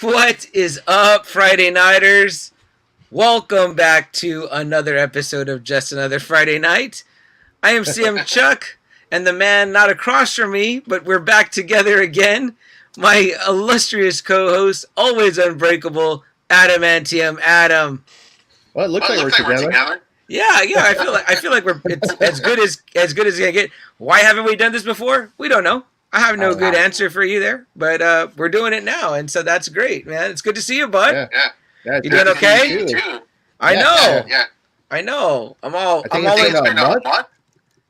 What is up, Friday Nighters? Welcome back to another episode of Just Another Friday Night. I am CM Chuck, and the man not across from me, but we're back together again. My illustrious co-host, always unbreakable, Adamantium Adam. Well, it looks like we're together. Yeah. I feel like it's as good as it's gonna get. Why haven't we done this before? We don't know. I have no good answer for you there, but we're doing it now, and so that's great, man. It's good to see you, bud. Yeah. You doing okay? You too. I know. Yeah. I know. I'm all It's been in. a month.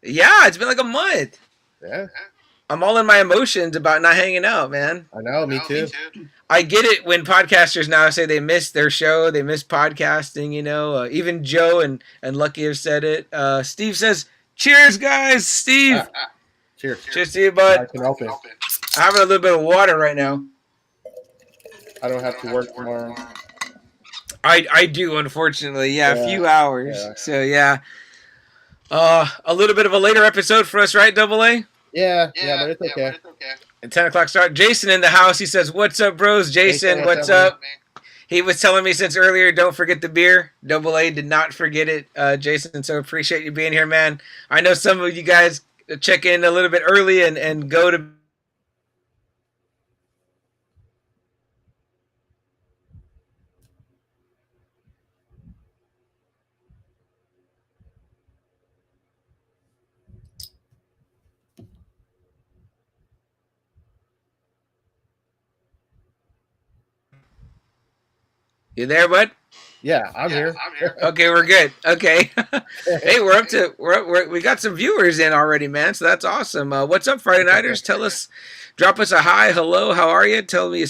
Yeah, it's been like a month. Yeah. I'm all in my emotions about not hanging out, man. I know. Me too. I get it when podcasters now say they miss their show, they miss podcasting. You know, even Joe and Lucky have said it. Steve says, "Cheers, guys." Steve. Cheers. Cheers to you, bud. I can help it. I'm having a little bit of water right now. I don't have to work tomorrow. I do, unfortunately. Yeah, a few hours. Yeah. So, yeah. A little bit of a later episode for us, right, Double A? Yeah, but it's okay. At 10 o'clock start. Jason in the house. He says, "What's up, bros?" Jason, what's up? He was telling me since earlier, don't forget the beer. Double A did not forget it, Jason. So appreciate you being here, man. I know some of you guys check in a little bit early and go to... You there, bud? Yeah, I'm here. Okay, we're good. Okay. Hey, we got some viewers in already, man. So that's awesome. What's up, Friday Nighters? Tell us, drop us a hi, hello, how are you? Tell me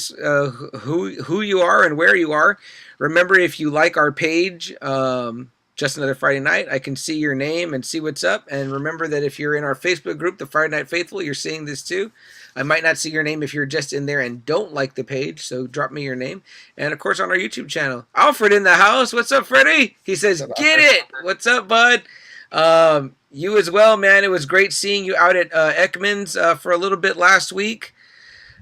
who you are and where you are. Remember, if you like our page, Just Another Friday Night, I can see your name and see what's up. And remember that if you're in our Facebook group, the Friday Night Faithful, you're seeing this too. I might not see your name if you're just in there and don't like the page, so drop me your name. And, of course, on our YouTube channel. Alfred in the house. What's up, Freddie? He says, "Get it." What's up, bud? You as well, man. It was great seeing you out at Ekman's for a little bit last week.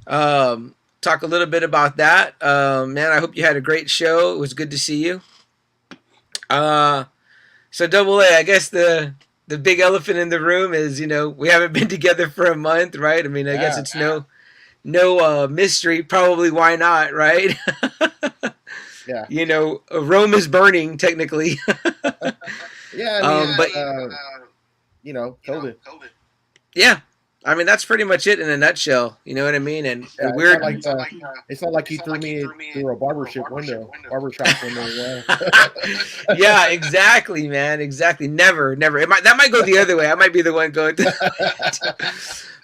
Talk a little bit about that. Man, I hope you had a great show. It was good to see you. So, Double A, I guess the big elephant in the room is, we haven't been together for a month, right? I mean, I guess it's no mystery. Probably why not, right? Yeah. Rome is burning, technically. Yeah, I mean, COVID. Yeah. I mean, that's pretty much it in a nutshell. You know what I mean? And Yeah, weird. It's not like you threw me through a barbershop window. Yeah. Yeah, exactly, man. Exactly. Never. That might go the other way. I might be the one going.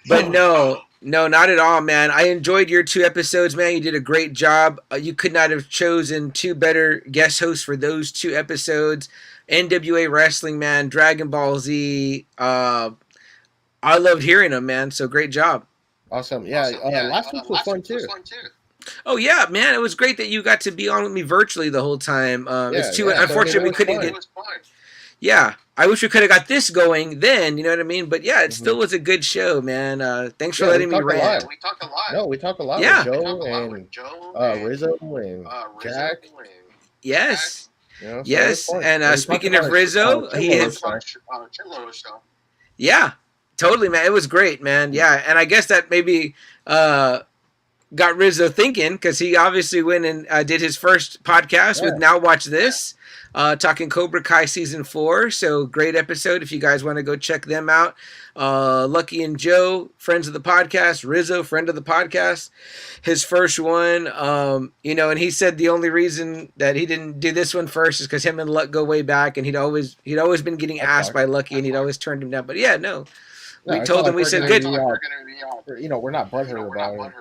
But no, not at all, man. I enjoyed your 2 episodes, man. You did a great job. You could not have chosen 2 better guest hosts for those 2 episodes. NWA Wrestling, man. Dragon Ball Z. I loved hearing them, man. So great job. Awesome. Yeah. Last week was fun too. Oh yeah, man! It was great that you got to be on with me virtually the whole time. Unfortunately, we couldn't get. Yeah, I wish we could have got this going then. You know what I mean? But yeah, it still was a good show, man. Thanks for letting me rant. We talked a lot. No, we talked a lot Yeah. with Joe and Rizzo and Jack. Yes. So Yes, it was fun. and We speaking talked of about Rizzo, Chillo he is. show. Yeah, totally, man. It was great, man. Yeah, and I guess that maybe got Rizzo thinking, because he obviously went and did his first podcast with Now Watch This, talking Cobra Kai Season 4. So great episode if you guys want to go check them out. Lucky and Joe, friends of the podcast. Rizzo, friend of the podcast. His first one, and he said the only reason that he didn't do this one first is because him and Luck go way back, and he'd always been getting asked by Lucky, and he'd always turned him down. But yeah, no. We told him, we said, good. We're not butthurt about it.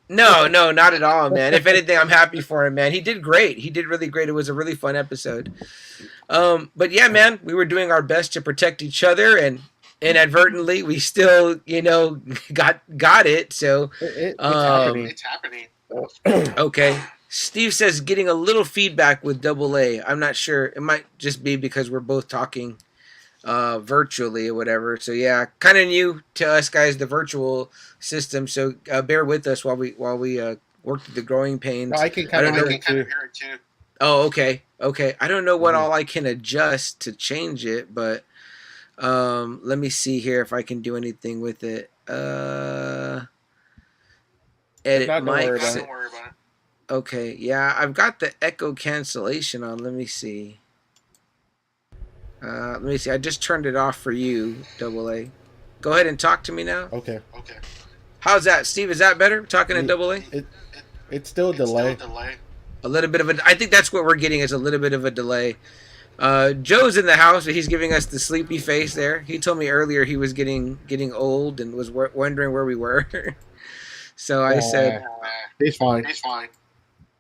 No, not at all, man. If anything, I'm happy for him, man. He did great. He did really great. It was a really fun episode. But yeah, man, we were doing our best to protect each other, and inadvertently, we still, got it. So It's happening. Okay. Steve says getting a little feedback with Double A. I'm not sure. It might just be because we're both talking virtually or whatever. So yeah, kind of new to us guys, the virtual system. So bear with us while we worked through the growing No, pains. I can I kind of don't know. hear it too. Oh, okay, okay. I don't know what Mhm. all I can adjust to change it, but let me see here if I can do anything with it. If Edit not, don't worry mics. about it. Okay, yeah, I've got the echo cancellation on. Let me see. Let me see. I just turned it off for you, Double A. Go ahead and talk to me now. Okay. How's that, Steve? Is that better? Talking to It, Double A? it it's still a delay. A little bit of a. I think that's what we're getting is a little bit of a delay. Joe's in the house, but he's giving us the sleepy face there. He told me earlier he was getting old and was wondering where we were. So I said, He's fine.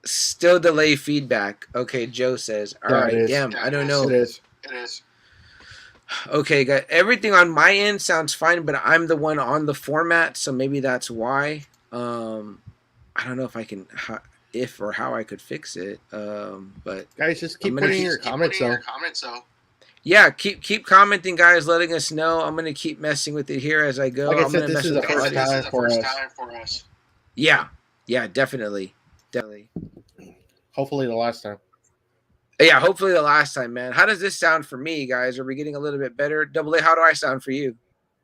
still delay feedback. Okay, Joe says, all Yeah, it right, is. damn, I don't know. It is. Okay, got everything on my end sounds fine, but I'm the one on the format, so maybe that's why. I don't know if I can, if or how I could fix it. But Guys, just I'm keep gonna putting your comments though. yeah, keep commenting, guys, letting us know. I'm gonna keep messing with it here as I go. Like I I'm said, gonna this mess is with the the first audio. time for us. Yeah, definitely. Hopefully, the last time. Yeah, hopefully the last time, man. How does this sound for me, guys? Are we getting a little bit better? Double A, how do I sound for you?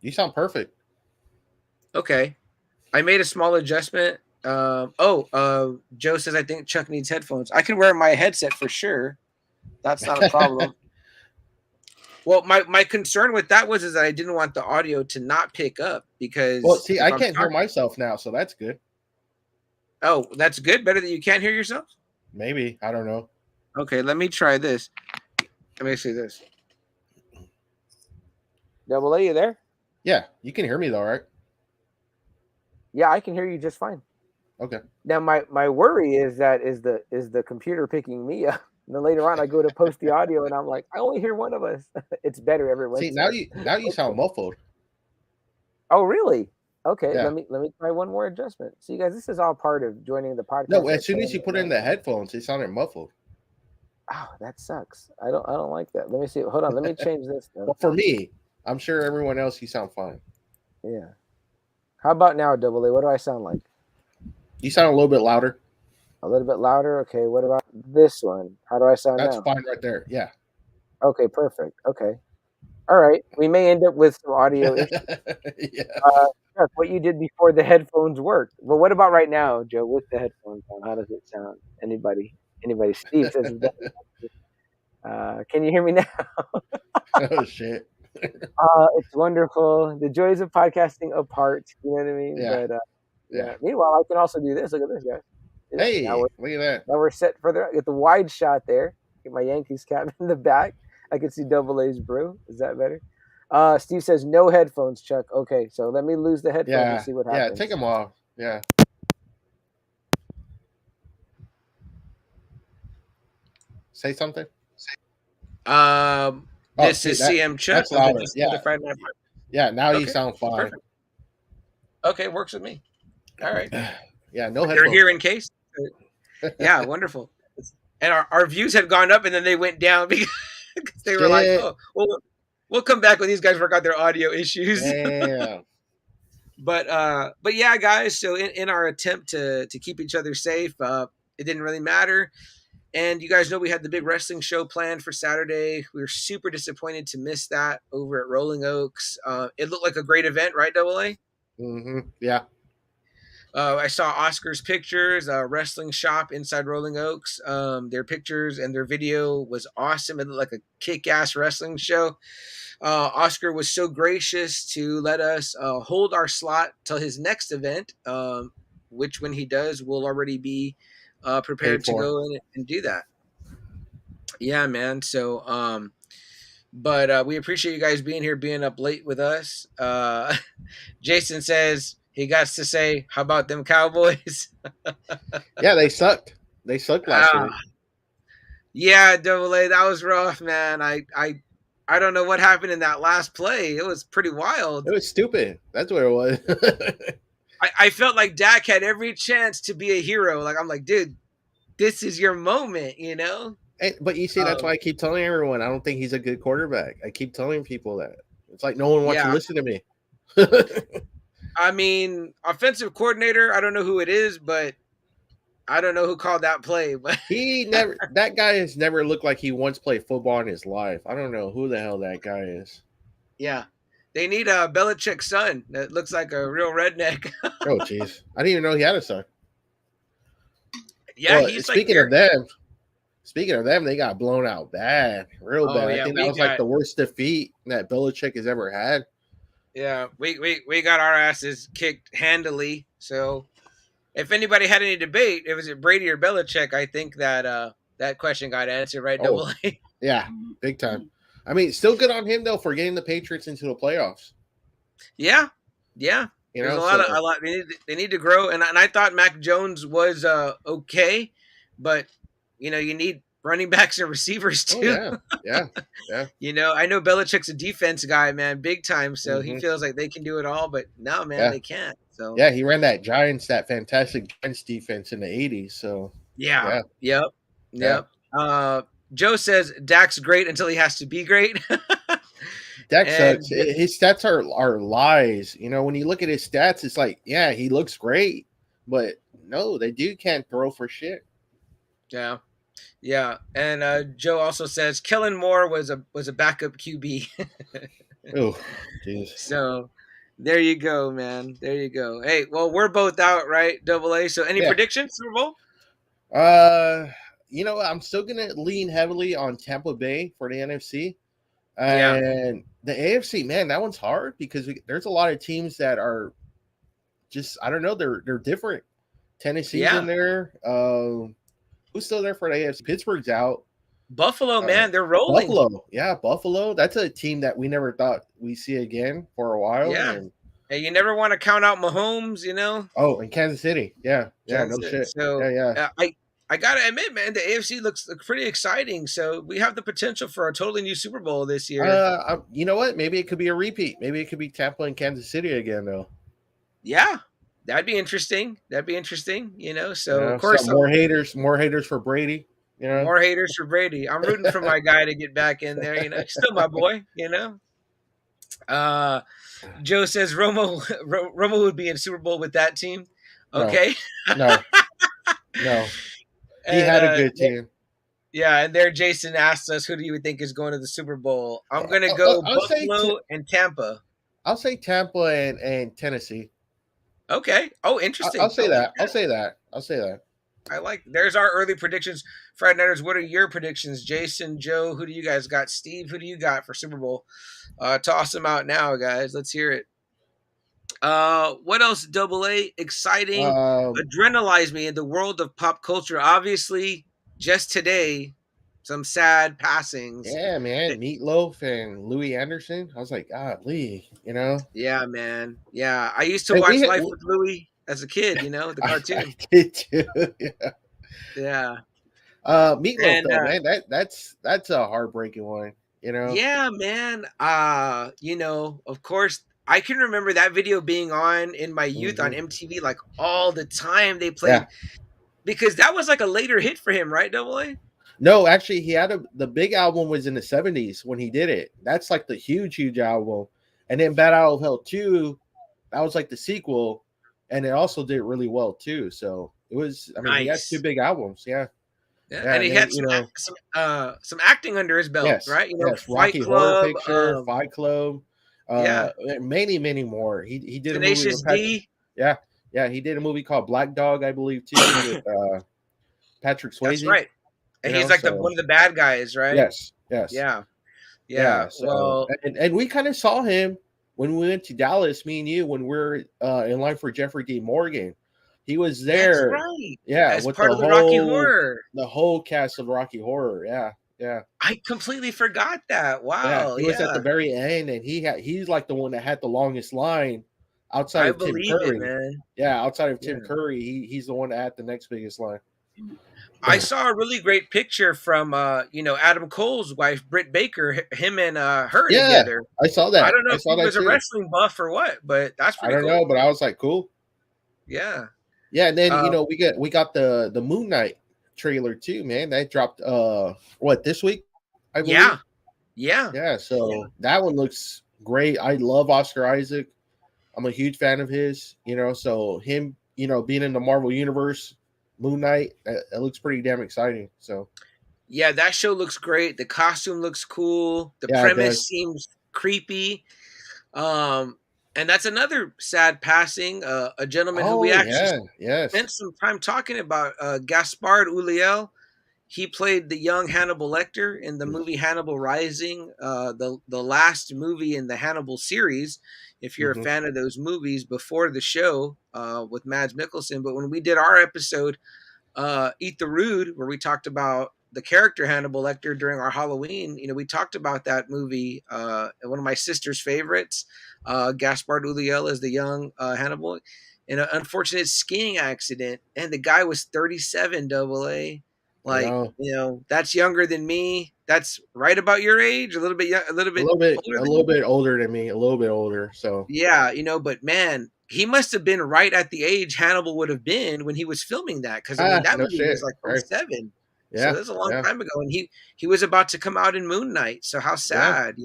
You sound perfect. Okay. I made a small adjustment. Joe says I think Chuck needs headphones. I can wear my headset for sure. That's not a problem. Well, my concern with that was is that I didn't want the audio to not pick up because Well, see, I I'm can't hear talking, myself now, so that's good. oh, that's good. Better that you can't hear yourself. Maybe, I don't know. Okay, let me try this. Let me see this. Double A, you there? Yeah, you can hear me though, right? Yeah, I can hear you just fine. Okay. Now my worry is that is the computer picking me up. And then later on I go to post the audio and I'm like, I only hear one of us. It's better every once. See, now you sound muffled. Oh really? Okay, Yeah. let me try one more adjustment. See, guys, this is all part of joining the podcast. No, as soon as you put in the headphones, it sounded muffled. Oh, that sucks. I don't like that. Let me see. Hold on. Let me change this. Well, for me, I'm sure everyone else, you sound fine. Yeah. How about now, Double A? What do I sound like? You sound a little bit louder. A little bit louder. Okay. What about this one? How do I sound That's now? fine right there. Yeah. Okay. Perfect. Okay. All right. We may end up with some audio issues. Yeah. Chuck, what you did before the headphones worked. Well, what about right now, Joe, with the headphones on? How does it sound? Anybody? Steve says it's better. Can you hear me now? Oh shit. It's wonderful. The joys of podcasting apart. You know what I mean? Yeah. But Yeah. Meanwhile, I can also do this. Look at this, guys. Hey, look at that. Now we're set for the get the wide shot there. Get my Yankees cap in the back. I can see Double A's brew. Is that better? Steve says no headphones, Chuck. Okay, so let me lose the headphones and see what happens. Yeah, take them off. Yeah. Say something. This is CM Chuck. That's louder. Yeah, now you sound fine. Perfect. Okay, works with me. All right. Yeah, no headphones. You're here in case. Yeah, wonderful. And our views had gone up and then they went down because they were like, oh, well, we'll come back when these guys work out their audio issues. Yeah. But yeah, guys. So in our attempt to keep each other safe, it didn't really matter. And you guys know we had the big wrestling show planned for Saturday. We were super disappointed to miss that over at Rolling Oaks. It looked like a great event, right, Double A? Mm-hmm. Yeah. I saw Oscar's pictures, wrestling shop inside Rolling Oaks. Their pictures and their video was awesome. It looked like a kick-ass wrestling show. Oscar was so gracious to let us hold our slot till his next event, which when he does, we'll already be prepared to go in and do that. Yeah, man. So, but we appreciate you guys being here, being up late with us. Jason says he got to say, how about them Cowboys? Yeah, they sucked. They sucked last week. Yeah, Double A, that was rough, man. I don't know what happened in that last play. It was pretty wild. It was stupid. That's what it was. I felt like Dak had every chance to be a hero. Like, I'm like, dude, this is your moment, you know? But you see, that's why I keep telling everyone I don't think he's a good quarterback. I keep telling people that. It's like no one wants to listen to me. I mean, offensive coordinator, I don't know who it is, but I don't know who called that play, but that guy has never looked like he once played football in his life. I don't know who the hell that guy is. yeah, they need a Belichick's son that looks like a real redneck. Oh, jeez. I didn't even know he had a son. Yeah, Well, he's like their. speaking of them, they got blown out bad, real Oh bad. I yeah, think that we was like got the worst defeat that Belichick has ever had. we got our asses kicked handily. So if anybody had any debate, it was it Brady or Belichick. I think that that question got answered right. Oh, Double A. yeah, big time. I mean, still good on him though for getting the Patriots into the playoffs. Yeah, yeah. You There's know, a lot. They need to grow, and I thought Mac Jones was okay, but you need running backs and receivers oh too. yeah, yeah, yeah. I know Belichick's a defense guy, man, big time. So he Hmm. feels like they can do it all, but no, man, Yeah, they can't. So yeah. He ran that fantastic Giants defense in the '80s. So yeah, yeah, yep, yeah. yep. Joe says Dak's great until he has to be great, Dak sucks. and His stats are lies. You know, when you look at his stats, it's like, yeah, he looks great, but no, the dude can't throw for shit. yeah. Yeah, and Joe also says Kellen Moore was a backup QB. Oh, jeez. So there you go, man. There you go. Hey, well, we're both out, right? Double A. So any Yeah. predictions, Super Bowl? You know what? I'm still gonna lean heavily on Tampa Bay for the NFC. Yeah, And the AFC, man, that one's hard because there's a lot of teams that are just, I don't know, they're different. Tennessee's yeah. in there. Who's still there for the AFC? Pittsburgh's out. Buffalo, man, they're rolling. Buffalo, yeah, Buffalo. That's a team that we never thought we see again for a while. Yeah, And and you never want to count out Mahomes, oh, and Kansas City, yeah, no Kansas. shit, So yeah. I gotta admit, man, the AFC looks pretty exciting. So we have the potential for a totally new Super Bowl this year. You know what? Maybe it could be a repeat. Maybe it could be Tampa and Kansas City again, though. Yeah, that'd be interesting. That'd be interesting. So of Some course, more haters for Brady. more haters for Brady. I'm rooting for my guy to get back in there. Still my boy. Joe says Romo would be in Super Bowl with that team. Okay. No. He had a good team. Yeah, and there Jason asked us, who do you think is going to the Super Bowl? I'm going to go Buffalo and Tampa. I'll say Tampa and Tennessee. Okay. Oh, interesting. I'll say that. I'll say that. I like. There's our early predictions. Friday Nighters, what are your predictions? Jason, Joe, who do you guys got? Steve, who do you got for Super Bowl? Toss them out now, guys. Let's hear it. What else? Double A, exciting, adrenalize me in the world of pop culture. Obviously, just today, some sad passings. Yeah, man. Meatloaf and Louis Anderson. I was like, golly, Yeah, man. Yeah, I used to watch Life with Louis as a kid. The cartoon. I did too. Yeah. Meatloaf, though, man. That's a heartbreaking one. Yeah, man. Of course, I can remember that video being on in my youth on MTV like all the time. They played because that was like a later hit for him, right? Double A. No, actually, he had the big album was in the 70s when he did it. That's like the huge album. And then Bad Out of Hell 2, that was like the sequel, and it also did really well too. So it was. I mean, he had two big albums. Yeah. Yeah, and he had some acting under his belt, right? Rocky Horror Picture, Fight Club, many more. He did Tenacious a movie with he did a movie called Black Dog, I believe, too, with Patrick Swayze. That's right, and he's like one of the bad guys, right? Yes, yeah. So, and we kind of saw him when we went to Dallas, me and you, when we were in line for Jeffrey D. Morgan. He was there. That's right. Yeah, as part of the Rocky Horror. The whole cast of Rocky Horror. Yeah. I completely forgot that. Wow. Yeah, he was at the very end, and he's like the one that had the longest line outside of Tim Curry. It, man. Yeah, outside of Tim Curry, he's the one that had the next biggest line. I saw a really great picture from Adam Cole's wife, Britt Baker, him and her together. I saw that. I don't know if he was a wrestling buff or what, but that's pretty cool. I don't know, but I was like, cool. Yeah. Yeah, and then we got the Moon Knight trailer too, man. That dropped this week? I believe. Yeah. So that one looks great. I love Oscar Isaac. I'm a huge fan of his. So him, being in the Marvel universe, Moon Knight. It looks pretty damn exciting. So Yeah, that show looks great. The costume looks cool. The yeah, it premise does. seems creepy. Um, and that's another sad passing. A gentleman who we Oh actually yeah, yes. spent some time talking about, Gaspard Ulliel. He played the young Hannibal Lecter in the movie Hannibal Rising, the last movie in the Hannibal series. If you're a Hmm. fan of those movies before the show, with Mads Mikkelsen, but when we did our episode, Eat the Rude, where we talked about the character Hannibal Lecter during our Halloween, we talked about that movie. One of my sister's favorites, Gaspard Ulliel as the young, Hannibal, in an unfortunate skiing accident, and the guy was 37. Double A, I like, know. that's younger than me. That's right about your age, a little bit, a little bit older A than little me. bit older than me, a little bit older. So Yeah, but man, he must have been right at the age Hannibal would have been when he was filming that. Because I mean, that no movie was shit. like Right. '07, so Yeah. that's a long Yeah. time ago. And he was about to come out in Moon Knight. So how Yeah. sad,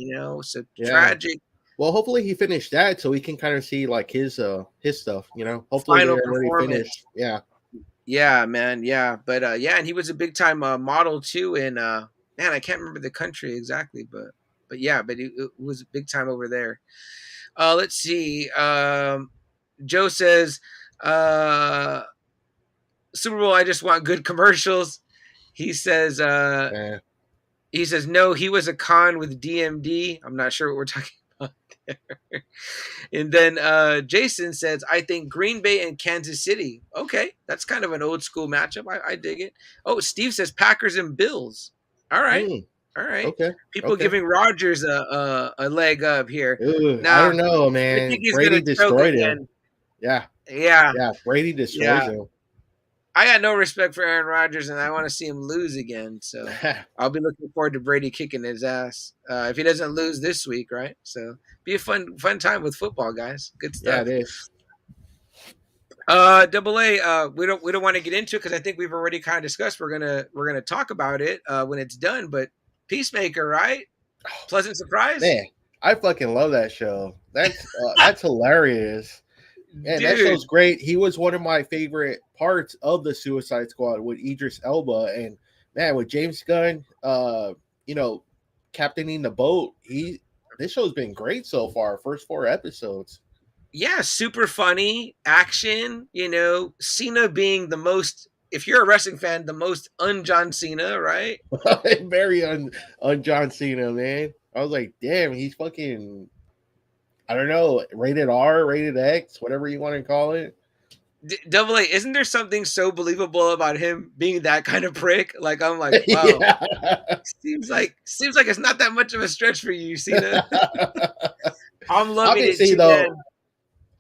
So Yeah. tragic. Well, hopefully he finished that so we can kind of see like his stuff, you know. Hopefully they Final already performance. finished. Yeah. Yeah, man. Yeah, but yeah, and he was a big time, model too. In, man, I can't remember the country exactly, but yeah, but it was big time over there. Let's see. Joe says, uh, Super Bowl, I just want good commercials. He says, Yeah. no, he was a con with DMD. I'm not sure what we're talking about there. And then, Jason says, I think Green Bay and Kansas City. Okay, that's kind of an old school matchup. I dig it. Oh, Steve says Packers and Bills. All right, Mm, all right. okay. People Okay. giving Rodgers a leg up here. Ooh, I Nah, don't know, I think man. he's Brady gonna choke destroyed him. again. Yeah. Yeah, Yeah. Brady destroys yeah. him. I got no respect for Aaron Rodgers, and I want to see him lose again. So I'll be looking forward to Brady kicking his ass, if he doesn't lose this week, right? So be a fun time with football, guys. Good Yeah, it stuff. is. Double A, we don't want to get into it because I think we've already kind of discussed. We're gonna talk about it, when it's done. But Peacemaker, right? Pleasant surprise, Man, I fucking love that show. That's hilarious. And that dude. show's great. He was one of my favorite parts of the Suicide Squad with Idris Elba, and man, with James Gunn, you know, captaining the boat. This show's been great so far. First 4 episodes. Yeah, super funny action. Cena being the most. If you're a wrestling fan, the most un-John Cena, right? Very on John Cena, man. I was like, damn, he's fucking. I don't know, rated R, rated X, whatever you want to call it. Double A, isn't there something so believable about him being that kind of prick? Like, I'm like, wow, Yeah. seems like it's not that much of a stretch for you, Cena. I'm loving it obviously too, though, man.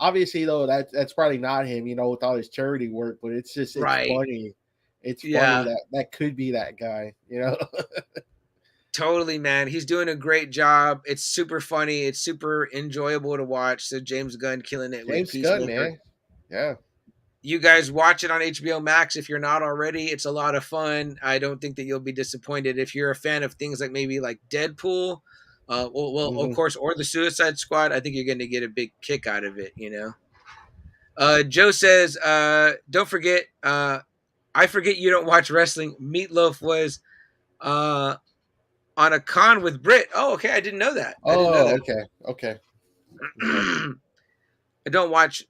obviously though, that's probably not him, with all his charity work, but it's Right? funny. It's funny Yeah, that could be that guy. totally, man. He's doing a great job. It's super funny. It's super enjoyable to watch. So James Gunn killing it with James Gunn, Peacemaker. man. Yeah. You guys watch it on HBO Max if you're not already. It's a lot of fun. I don't think that you'll be disappointed if you're a fan of things like maybe like Deadpool, of Hmm. course, or the Suicide Squad. I think you're going to get a big kick out of it. Joe says, don't forget. I forget you don't watch wrestling. Meatloaf was, on a con with Brit. Oh, okay. I didn't know that. I didn't know Oh, that. okay. Okay. Okay. I don't watch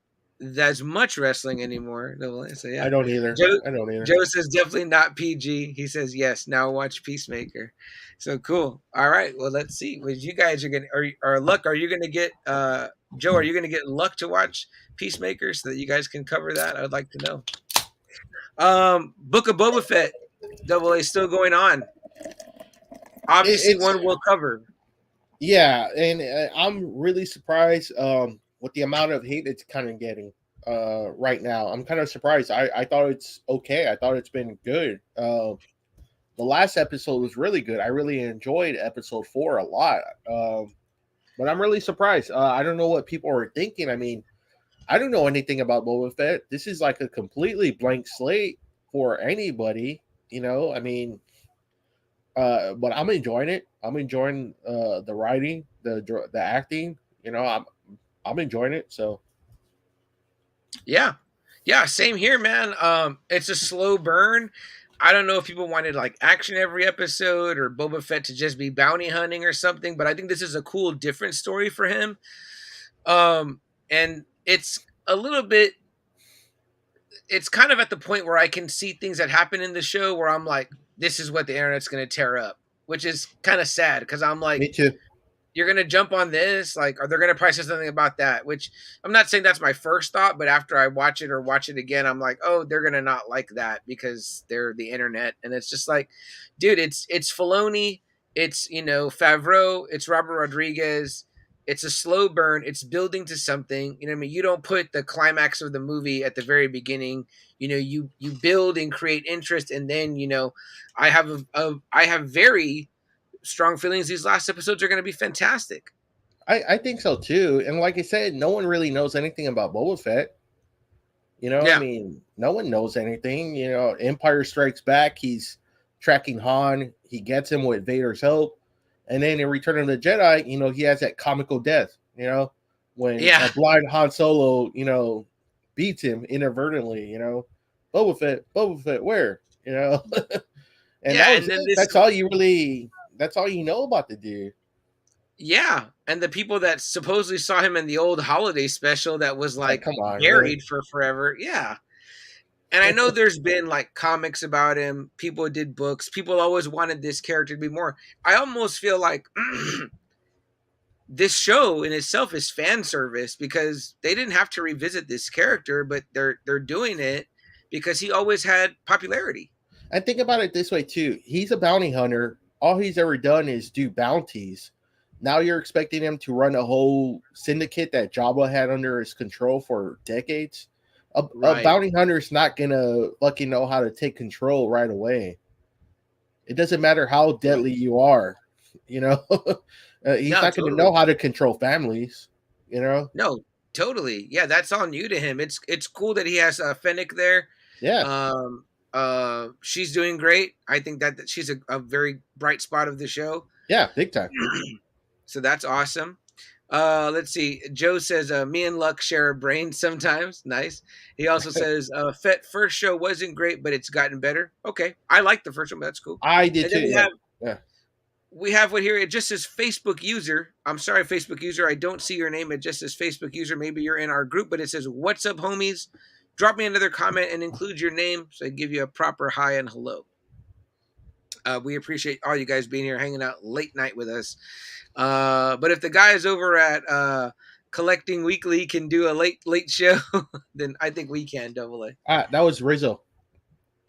as much wrestling anymore. So I yeah, don't either. Joe I don't either. Joe says definitely not PG. He says yes. Now watch Peacemaker. So cool. All right. Well, let's see. What you guys are gonna or Luck? Are you gonna get Joe? Are you gonna get Luck to watch Peacemaker so that you guys can cover that? I'd like to know. Book of Boba Fett. Double A still going on. Obviously, It's one we'll cover. Yeah, and I'm really surprised with the amount of hate it's kind of getting right now. I'm kind of surprised. I thought it's okay. I thought it's been good. The last episode was really good. I really enjoyed episode 4 a lot. But I'm really surprised. I don't know what people are thinking. I mean, I don't know anything about Boba Fett. This is like a completely blank slate for anybody. I mean, but I'm enjoying it. I'm enjoying the writing, the acting. I'm enjoying it. So Yeah. Yeah, same here, man. It's a slow burn. I don't know if people wanted like action every episode or Boba Fett to just be bounty hunting or something, but I think this is a cool, different story for him. And it's a little bit. It's kind of at the point where I can see things that happen in the show where I'm like, this is what the internet's going to tear up, which is kind of sad because I'm like, Me too. you're gonna jump on this, like, are they gonna probably say something about that? Which I'm not saying that's my first thought, but after I watch it or watch it again, I'm like, oh, they're gonna not like that because they're the internet, and it's just like, dude, it's Filoni, it's Favreau, it's Robert Rodriguez, it's a slow burn, it's building to something. You know what I mean? You don't put the climax of the movie at the very beginning. You build and create interest, and then I have very strong feelings these last episodes are going to be fantastic. I think so too. And like I said, no one really knows anything about Boba Fett. I Yeah. mean, no one knows anything. Empire Strikes Back, he's tracking Han. He gets him with Vader's help. And then in Return of the Jedi, he has that comical death, when Yeah. a blind Han Solo, beats him inadvertently, Boba Fett, where? And that Yeah. was And then it. this, That's all you know about the dude. yeah. And the people that supposedly saw him in the old holiday special that was Like, like come on, really? buried for forever. Yeah. And I know there's been like comics about him. People did books. People always wanted this character to be more. I almost feel like this show in itself is fan service because they didn't have to revisit this character, but they're doing it because he always had popularity. And think about it this way too. He's a bounty hunter. All he's ever done is do bounties. Now you're expecting him to run a whole syndicate that Jabba had under his control for decades. A Right. bounty hunter is not gonna fucking know how to take control right away. It doesn't matter how deadly you are, you know. He's No, not gonna know totally. how to control families, you know. No, totally. Yeah, that's all new to him. It's cool that he has Fennec there. Yeah, Um, she's doing great. I think that she's a very bright spot of the show. yeah, big time. So that's awesome. Let's see. Joe says, "Me and Luck share a brain sometimes." Nice. He also says, "Fett first show wasn't great, but it's gotten better." Okay, I like the first one. But that's cool. I did And then too. Yeah, yeah. we have what here. It just says Facebook user. I'm sorry, Facebook user. I don't see your name. It just says Facebook user. Maybe you're in our group, but it says, "What's up, homies?" Drop me another comment and include your name so I give you a proper hi and hello. We appreciate all you guys being here, hanging out late night with us. But if the guys over at Collecting Weekly can do a late show, then I think we can. Double A. That was Rizzo.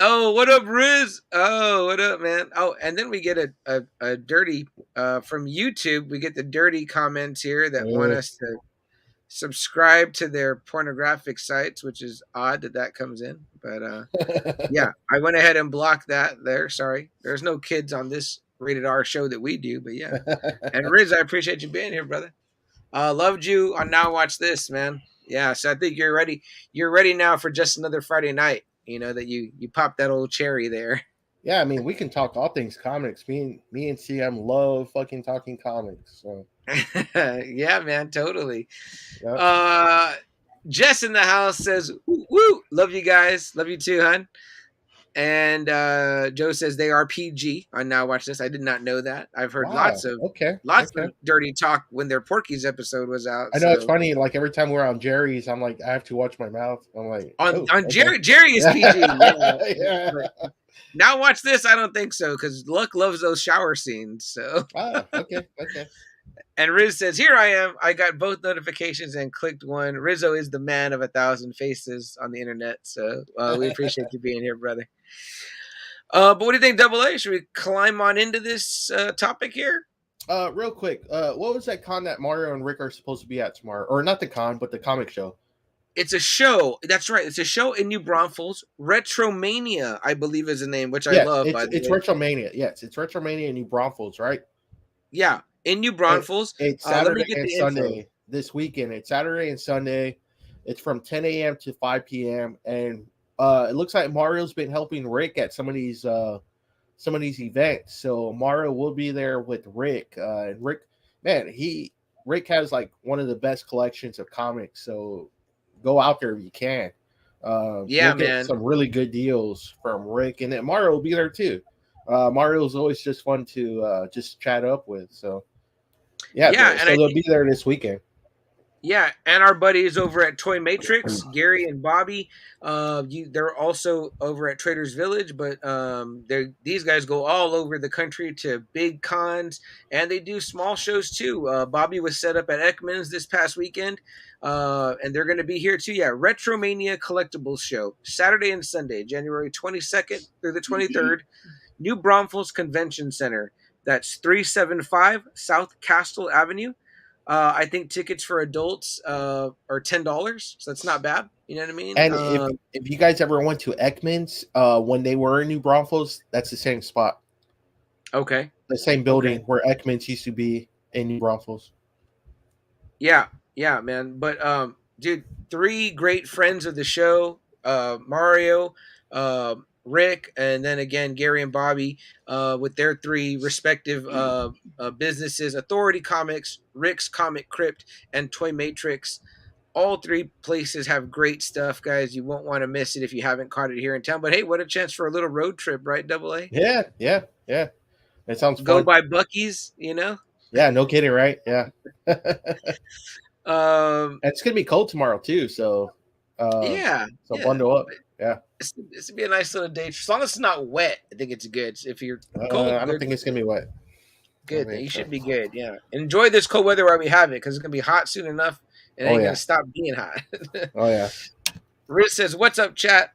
Oh, what up, Riz? Oh, what up, man? Oh, and then we get a dirty from YouTube. We get the dirty comments here that want us to subscribe to their pornographic sites, which is odd that comes in. But yeah, I went ahead and blocked that there. Sorry. There's no kids on this rated R show that we do, but yeah. And Riz, I appreciate you being here, brother. Loved you on Now Watch This, man. Yeah, so I think you're ready. You're ready now for just another Friday night. You know that you popped that old cherry there. Yeah, I mean, we can talk all things comics. Me and CM love fucking talking comics. So Yeah, man, totally. yep. Jess in the house says, woo, love you guys. Love you too, hon. And Joe says they are PG on Now Watch This. I did not know that. I've heard Wow. lots of Okay. dirty talk when their Porky's episode was out. I know it's So funny. Like every time we're on Jerry's, I'm like, I have to watch my mouth. I'm like, on oh, okay. Jerry is PG. Yeah. Yeah. But Now Watch This. I don't think so because Luck loves those shower scenes. So Ah, okay. and Riz says, "Here I am. I got both notifications and clicked one. Rizzo is the man of 1,000 faces on the internet. So we appreciate you being here, brother." But what do you think, Double A? Should we climb on into this topic here? Real quick, what was that con that Mario and Rick are supposed to be at tomorrow? Or not the con, but the comic show. It's a show. That's right. It's a show in New Braunfels. Retromania, I believe, is the name, which I love. By the it's way, Retromania. Yes, it's Retromania in New Braunfels, right? yeah, in New Braunfels. It's Let me Saturday get and the Sunday info. this weekend. It's Saturday and Sunday. It's from 10 a.m. to 5 p.m. And it looks like Mario's been helping Rick at some of these events. So Mario will be there with Rick. And Rick, man, Rick has like one of the best collections of comics. So go out there if you can. Yeah, You'll get man. some really good deals from Rick, and then Mario will be there too. Mario's always just fun to just chat up with. So yeah, Yeah, and so I they'll be there this weekend. Yeah, and our buddies over at Toy Matrix, Gary and Bobby, they're also over at Traders Village, but these guys go all over the country to big cons, and they do small shows too. Bobby was set up at Ekman's this past weekend, and they're going to be here too. Yeah, Retromania Collectibles Show, Saturday and Sunday, January 22nd through the 23rd, New Braunfels Convention Center. That's 375 South Castle Avenue. I think tickets for adults are $10, so that's not bad. You know what I mean? And if you guys ever went to Ekman's when they were in New Braunfels, that's the same spot, Okay. the same building Okay. where Ekman's used to be in New Braunfels. Yeah. Yeah, man. But dude, three great friends of the show: Mario, Rick, and then again Gary and Bobby, with their three respective businesses: Authority Comics, Rick's Comic Crypt, and Toy Matrix. All three places have great stuff, guys. You won't want to miss it if you haven't caught it here in town. But hey, what a chance for a little road trip, right? Double A. Yeah, yeah, yeah. It sounds Go fun. by Bucky's, you know. Yeah, no kidding, right? Yeah. Um, It's gonna be cold tomorrow too, so yeah, so yeah. bundle up. Yeah. It's gonna be a nice little day. As long as it's not wet, I think it's good. If you're cold, I don't good, think it's gonna be wet. I don't good. think You so. should be good. Yeah. Enjoy this cold weather while we have it, because it's gonna be hot soon enough. It Oh ain't gonna yeah. stop being hot. Oh yeah. Riz says, "What's up, chat?"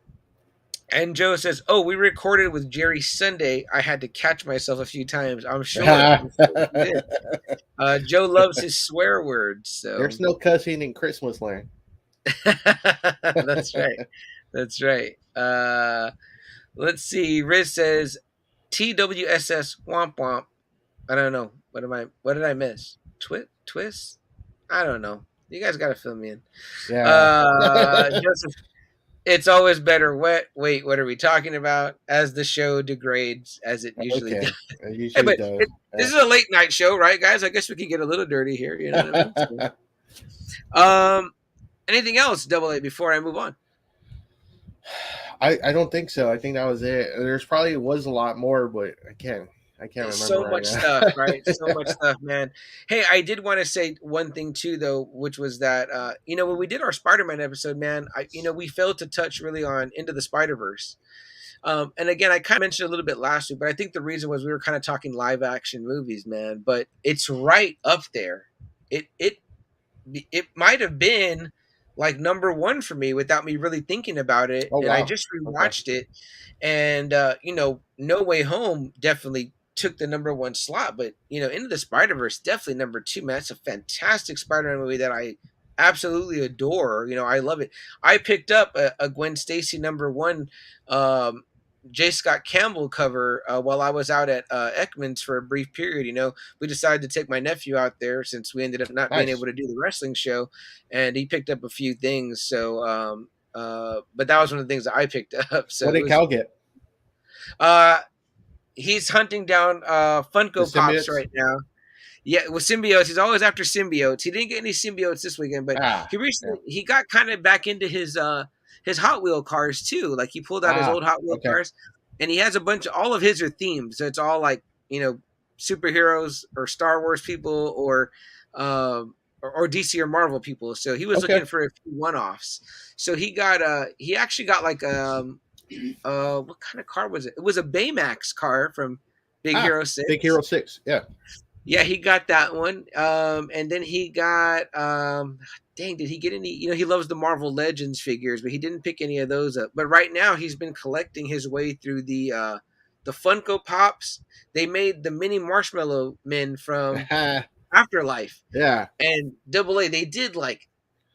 And Joe says, "Oh, we recorded with Jerry Sunday. I had to catch myself a few times. I'm sure. I'm sure you did." Joe loves his swear words, so There's no cussing in Christmas land. that's right. That's right. Let's see. Riz says TWSS womp womp. I don't know. What did I miss? Twist? I don't know. You guys gotta fill me in. Yeah. Joseph, it's always better wet. Wait, what are we talking about? As the show degrades, as it usually does. Okay. It Hey, usually but does. this Yeah. is a late night show, right, guys? I guess we can get a little dirty here. You know what I mean? So, anything else, Double A, before I move on? I don't think so. I think that was it. There's probably was a lot more, but I can't remember So right much now. stuff, right? So much stuff, man. Hey, I did want to say one thing too, though, which was that when we did our Spider-Man episode, man, we failed to touch really on Into the Spider-Verse. And again, I kind of mentioned a little bit last week, but I think the reason was we were kind of talking live action movies, man. But it's right up there. It might have been like number one for me without me really thinking about it. Oh And I wow. just Okay. rewatched it, and No Way Home definitely took the number one slot. But Into the Spider Verse definitely number two. Man, that's a fantastic Spider-Man movie that I absolutely adore. I love it. I picked up a Gwen Stacy number one. J. Scott Campbell cover while I was out at Ekman's for a brief period. We decided to take my nephew out there since we ended up not being Nice. able to do the wrestling show, and he picked up a few things. So, but that was one of the things that I picked up. So What it did was. Cal get? He's hunting down The Funko Pops symbiotes? right now. Yeah, with symbiotes, he's always after symbiotes. He didn't get any symbiotes this weekend, but Ah. he Yeah. recently he got kind of back into his Hot Wheel cars too. Like he pulled out his Ah. old Hot Wheel Okay. cars, and he has a bunch. All of his are themed, so it's all like superheroes or Star Wars people or DC or Marvel people. So he was Okay. looking for a few one-offs. So he actually got like what kind of car was it? It was a Baymax car from Big Ah. Hero Big 6. Hero 6. Yeah. Yeah, he got that one. And then he got dang, did he get any? He loves the Marvel Legends figures, but he didn't pick any of those up. But right now he's been collecting his way through the Funko Pops. They made the mini marshmallow men from Afterlife. Yeah. And Double A, they did like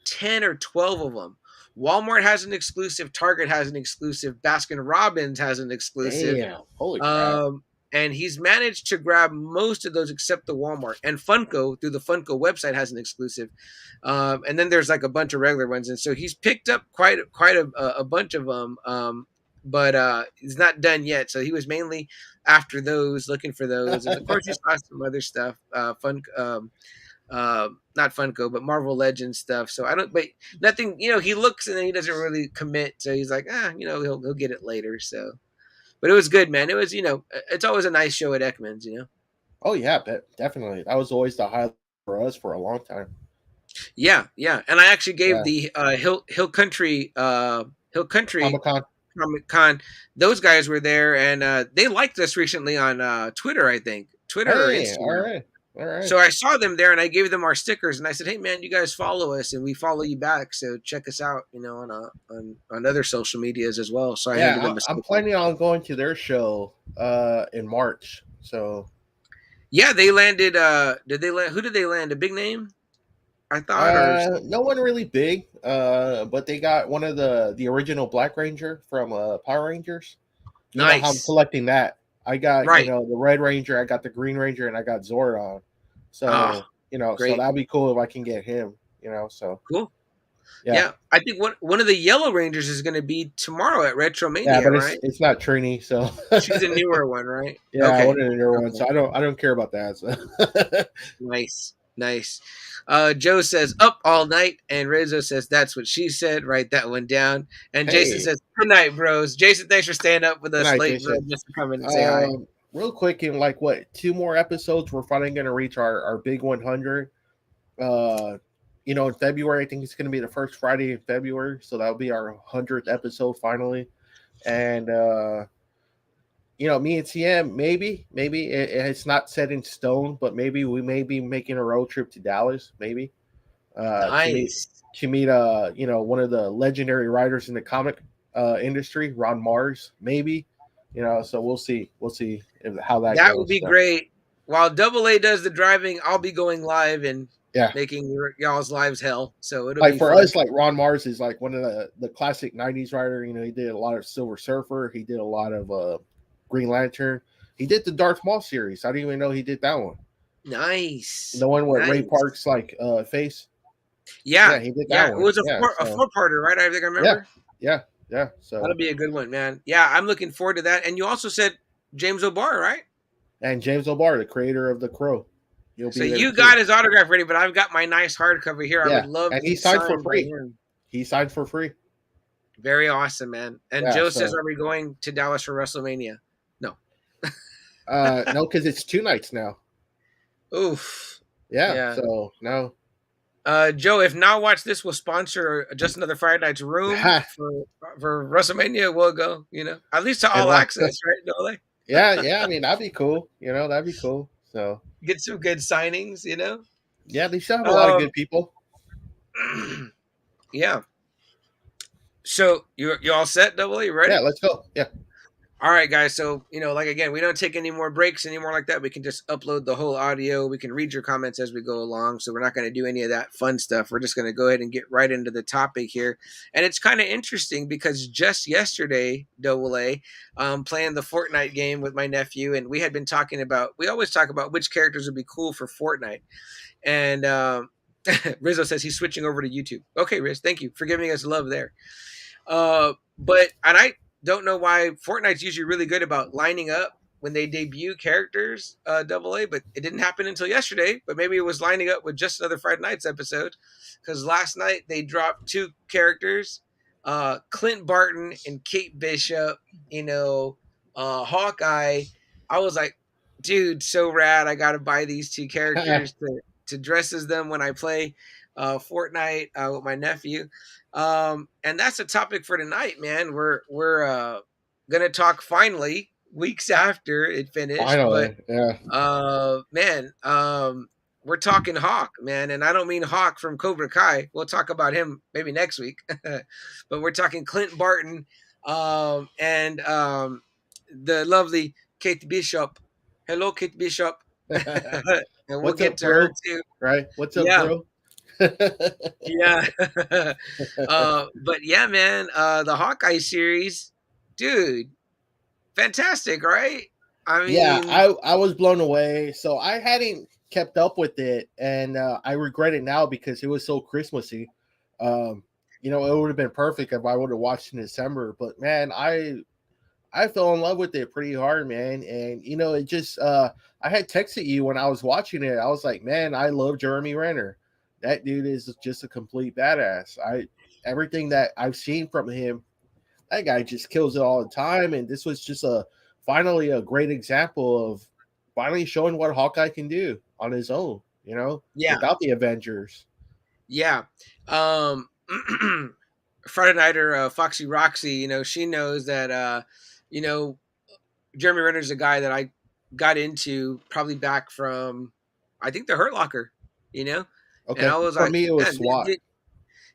10 or 12 of them. Walmart has an exclusive, Target has an exclusive, Baskin Robbins has an exclusive. Damn. Holy crap. And he's managed to grab most of those except the Walmart. And Funko, through the Funko website, has an exclusive. And then there's like a bunch of regular ones. And so he's picked up quite a bunch of them. But he's not done yet. So he was mainly after those, looking for those. And of course, he saw some other stuff. not Funko, but Marvel Legends stuff. So I don't, but nothing. He looks and then he doesn't really commit. So he's like, he'll get it later. So, but it was good, man. It was, it's always a nice show at Ekman's. Oh yeah, definitely. That was always the highlight for us for a long time. Yeah, yeah. And I actually gave Yeah, the Hill Country Comic Con. Comic Con. Those guys were there, and they liked us recently on Twitter. I think Twitter or Hey, all Instagram. right, all right. So I saw them there, and I gave them our stickers, and I said, "Hey, man, you guys follow us, and we follow you back. So check us out, on other social medias as well." So I handed Yeah, them a I'm sticker. planning on going to their show in March. So Yeah, they landed. Did they land? Who did they land? A big name, I thought, or no one really big, but they got one of the original Black Ranger from Power Rangers. You know how I'm nice, collecting that. I got, right? the Red Ranger, I got the Green Ranger, and I got Zordon. Oh, So, so great, that'd be cool if I can get him, so cool. yeah. Yeah, I think one of the Yellow Rangers is going to be tomorrow at Yeah, Retromania, but it's right? it's not Trini, so She's a newer one, right? yeah, one Okay. of the newer ones. Okay. So I don't care about that. So. Nice. Nice. Joe says up all night, and Rizzo says that's what she said. Write that one down. And Jason Hey, says good night, bros. Jason, thanks for staying up with good us night, late, bro, Jason. just to come in and say hi. Real quick, in like what 2 more episodes, we're finally gonna reach our big 100. In February, I think it's gonna be the first Friday in February, so that'll be our 100th episode finally. And me and TM, maybe it's not set in stone, but maybe we may be making a road trip to Dallas, maybe to meet Nice. one of the legendary writers in the comic industry, Ron Mars, maybe. So we'll see how that That would goes. be So great. While Double A does the driving, I'll be going live and yeah, making y'all's lives hell. So it'll like be for fun. us, like Ron Mars is like one of the classic '90s writer. He did a lot of Silver Surfer. He did a lot of Green Lantern. He did the Darth Maul series. I didn't even know he did that one. Nice. The one with Ray Nice. Park's like face. Yeah. Yeah, he did Yeah. that It one. was a Yeah, a so four-parter, right? I think I yeah, remember. yeah, yeah. That'll So be a good one, man. Yeah, I'm looking forward to that. And you also said James O'Barr, right? and James O'Barr, the creator of the Crow, he'll So be there you too. got his autograph ready, but I've got my nice hardcover here. I would Yeah, love and to he be signed for signed by free. him. He signed for free. Very awesome, man. And Yeah. Joe says, So "Are we going to Dallas for WrestleMania?" No. no, because it's 2 nights now. Oof. Yeah. Yeah. So no. Joe, if Now Watch This will sponsor just another Friday night's room for WrestleMania, we'll go. At least to And all access, right? No, yeah, yeah. I mean, that'd be cool. That'd be cool. So get some good signings. yeah, they still have a lot of Um, good people. yeah. So you all set, Double A? You Yeah, ready? let's go. Yeah. All right, guys. So, like again, we don't take any more breaks anymore like that. We can just upload the whole audio. We can read your comments as we go along. So, we're not going to do any of that fun stuff. We're just going to go ahead and get right into the topic here. And it's kind of interesting because just yesterday, Double A, playing the Fortnite game with my nephew, and we had been talking about, we always talk about which characters would be cool for Fortnite. And Rizzo says he's switching over to YouTube. Okay, Riz, thank you for giving us love there. And I don't know why Fortnite's usually really good about lining up when they debut characters, Double A, but it didn't happen until yesterday. But maybe it was lining up with just another Friday Nights episode because last night they dropped two characters, Clint Barton and Kate Bishop. Hawkeye. I was like, dude, so rad! I got to buy these two characters to dress as them when I play Fortnite with my nephew. And that's a topic for tonight, man. We're gonna talk finally weeks after it finished, but Finally. Yeah. man, we're talking Hawk, man, and I don't mean Hawk from Cobra Kai. We'll talk about him maybe next week, but we're talking Clint Barton, and the lovely Kate Bishop. Hello, Kate Bishop, and we'll What's get up, to her bro? too. Right? What's up, Yeah, bro? yeah. But yeah, man, the Hawkeye series, dude, fantastic, right? I Yeah, mean, I was blown away. So I hadn't kept up with it, and I regret it now because it was so Christmassy. It would have been perfect if I would have watched in December. But man, I fell in love with it pretty hard, man. And you know, it just I had texted you when I was watching it. I was like, man, I love Jeremy Renner. That dude is just a complete badass. I everything that I've seen from him, that guy just kills it all the time. And this was just a finally a great example of finally showing what Hawkeye can do on his own, you know, Yeah, without the Avengers. yeah. Um, Friday Nighter, Foxy Roxy, you know, she knows that, you know, Jeremy Renner's a guy that I got into probably back from, I think, the Hurt Locker, you know, and Okay. I was For like, me, it was man, SWAT.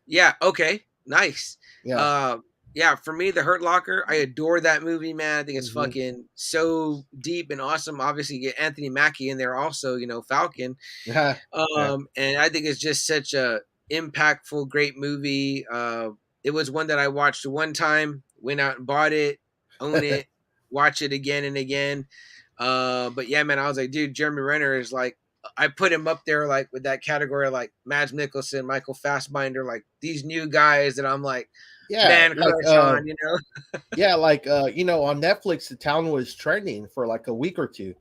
yeah, okay, nice. Yeah. Uh, yeah, for me, The Hurt Locker, I adore that movie, man. I think it's Hmm. fucking so deep and awesome. Obviously, you get Anthony Mackie in there also, you know, Falcon. Yeah. Yeah. And I think it's just such a impactful, great movie. It was one that I watched one time, went out and bought it, own it, watch it again and again. But yeah, man, I was like, dude, Jeremy Renner is like, I put him up there like with that category, like Mads Mikkelsen, Michael Fassbinder, like these new guys that I'm like, Yeah. man, crush on, you know? Yeah, you know, on Netflix, The Town was trending for like a week or two.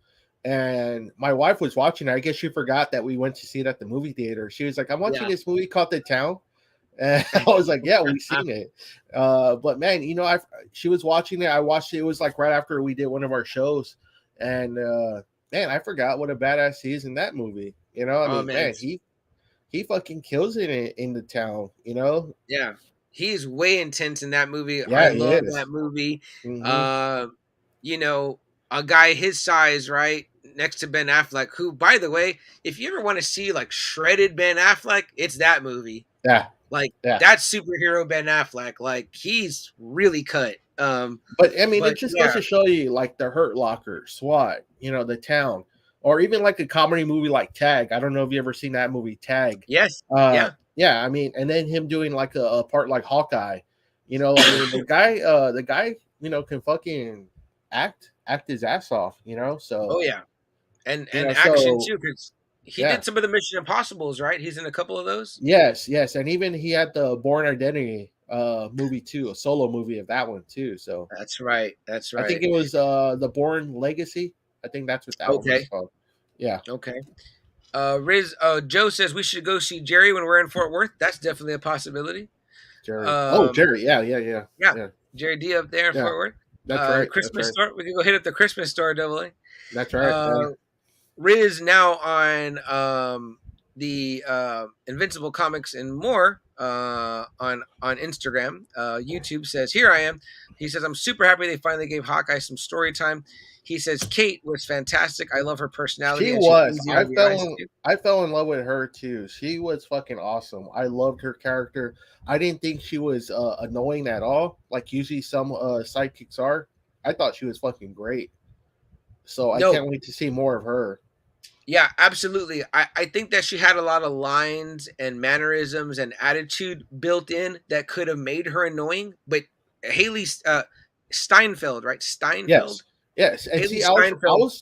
And my wife was watching it. I guess she forgot that we went to see it at the movie theater. She was like, I'm watching Yeah. this movie called The Town. And I was like, yeah, we've seen it. But man, you know, she was watching it. I watched it. It was like right after we did one of our shows. And man, I forgot what a badass he is in that movie. You know, I Oh mean, man, man, he fucking kills it in The Town, you know? yeah, he's way intense in that movie. I Yeah, he love that is. movie. Hmm. Uh, you know, a guy his size, right, next to Ben Affleck, who, by the way, if you ever want to see like shredded Ben Affleck, it's that movie. Yeah, Like yeah. that's superhero Ben Affleck. Like he's really cut. But I mean, But it just goes yeah, to show you, like the Hurt Locker, SWAT, you know, The Town, or even like a comedy movie like Tag. I don't know if you ever seen that movie, Tag. yes, yeah. Yeah, I mean, and then him doing like a part like Hawkeye. You know, I mean, the guy, you know, can fucking act his ass off. You know, so Oh yeah, you and know, action so too, because he yeah, did some of the Mission Impossibles, right? He's in a couple of those. yes, yes, and even he had the Born Identity movie too, a solo movie of that one too. So That's right. That's I think right. it was the Born Legacy. I think that's what that one was Okay. called. Yeah, Okay. Joe says we should go see Jerry when we're in Fort Worth. That's definitely a possibility. Jerry. Oh, Um, Jerry. Yeah, yeah, yeah, yeah, yeah, Jerry D up there in yeah. Fort Worth. That's right. That's Christmas right. store. We can go hit up the Christmas store, double A. That's right. Yeah. Uh, Riz now on the Invincible Comics and more on Instagram. YouTube says, "Here I am." He says, "I'm super happy they finally gave Hawkeye some story time." He says, "Kate was fantastic. I love her personality She and she's was. easy on the eyes too." I fell in love with her too. She was fucking awesome. I loved her character. I didn't think she was annoying at all. Like usually some sidekicks are. I thought she was fucking great. So I No, can't wait to see more of her. yeah, absolutely. I think that she had a lot of lines and mannerisms and attitude built in that could have made her annoying. But Haley Steinfeld, right? Steinfeld? Yes. Yes. And Haley see, Steinfeld.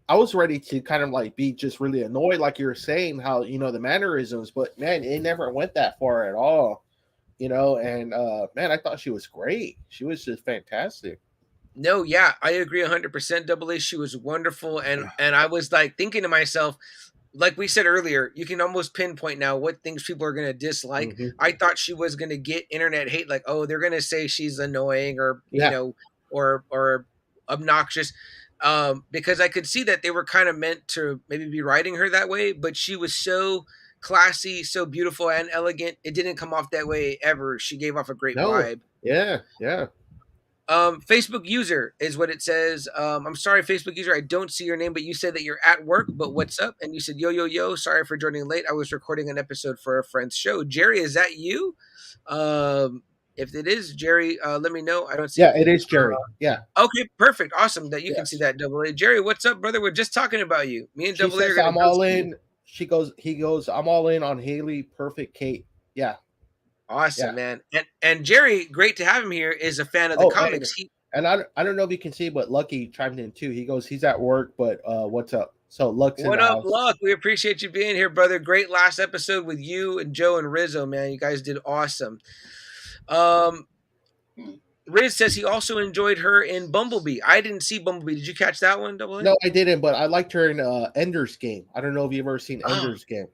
I was ready to kind of like be just really annoyed, like you were saying, how you know the mannerisms, but man, it never went that far at all. You know, and man, I thought she was great. She was just fantastic. No, yeah, I agree 100%. Double A, she was wonderful, and I was like thinking to myself, like we said earlier, you can almost pinpoint now what things people are gonna dislike. Hmm. I thought she was gonna get internet hate, like, oh, they're gonna say she's annoying or Yeah. or obnoxious. Because I could see that they were kind of meant to maybe be writing her that way, but she was so classy, so beautiful and elegant. It didn't come off that way ever. She gave off a great No. vibe. Yeah. Yeah. Facebook user is what it says. I'm sorry, Facebook user, I don't see your name, but you said that you're at work. But what's up? And you said, yo, yo, yo. Sorry for joining late. I was recording an episode for a friend's show. Jerry, is that you? If it is, Jerry, let me know. I don't see Yeah. it. It is Jerry. Yeah. Okay, perfect, awesome that you can see Yes. that. Double A, Jerry, what's up, brother? We're just talking about you. Me and She Double A are says, gonna "I'm go all see you. in." He goes, "I'm all in on Haley. Perfect Kate." Yeah. Awesome, Yeah. man. And Jerry, great to have him here. Is a fan of the Oh, comics. He and I don't know if you can see, but Lucky chimed in too. He goes, "He's at work, but what's up?" So Luck's in What the up, house. Luck? We appreciate you being here, brother. Great last episode with you and Joe and Rizzo, man. You guys did awesome. Um, Riz says he also enjoyed her in Bumblebee. I didn't see Bumblebee. Did you catch that one, Double A? No, I didn't, but I liked her in Ender's Game. I don't know if you've ever seen Oh, Ender's Game.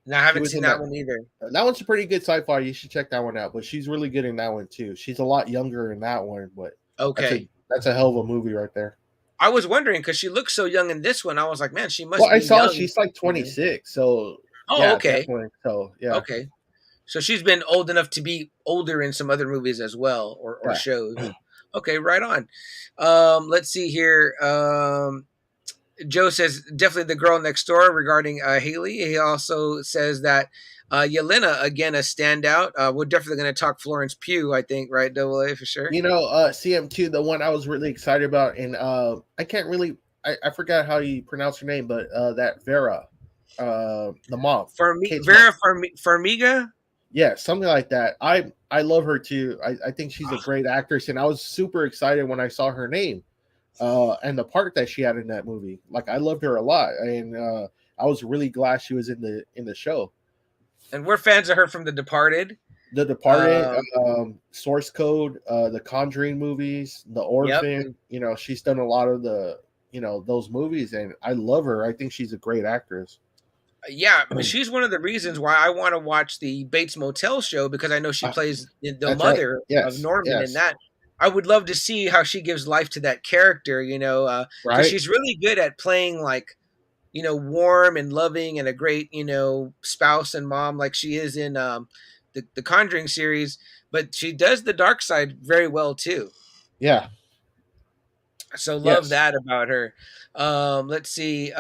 no, I She haven't was seen in that that. one either. That one's a pretty good sci-fi. You should check that one out. But she's really good in that one too. She's a lot younger in that one, but that's a Okay. that's a hell of a movie right there. I was wondering because she looks so young in this one. I was like, man, she Well, must I be saw young. she's like You know? 26, so Oh, yeah, okay. definitely. So yeah, Okay. So she's been old enough to be older in some other movies as well, or yeah. shows. Okay, right on. Let's see here. Joe says definitely the girl next door regarding Haley. He also says that Yelena again a standout. We're definitely going to talk Florence Pugh. I think right, Double A for sure. CM2, the one I was really excited about, and I can't really, I forgot how you pronounce her name, but that Vera, the mom, Kate's mom. Vera Farmiga. Yeah, something like that. I love her too. I think she's a great actress, and I was super excited when I saw her name, and the part that she had in that movie. Like I loved her a lot, and I was really glad she was in the show. And we're fans of her from The Departed. The Departed, Source Code, the Conjuring movies, The Yep. Orphan. She's done a lot of those movies, and I love her. I think she's a great actress. Yeah, she's one of the reasons why I want to watch the Bates Motel show because I know she plays the That's right. mother of Yes, Norman in yes. that. I would love to see how she gives life to that character, because Right? she's really good at playing like, warm and loving and a great, spouse and mom like she is in the Conjuring series, but she does the dark side very well too. Yeah. So love Yes. that about her. Let's see.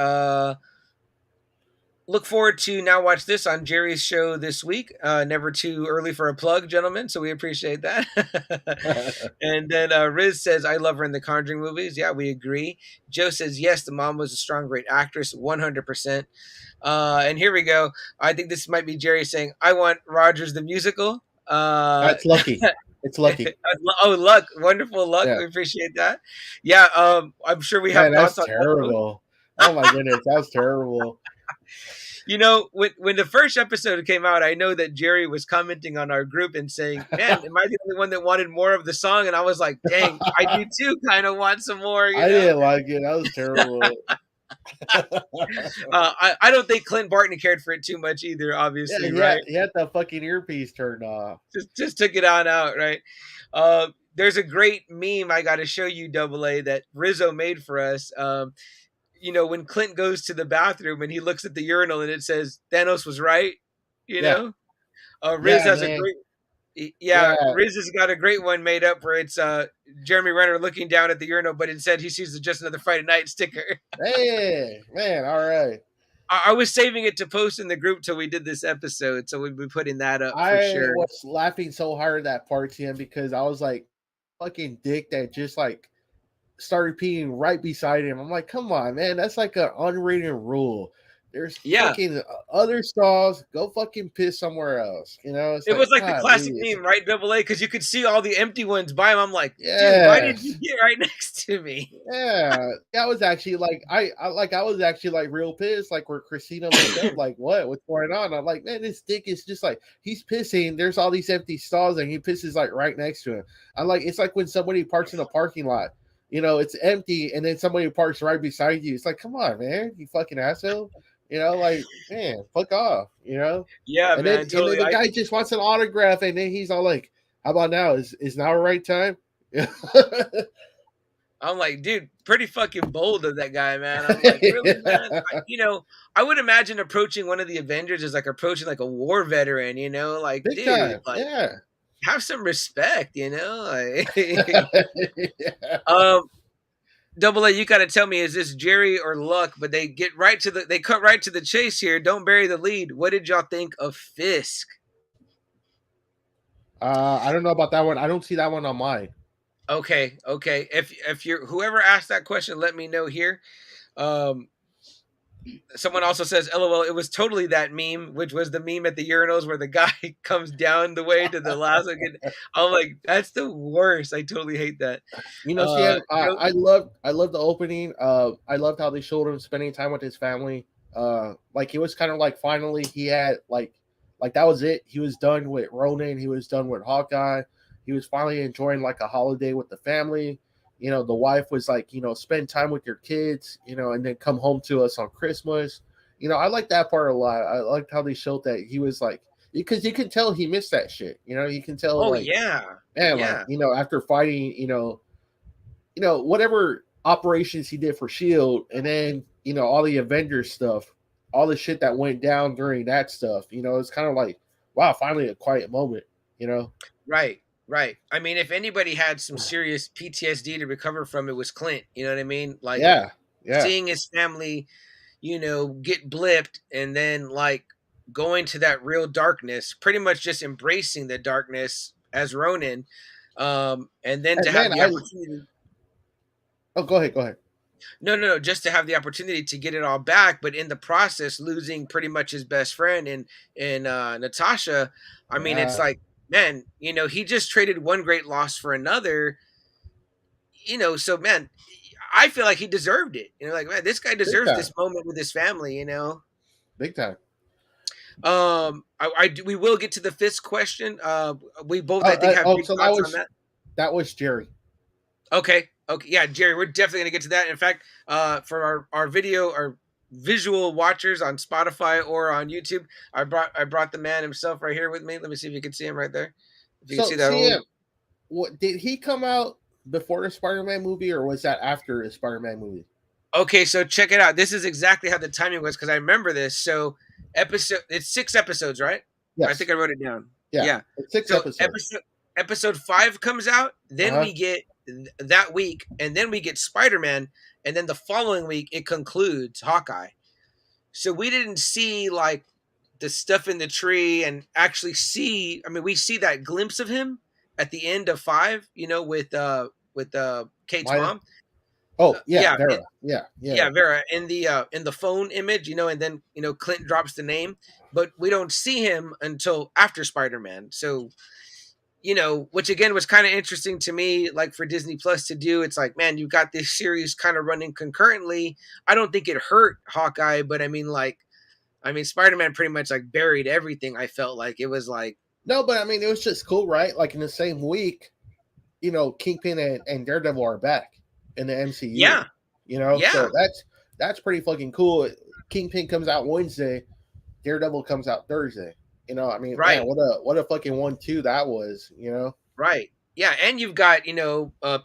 Look forward to Now Watch This on Jerry's show this week. Never too early for a plug, gentlemen, so we appreciate that. And then Riz says, I love her in the Conjuring movies. Yeah, we agree. Joe says, yes, the mom was a strong, great actress, 100%. And here we go. I think this might be Jerry saying, I want Rogers the musical. That's lucky. It's lucky. Oh, luck. Wonderful luck. Yeah. We appreciate that. Yeah, I'm sure we have Man, that's thoughts on terrible. Oh my goodness, that's terrible. When the first episode came out, I know that Jerry was commenting on our group and saying, "Man, am I the only one that wanted more of the song?" And I was like, "Dang, I do too. Kind of want some more." I didn't like it. That was terrible. I don't think Clint Barton cared for it too much either. Obviously, Yeah, right? he had the fucking earpiece turned off. Just took it on out, right? There's a great meme I got to show you, Double A, that Rizzo made for us. When Clint goes to the bathroom and he looks at the urinal and it says Thanos was right, you Yeah, know. yeah, Riz has a man. great, Yeah, Riz has got a great one made up where it's Jeremy Renner looking down at the urinal, but instead he sees just another Friday night sticker. hey, man. All right. I was saving it to post in the group till we did this episode, so we'll be putting that up for I sure. was laughing so hard at that part, Tim, because I was like, fucking dick that just like started peeing right beside him. I'm like, come on, man, that's like an unwritten rule. There's Yeah, fucking other stalls. Go fucking piss somewhere else. It's it like, was like the God, classic please. meme, right? Double A, because you could see all the empty ones by him. I'm like, dude, why did you Yes. get right next to me? Yeah, that was actually like I was actually like real pissed, like where Christina looked up, like what's going on? I'm like, man, this dick is just like he's pissing. There's all these empty stalls, and he pisses like right next to him. I'm like, it's like when somebody parks in a parking lot, it's empty, and then somebody parks right beside you. It's like, come on, man, you fucking asshole. Like, man, fuck off, Yeah, And then man, totally. the guy just wants an autograph, and then he's all like, how about now? Is now the right time? I'm like, dude, pretty fucking bold of that guy, man. I'm like, really, man? I would imagine approaching one of the Avengers is like approaching like a war veteran, like, Big dude, time, like, yeah. have some respect, like, Yeah. Double A, you got to tell me, is this Jerry or Luck? But they cut right to the chase here. Don't bury the lead. What did y'all think of Fisk? I don't know about that one. I don't see that one on mine. Okay. If you're whoever asked that question, let me know here. Someone also says, "LOL." It was totally that meme, which was the meme at the urinals where the guy comes down the way to the last one. I'm like, that's the worst. I totally hate that. See, I loved the opening. I loved how they showed him spending time with his family. Like it was kind of like finally he had like that was it. He was done with Ronan. He was done with Hawkeye. he was finally enjoying like a holiday with the family. You know, the wife was like, you know, spend time with your kids, you know, and then come home to us on Christmas. You know, I like that part a lot. I liked how they showed that he was like, because you can tell he missed that shit. You know, you can tell Oh like, yeah, man, like, yeah, you know, after fighting, you know, whatever operations he did for Shield, and then, you know, all the Avengers stuff, all the shit that went down during that stuff, you know, it's kind of like, wow, finally a quiet moment, you know. right, right. I mean, if anybody had some serious PTSD to recover from, it was Clint. You know what I mean? Like Yeah, yeah. seeing his family, get blipped, and then like going to that real darkness, pretty much just embracing the darkness as Ronin, and then to And have man, the opportunity. oh, go ahead, go ahead. No, no, no, just to have the opportunity to get it all back, but in the process, losing pretty much his best friend and Natasha. I mean, it's Yeah, like, man, he just traded one great loss for another. So man, I feel like he deserved it. Like, man, this guy big deserves time, this moment with his family. big time. We will get to the fifth question. We both, I think, have big So thoughts on that. that was Jerry. Okay. Okay. Yeah, Jerry, we're definitely gonna get to that. In fact, for our visual watchers on Spotify or on YouTube, I brought the man himself right here with me. Let me see if you can see him right there. If you can So see that whole. CM, what did he come out before the Spider-Man movie, or was that after the Spider-Man movie? Okay, so check it out. This is exactly how the timing was because I remember this. So it's 6 episodes, right? I Yes, think I wrote it down. yeah, Yeah. it's 6 episodes. Episode 5 comes out, then Uh-huh. we get that week, and then we get Spider-Man, and then the following week it concludes Hawkeye. So we didn't see like the stuff in the tree and actually see. I mean, we see that glimpse of him at the end of 5, with Kate's Maya. mom. Oh yeah, Yeah, Vera. Yeah, yeah. yeah, Vera in the phone image, and then Clint drops the name, but we don't see him until after Spider-Man. So which again was kind of interesting to me, like for Disney Plus to do. It's like, man, you've got this series kind of running concurrently. I don't think it hurt Hawkeye, but I mean, Spider-Man pretty much like buried everything. I felt like it was like, No, but I mean, it was just cool, right? Like in the same week, you know, Kingpin and Daredevil are back in the MCU. yeah, You know, yeah, so that's pretty fucking cool. Kingpin comes out Wednesday, Daredevil comes out Thursday. You know, I mean, man, right, what a fucking 1-2 that was. You know, right, yeah, and you've got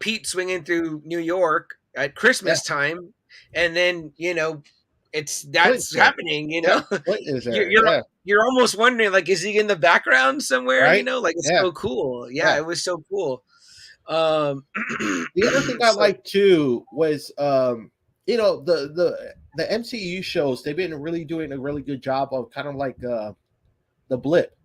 Pete swinging through New York at yeah, Christmas time, and then Clint's that's there. happening. Yeah, Clint is you're there. you're Yeah, you're almost wondering, like, is he in the background somewhere? right. Like, it's Yeah, so cool. Yeah, yeah. it was so cool. Um, The other thing I so liked too was, you know, the MCU shows, they've been really doing a really good job of kind of like the blip,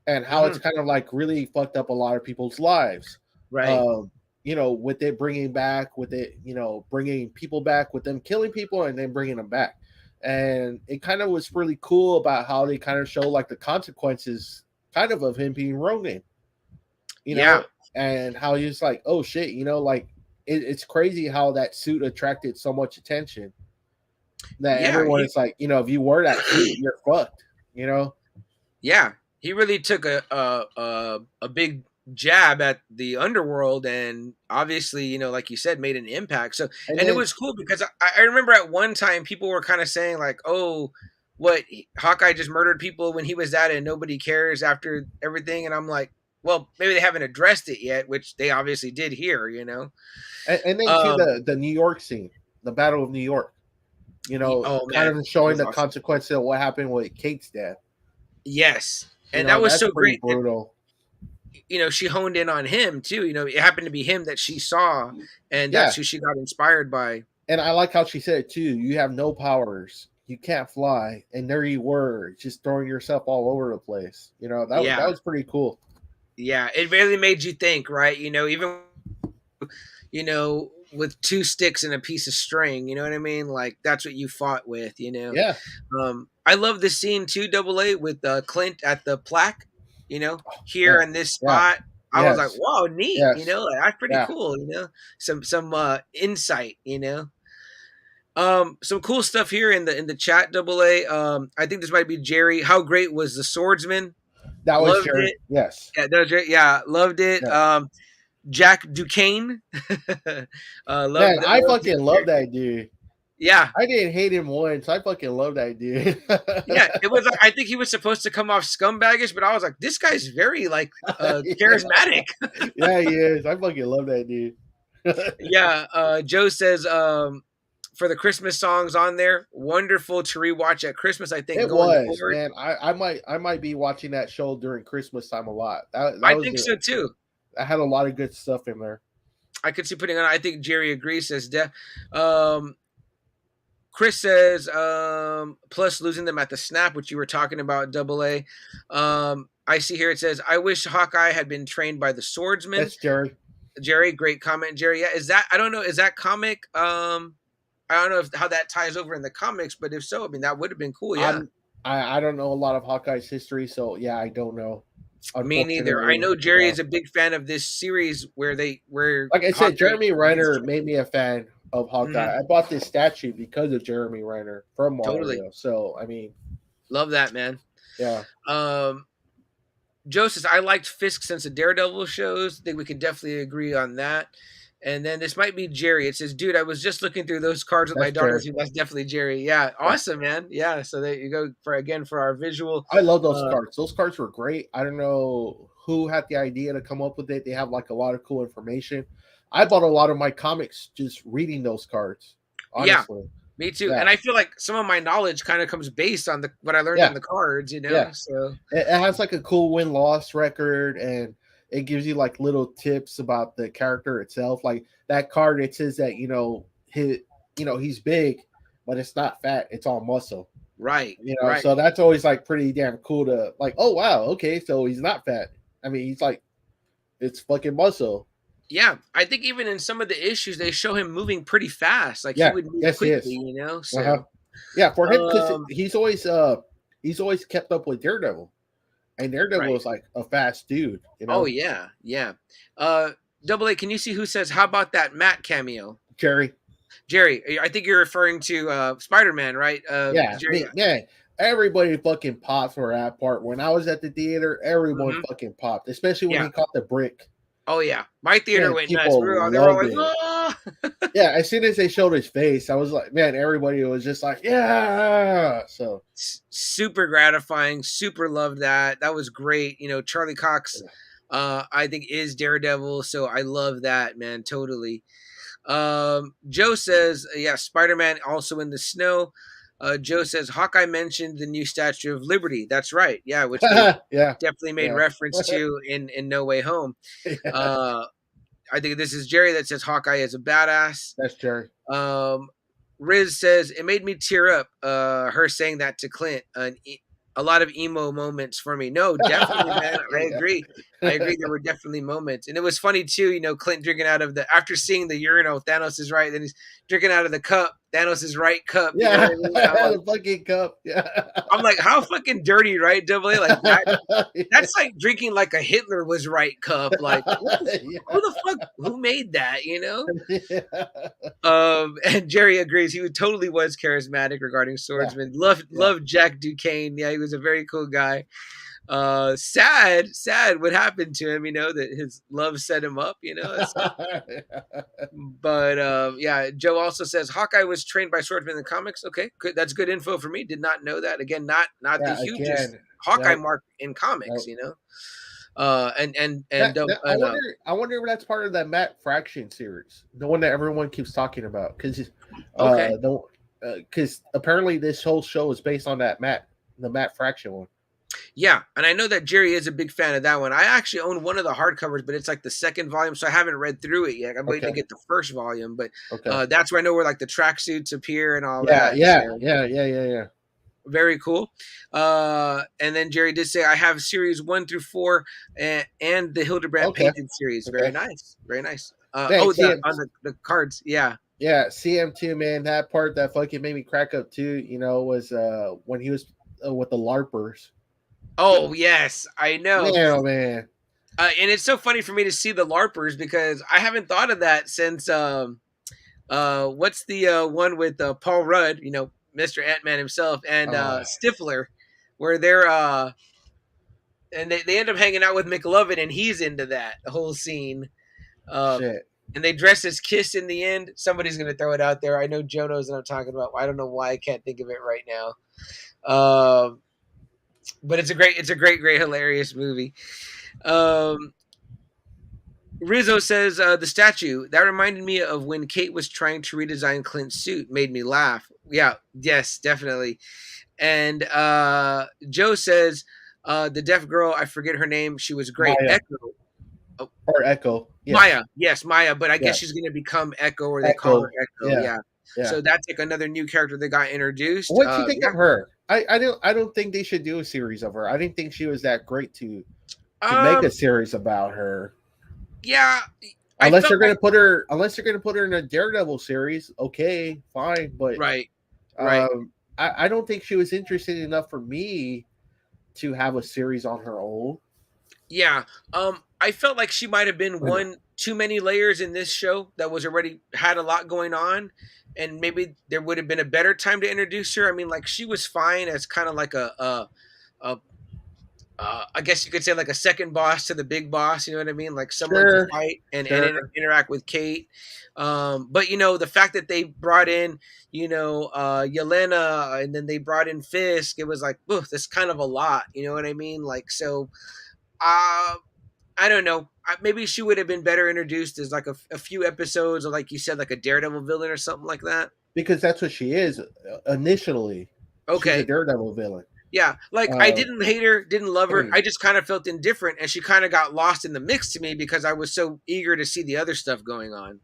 and how it's mhm, kind of like really fucked up a lot of people's lives. right. Um, you know, with it bringing back, with it, you know, bringing people back, with them killing people and then bringing them back. And it kind of was really cool about how they kind of show like the consequences kind of him being Ronin, you Yeah, know, and how he's like, oh shit, you know, like it's crazy how that suit attracted so much attention that yeah, everyone is like, you know, if you wear that suit, you're fucked, you know? yeah. He really took a big jab at the underworld, and obviously, like you said, made an impact. So, And and it then, was cool because I remember at one time people were kind of saying like, "Oh, what, Hawkeye just murdered people when he was that, and nobody cares after everything." And I'm like, well, maybe they haven't addressed it yet, which they obviously did here. and then to Um, the New York scene, the Battle of New York, you know, oh kind man, of that showing was the awesome. consequences of what happened with Kate's dad. Yes, You and that know, was that's so pretty great. brutal. She honed in on him too. It happened to be him that she saw, and Yeah. that's who she got inspired by. And I like how she said it too. You have no powers. You can't fly. And there you were, just throwing yourself all over the place. You know, that Yeah, was pretty cool. yeah, it really made you think, right? Even with two sticks and a piece of string. You know what I mean? Like that's what you fought with. Yeah. I love the scene too, Double A, with Clint at the plaque. Here Yeah. in this Yeah. spot. I was like, Yes. wow, neat. Yes. Like, that's pretty Yeah. cool. Some insight. Some cool stuff here in the chat, Double A. I think this might be Jerry. How great was the swordsman? That was Loved Jerry. it. Yes. Yeah, that was great. Yeah, loved it. Yeah. Jack Duquesne. Man, I loved his fucking love character. that dude. Yeah, I didn't hate him once. I fucking love that dude. yeah. It was like I think he was supposed to come off scumbaggish, but I was like, this guy's very like Yeah. charismatic. Yeah, he is. I fucking love that dude. Yeah. Joe says for the Christmas songs on there, wonderful to rewatch at Christmas. I think It going was, forward, man. I might be watching that show during Christmas time a lot. That I was think the so too. I had a lot of good stuff in there. I could see putting on. I think Jerry agrees. Says um, Chris says plus losing them at the snap, which you were talking about. Double A. I see here it says I wish Hawkeye had been trained by the swordsman. That's Jerry. Jerry, great comment, Jerry. Yeah, is that I don't know. Is that comic? I don't know how that ties over in the comics, but if so, I mean that would have been cool. Yeah. I don't know a lot of Hawkeye's history, so yeah, I don't know. Me neither. I Unfortunately, know Jerry is a big fan of this series where like I said, Hawkeye Jeremy gets Renner trained. made me a fan of Hawkeye. Mhm, I bought this statue because of Jeremy Renner from totally Mario. So I mean, love that man. yeah. Um, Joe says I liked Fisk since the Daredevil shows. I think we can definitely agree on that. And then this might be Jerry. It says, "Dude, I was just looking through those cards with my That's daughter. Jerry. So that's definitely Jerry. Yeah, Yeah. awesome, man. Yeah. So there you go for our visual. I love those Uh, cards. Those cards were great. I don't know who had the idea to come up with it. They have like a lot of cool information. I bought a lot of my comics just reading those cards. yeah, Honestly. me too. Yeah. And I feel like some of my knowledge kind of comes based on the what I learned in Yeah. the cards. You know. Yeah. So It has like a cool win-loss record, and it gives you like little tips about the character itself. Like that card, it says that he's big, but it's not fat; it's all muscle. right, right. So that's always like pretty damn cool to like. Oh wow, okay, so he's not fat. I mean, he's like it's fucking muscle. Yeah, I think even in some of the issues, they show him moving pretty fast. Like he Yeah, would move yes, he quickly. is. You know. Uh-huh. So. Yeah, for him because Um, he's always kept up with Daredevil, and Daredevil right. is like a fast dude. Oh yeah, yeah. Double A, can you see who says how about that Matt cameo? Jerry. Jerry, I think you're referring to Spider-Man, right? Yeah, Jerry. man, everybody fucking popped for that part. When I was at the theater, everyone Mhm. fucking popped, especially when Yeah. he caught the brick. Oh yeah. My theater Man, went nuts. people They were all loved like, it. oh! Yeah, as soon as they showed his face, I was like, man, everybody was just like, yeah. So Super gratifying. Super loved that. That was great. You know, Charlie Cox, I think is Daredevil, so I love that, man. Totally. Joe says, yeah, Spider-Man also in the snow. Joe says Hawkeye mentioned the new Statue of Liberty. That's right. Yeah, which they yeah, definitely made yeah, reference to in No Way Home. yeah. Uh, I think this is Jerry that says Hawkeye is a badass. That's Jerry. Riz says it made me tear up. Her saying that to Clint. A lot of emo moments for me. No, definitely, man. I agree. I agree. There were definitely moments, and it was funny too. You know, Clint drinking out of the after seeing the urinal. Thanos is right. Then he's drinking out of the cup. Thanos is right cup. You know Yeah, what I mean? the fucking cup. Yeah, I'm like, how fucking dirty, right? Double A, like that. yeah. That's like drinking like a Hitler was right cup. Like, who the fuck? Who made that? You know? Yeah. And Jerry agrees. He totally was charismatic regarding swordsman. Loved Jack Duquesne. Yeah, he was a very cool guy. Sad what happened to him. You know that his love set him up. You know. But yeah, Joe also says Hawkeye was trained by swordsmen in the comics. Okay, good. That's good info for me. Did not know that. Again, not the Yeah, hugest again, Hawkeye no, mark in comics. no. You know. I wonder if that's part of that Matt Fraction series, the one that everyone keeps talking about, because Okay. because apparently this whole show is based on the Matt Fraction one. Yeah, and I know that Jerry is a big fan of that one. I actually own one of the hardcovers, but it's like the second volume, so I haven't read through it yet. I'm waiting to Okay, get the first volume, but okay, that's where I know where like the tracksuits appear and all yeah, that. yeah, So yeah, yeah, yeah, yeah. very cool. And then Jerry did say I have series 1 through 4 and the Hildebrand Okay, painted series. Very okay. nice, very nice. Dang, The on the cards, yeah. yeah, CM2, man, that part that fucking made me crack up too. Was when he was with the LARPers. Oh yes, I know. Man, oh man. And it's so funny for me to see the LARPers because I haven't thought of that since what's the one with Paul Rudd, you know, Mr. Ant-Man himself, and Uh, Stifler, where they're and they end up hanging out with McLovin, and he's into that the whole scene. Um, Shit. and they dress as Kiss in the end. Somebody's gonna throw it out there. I know Joe knows what I'm talking about. I don't know why I can't think of it right now. But it's a great, hilarious movie. Um, Rizzo says the statue that reminded me of when Kate was trying to redesign Clint's suit. Made me laugh. Yeah, yes, definitely. And Joe says the deaf girl. I forget her name. She was great. Maya. Echo. Oh, Or Echo. Yes. Maya. Yes, Maya. But I guess Yes. she's going to become Echo, or they call her Echo. Yeah. Yeah. So that's like another new character that got introduced. What you think of her? I don't think they should do a series of her. I didn't think she was that great to make a series about her. Yeah. Unless you're gonna put her in a Daredevil series, okay, fine. But right. I don't think she was interesting enough for me to have a series on her own. Yeah. I felt like she might have been one too many layers in this show that was already had a lot going on, and maybe there would have been a better time to introduce her. I mean, like she was fine as kind of like a I guess you could say like a second boss to the big boss. You know what I mean? Like someone to fight and interact with Kate. But you know, the fact that they brought in, you know, Yelena, and then they brought in Fisk, it was like, ooh, that's kind of a lot. You know what I mean? Like, so, I don't know. Maybe she would have been better introduced as like a few episodes, or like you said, like a Daredevil villain or something like that. Because that's what she is initially. Okay, she's a Daredevil villain. Yeah, like I didn't hate her, didn't love her. I just kind of felt indifferent, and she kind of got lost in the mix to me because I was so eager to see the other stuff going on.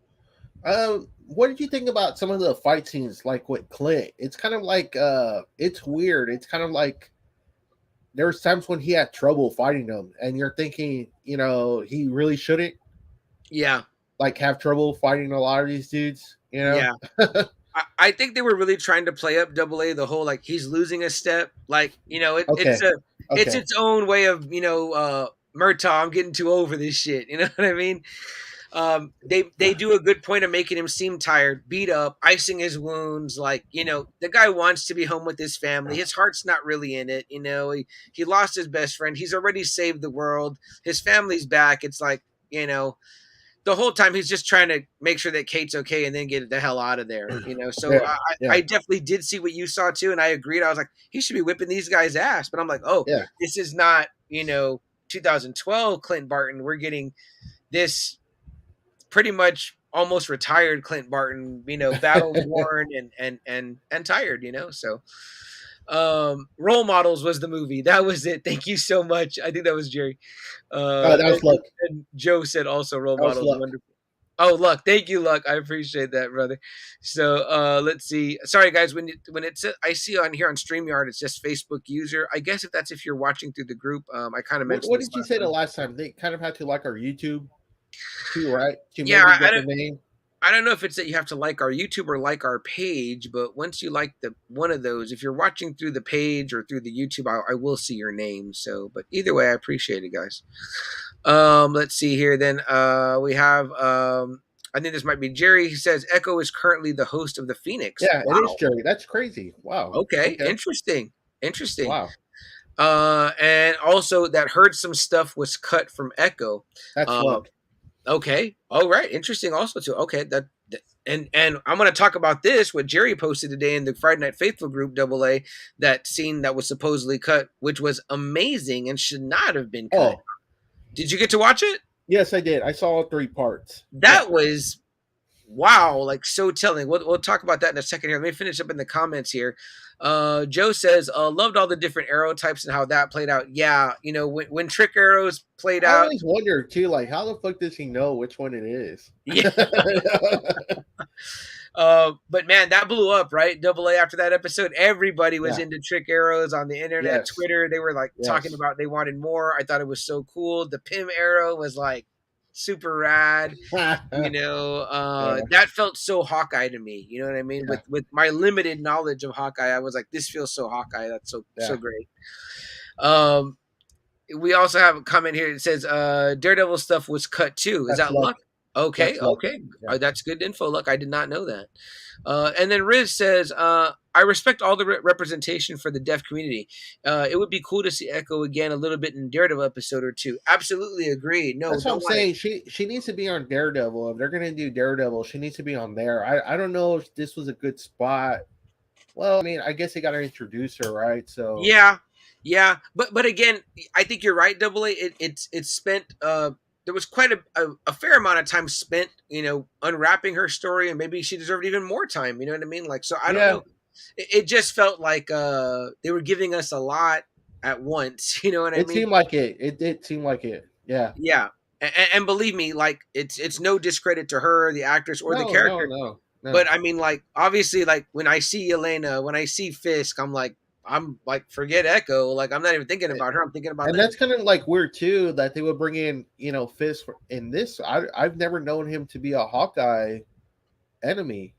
What did you think about some of the fight scenes, like with Clint? It's kind of like it's weird. It's kind of like there's times when he had trouble fighting them, and you're thinking, you know, he really shouldn't. Yeah, like have trouble fighting a lot of these dudes. You know. Yeah. I think they were really trying to play up Double A, the whole like he's losing a step, like you know it's its own way of, you know, Murtaugh, I'm getting too over this shit, you know what I mean? They do a good point of making him seem tired, beat up, icing his wounds, like, you know, the guy wants to be home with his family, his heart's not really in it, you know, he lost his best friend, he's already saved the world, his family's back, it's like, you know, the whole time he's just trying to make sure that Kate's okay and then get the hell out of there, you know. So I definitely did see what you saw too, and I agreed. I was like, he should be whipping these guys' ass. But I'm like, oh, this is not, you know, 2012 Clint Barton. We're getting this pretty much almost retired Clint Barton, you know, battle worn and tired, you know. So Role Models was the movie. That was it. Thank you so much. I think that was Jerry. That was Luck. And Joe said also Role Models. Wonderful. Oh, Luck. Thank you, Luck. I appreciate that, brother. So let's see. Sorry, guys. When it's I see on here on StreamYard, it's just Facebook user. I guess if you're watching through the group, I kind of mentioned. What did you say the last time? They kind of had to like our YouTube too, right? To yeah, I don't know if it's that you have to like our YouTube or like our page, but once you like one of those, if you're watching through the page or through the YouTube, I will see your name. So, but either way, I appreciate it, guys. Let's see here. Then we have I think this might be Jerry. He says Echo is currently the host of the Phoenix. Yeah, wow. It is Jerry. That's crazy. Wow. Okay. Interesting. Wow. And also that heard some stuff was cut from Echo. That's Luck. Okay. All right. Interesting. Also, too. Okay. And I'm going to talk about this. What Jerry posted today in the Friday Night Faithful group, Double A, that scene that was supposedly cut, which was amazing and should not have been cut. Oh. Did you get to watch it? Yes, I did. I saw all 3 parts. That was wow, like so telling. We'll talk about that in a second here. Let me finish up in the comments here. Joe says, loved all the different arrow types and how that played out. Yeah, you know, when trick arrows played out. I always wonder too, like, how the fuck does he know which one it is? Yeah. But man, that blew up, right? Double A after that episode. Everybody was into trick arrows on the internet, Twitter. They were like talking about they wanted more. I thought it was so cool. The Pym arrow was like super rad. You know, that felt so Hawkeye to me. You know what I mean? With my limited knowledge of Hawkeye, I was like, this feels so Hawkeye. That's so great. We also have a comment here that says Daredevil stuff was cut too. Is that Luck? Okay. Yeah. That's good info. Luck, I did not know that. And then Riz says, I I respect all the representation for the deaf community. It would be cool to see Echo again a little bit in Daredevil episode or two. Absolutely agree. No, That's what don't I'm want it. saying. She needs to be on Daredevil. If they're gonna do Daredevil, she needs to be on there. I don't know if this was a good spot. Well, I mean, I guess they got to introduce her, right? So Yeah, yeah, but again, I think you're right. Double A. It's spent. There was quite a fair amount of time spent, unwrapping her story, and maybe she deserved even more time. You know what I mean? Like, so I don't yeah, know. It just felt like they were giving us a lot at once. You know what I it mean? seemed like it. It did seem like it. Yeah. Yeah, and believe me, like it's no discredit to her, the actress, or the No, no, character. no, no. But I mean, like, obviously, like when I see Elena, when I see Fisk, I'm like, forget Echo. Like, I'm not even thinking about her. I'm thinking about And them. that's kind of like weird too that they would bring in, Fisk in this. I've never known him to be a Hawkeye enemy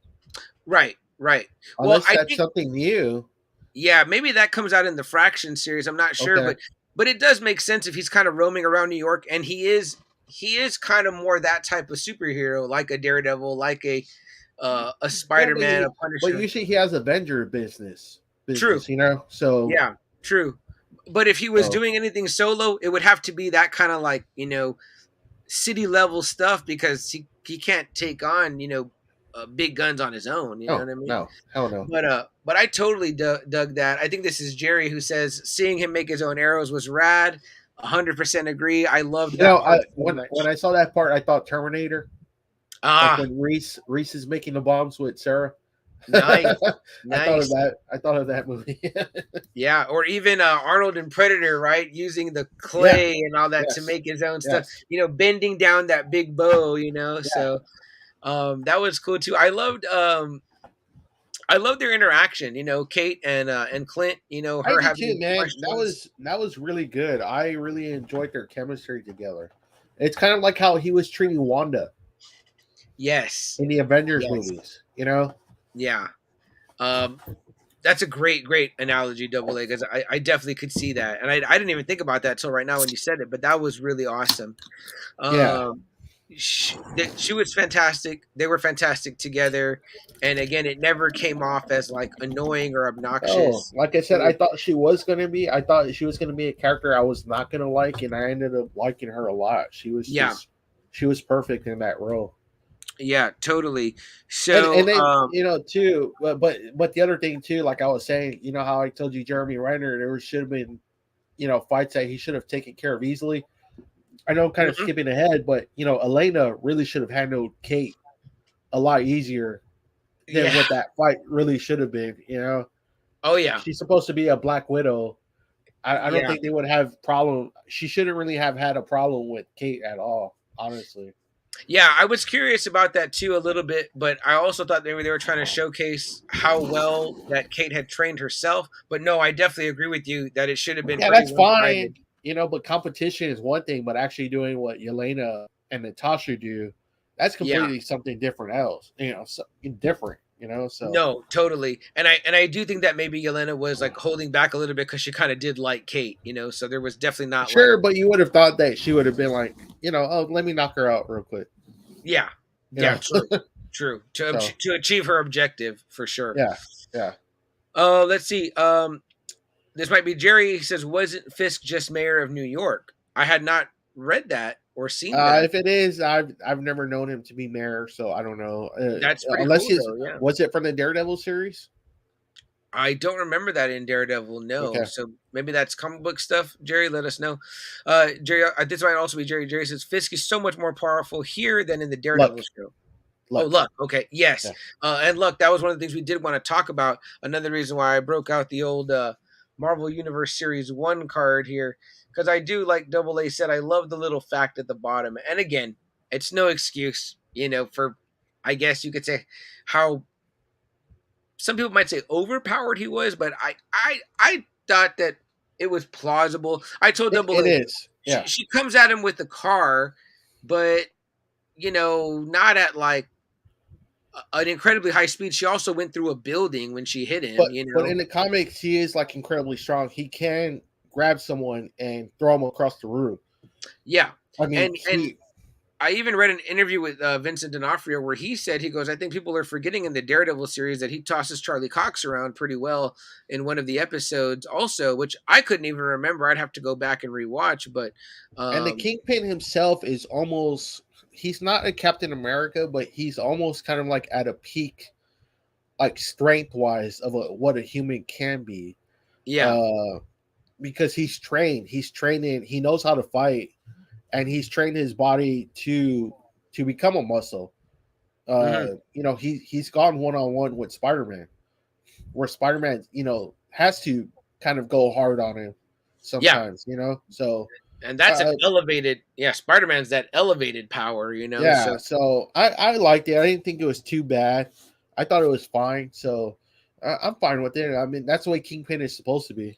Right, right. Well, unless I that's think, something new. yeah, maybe that comes out in the Fraction series. I'm not sure, Okay. but it does make sense if he's kind of roaming around New York, and he is kind of more that type of superhero, like a Daredevil, like a Yeah, Spider Man, a but Punisher. usually he has Avenger True. business, So Yeah, true. But if he was so doing anything solo, it would have to be that kind of like, city level stuff because he can't take on, big guns on his own. You know no, what I mean? no, hell no. But I totally dug that. I think this is Jerry who says seeing him make his own arrows was rad. 100% agree. I loved that part so When much. I saw that part, I thought Terminator. Like Ah, when Reese is making the bombs with Sarah. nice, I thought of nice. that. I thought of that movie. Yeah, or even Arnold and Predator, right? Using the Yeah. clay and all that to Yes. make his own stuff. Yes. Bending down that big bow. Yeah. So that was cool too. I loved their interaction. Kate and Clint. I Her did having too, these man. questions. That was really good. I really enjoyed their chemistry together. It's kind of like how he was treating Wanda Yes, in the Avengers yes, movies. yeah. Um, that's a great analogy, Double A, because I definitely could see that, and I didn't even think about that till right now when you said it, but that was really awesome. Yeah. Um, she was fantastic. They were fantastic together, and again, it never came off as like annoying or Oh, obnoxious. like I said, It I was, thought she was gonna be. I thought she was gonna be a character I was not gonna like, and I ended up liking her a lot. yeah, She was perfect in that role. yeah, totally. And So, then too, but the other thing too, like I was saying, how I told you Jeremy Renner, there should have been fights that he should have taken care of easily. I know I'm kind of mhm, skipping ahead, but Elena really should have handled Kate a lot easier than yeah, what that fight really should have been. oh yeah, She's supposed to be a Black Widow. I don't yeah. think they would have problem. She shouldn't really have had a problem with Kate at all, honestly. Yeah, I was curious about that too a little bit, but I also thought they were trying to showcase how well that Kate had trained herself. But no, I definitely agree with you that it should have been Yeah, pretty that's one sided. fine, but competition is one thing, but actually doing what Yelena and Natasha do, that's Yeah, completely something different else. Different. So no, totally. And I do think that maybe Yelena was like holding back a little bit because she kind of did like Kate, so there was definitely not like, sure, but you would have thought that she would have been like, oh, let me knock her out real quick. yeah, You yeah, know. true, So to achieve her objective for sure. yeah, yeah. Let's see. This might be Jerry. He says, "Wasn't Fisk just mayor of New York?" I had not read that or seen that. If it is, I've never known him to be mayor, so I don't know. That's pretty Unless cool, he's though. Yeah. was it from the Daredevil series? I don't remember that in Daredevil. No, Okay. so maybe that's comic book stuff. Jerry, let us know. Jerry, this might also be Jerry. Jerry says Fisk is so much more powerful here than in the Daredevil Luck, show. Oh, luck. Luck. Okay, yes, Yeah. and Luck. That was one of the things we did want to talk about. Another reason why I broke out the old Marvel Universe Series 1 card here because I do, like Double A said, I love the little fact at the bottom. And again, it's no excuse, for I guess you could say how some people might say overpowered he was, but I thought that it was plausible. I told Double It A is. Yeah. she comes at him with the car, but not at like an incredibly high speed. She also went through a building when she hit him, But in the comics, he is like incredibly strong. He can grab someone and throw him across the room. Yeah. I mean, And I even read an interview with Vincent D'Onofrio where he said, he goes, I think people are forgetting in the Daredevil series that he tosses Charlie Cox around pretty well in one of the episodes also, which I couldn't even remember. I'd have to go back and rewatch, but And the um, Kingpin himself is almost, he's not a Captain America, but he's almost kind of like at a peak, like strength wise of what a human can be. yeah. Uh, because he's training, he knows how to fight, and he's trained his body to become a muscle. Hmm. He's gone one on one with Spider-Man, where Spider-Man, has to kind of go hard on him Yeah. sometimes, So And that's an uh, elevated, yeah, Spider-Man's that elevated power, yeah, so so I liked it. I didn't think it was too bad. I thought it was fine. So I'm fine with it. I mean, that's the way Kingpin is supposed to be.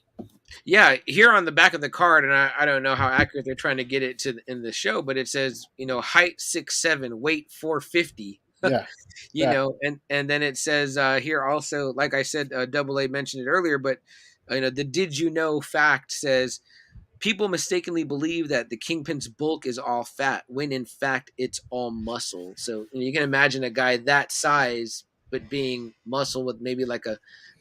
yeah, here on the back of the card, and I don't know how accurate they're trying to get it to in the show, but it says, height 6'7", weight 450. Yeah, yeah. And then it says here also, like I said, Double A mentioned it earlier, but the did you know fact says people mistakenly believe that the Kingpin's bulk is all fat when in fact it's all muscle. So you can imagine a guy that size but being muscle with maybe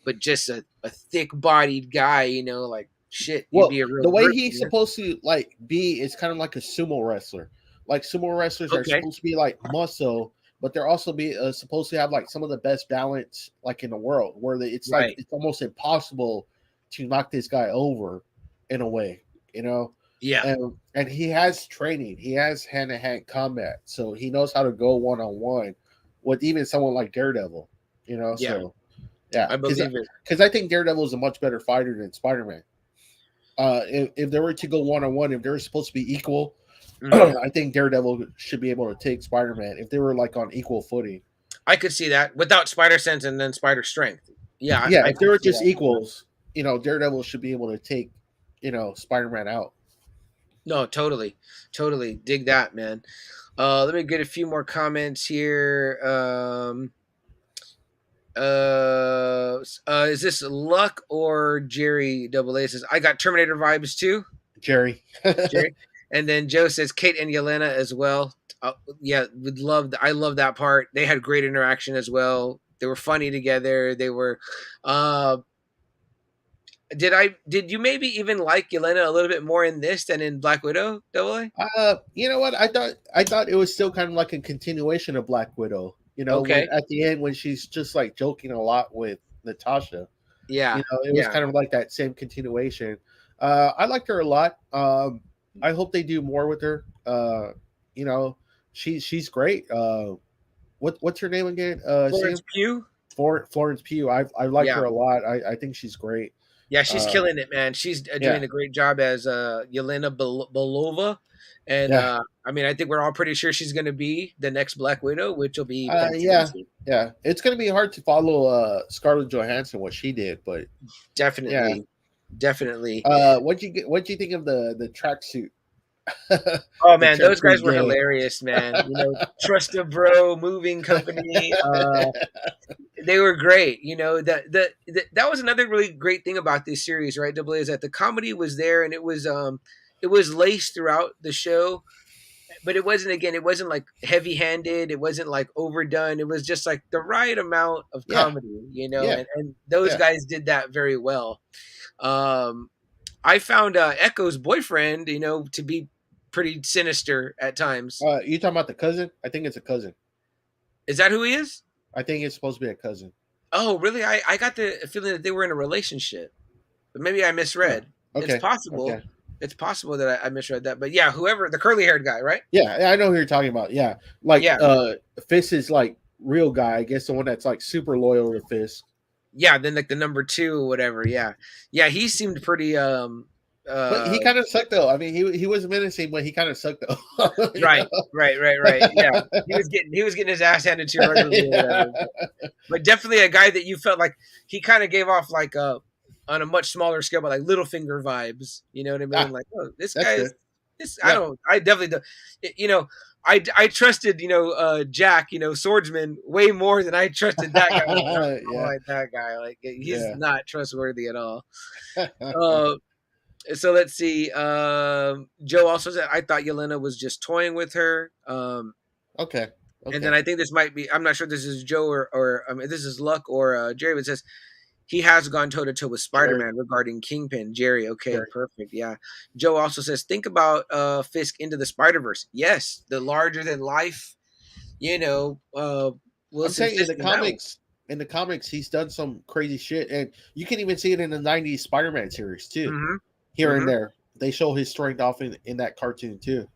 but just a thick bodied guy, like shit, you'd Well, be a real the way grip. he's supposed to like be is kind of like a sumo wrestler. Like sumo wrestlers are Okay, supposed to be like muscle, but they're also be supposed to have like some of the best balance like in the world, where it's like right, it's almost impossible to knock this guy over in a way, you know. yeah, And he has training, he has hand to hand combat, so he knows how to go one on one with even someone like Daredevil, yeah, So yeah, I believe it. because I think Daredevil is a much better fighter than Spider Man. If they were to go one on one, if they're supposed to be equal, Mhm. I think Daredevil should be able to take Spider Man if they were like on equal footing. I could see that without spider sense and then spider strength. Yeah, Yeah, I if they could were see just that. equals, Daredevil should be able to take, Spider Man out. No, totally, totally dig that, man. Let me get a few more comments here. Is this Luck or Jerry Double A says I got Terminator vibes too, Jerry. Jerry, and then Joe says Kate and Yelena as well. Yeah, would love. I love that part. They had great interaction as well. They were funny together. They were. Uh, did you maybe even like Yelena a little bit more in this than in Black Widow? Double A. You know what? I thought it was still kind of like a continuation of Black Widow. When Okay. at the end when she's just like joking a lot with Natasha. Yeah. It was Yeah. kind of like that same continuation. I liked her a lot. I hope they do more with her. You know, she's great. What's her name again? Sam Florence Pugh. Florence Pugh. I like Yeah. her a lot. I think she's great. Yeah, she's Uh, killing it, man. She's yeah, doing a great job as Yelena Belova, and yeah, I mean, I think we're all pretty sure she's going to be the next Black Widow, which will be yeah, fantastic. yeah. It's gonna be hard to follow Scarlett Johansson what she did, but yeah. Definitely, definitely. What'd you think of the tracksuit? Oh The man, those guys tracksuit were gang. hilarious, man. Trust a bro moving company. They were great. That was another really great thing about this series, right? Double A, is that the comedy was there and it was laced throughout the show, but it wasn't like heavy handed, it wasn't like overdone, it was just like the right amount of Yeah, comedy, yeah, and those yeah. guys did that very well. Um, I found Echo's boyfriend, to be pretty sinister at times. You talking about the cousin? I think it's a cousin. Is that who he is? I think it's supposed to be a cousin. Oh, really? I got the feeling that they were in a relationship, but maybe I Oh, misread. It's okay, possible. okay. It's possible that I misread that. But yeah, whoever the curly haired guy, right? Yeah, I know who you're talking about. Yeah, like Yeah, Fist is like real guy. I guess the one that's like super loyal to Fist. yeah. Then like the number two or whatever. Yeah, yeah. He seemed pretty. But he kind of sucked though. I mean, he was menacing, but he kind of sucked though. Right, right, right, right. Yeah, he was getting his ass handed to regularly or Yeah. whatever. But definitely a guy that you felt like he kind of gave off like on a much smaller scale, but like Littlefinger vibes. You know what I mean? Ah, Like, oh, this that's guy's good. this. I Yeah. don't. I definitely do. I trusted Jack, swordsman, way more than I trusted that guy. Like, I don't Yeah. like that guy. Like he's Yeah. not trustworthy at all. Uh, So let's see. Joe also said, I thought Yelena was just toying with her. Okay. And then Okay. I think this might be, I'm not sure if this is Joe or I mean, this is Luck or Jerry, but it says he has gone toe to toe with Spider Jerry. Man regarding Kingpin. Jerry, okay, Jerry. perfect. Yeah. Joe also says, think about Fisk into the Spider Verse. Yes, the larger than life, you know, I'm Wilson saying Fisk in that one. in the comics, he's done some crazy shit, and you can even see it in the '90s Spider-Man series too. Mm-hmm. Here and Mm-hmm. there, they show his strength off in that cartoon too.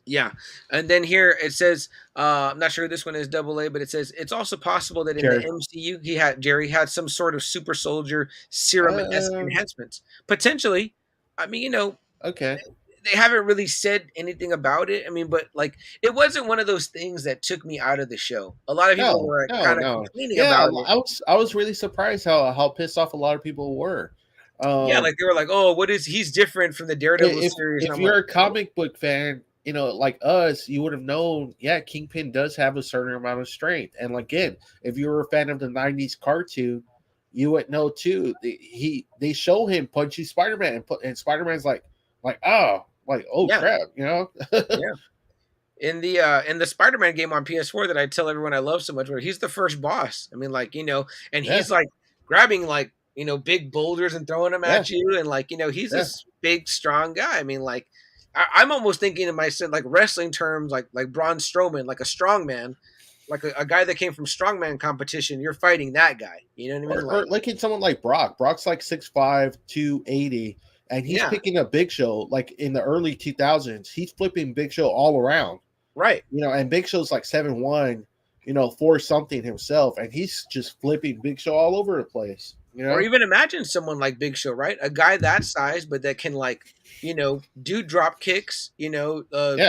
Yeah. And then here it says, I'm not sure this one is double A, but it says it's also possible that in the Jerry. MCU Jerry had some sort of super soldier serum esque Uh, enhancements. Potentially. I mean, okay. they haven't really said anything about it. I mean, but like it wasn't one of those things that took me out of the show. A lot of people No, were no, kind of no. complaining Yeah, about it. I was really surprised how pissed off a lot of people were. Yeah, Um, like they were like, "Oh, what is he's different from the Daredevil series?" And if I'm you're like, a comic book fan, you know, like us, you would have known. Yeah, Kingpin does have a certain amount of strength, and again, if you were a fan of the '90s cartoon, you would know too. They show him punching Spider Man, and Spider Man's like oh "Yeah, crap, you know. yeah." In the Spider-Man game on PS4 that I tell everyone I love so much, where he's the first boss. I mean, like, and Yeah, he's like grabbing like, big boulders and throwing them yeah, at you, and like, he's yeah. this big, strong guy. I mean, like, I'm almost thinking in myself like wrestling terms, like Braun Strowman, like a strong man, like a guy that came from strongman competition. You're fighting that guy. You know what I mean? Or Like, look at someone like Brock. Brock's like 6'5", 280, and he's yeah, picking up Big Show like in the early 2000s. He's flipping Big Show all around. right. You know, and Big Show's like 7'1", you know, four something himself, and he's just flipping Big Show all over the place. You Or know, even imagine someone like Big Show, right? A guy that size, but that can like, do drop kicks, yeah.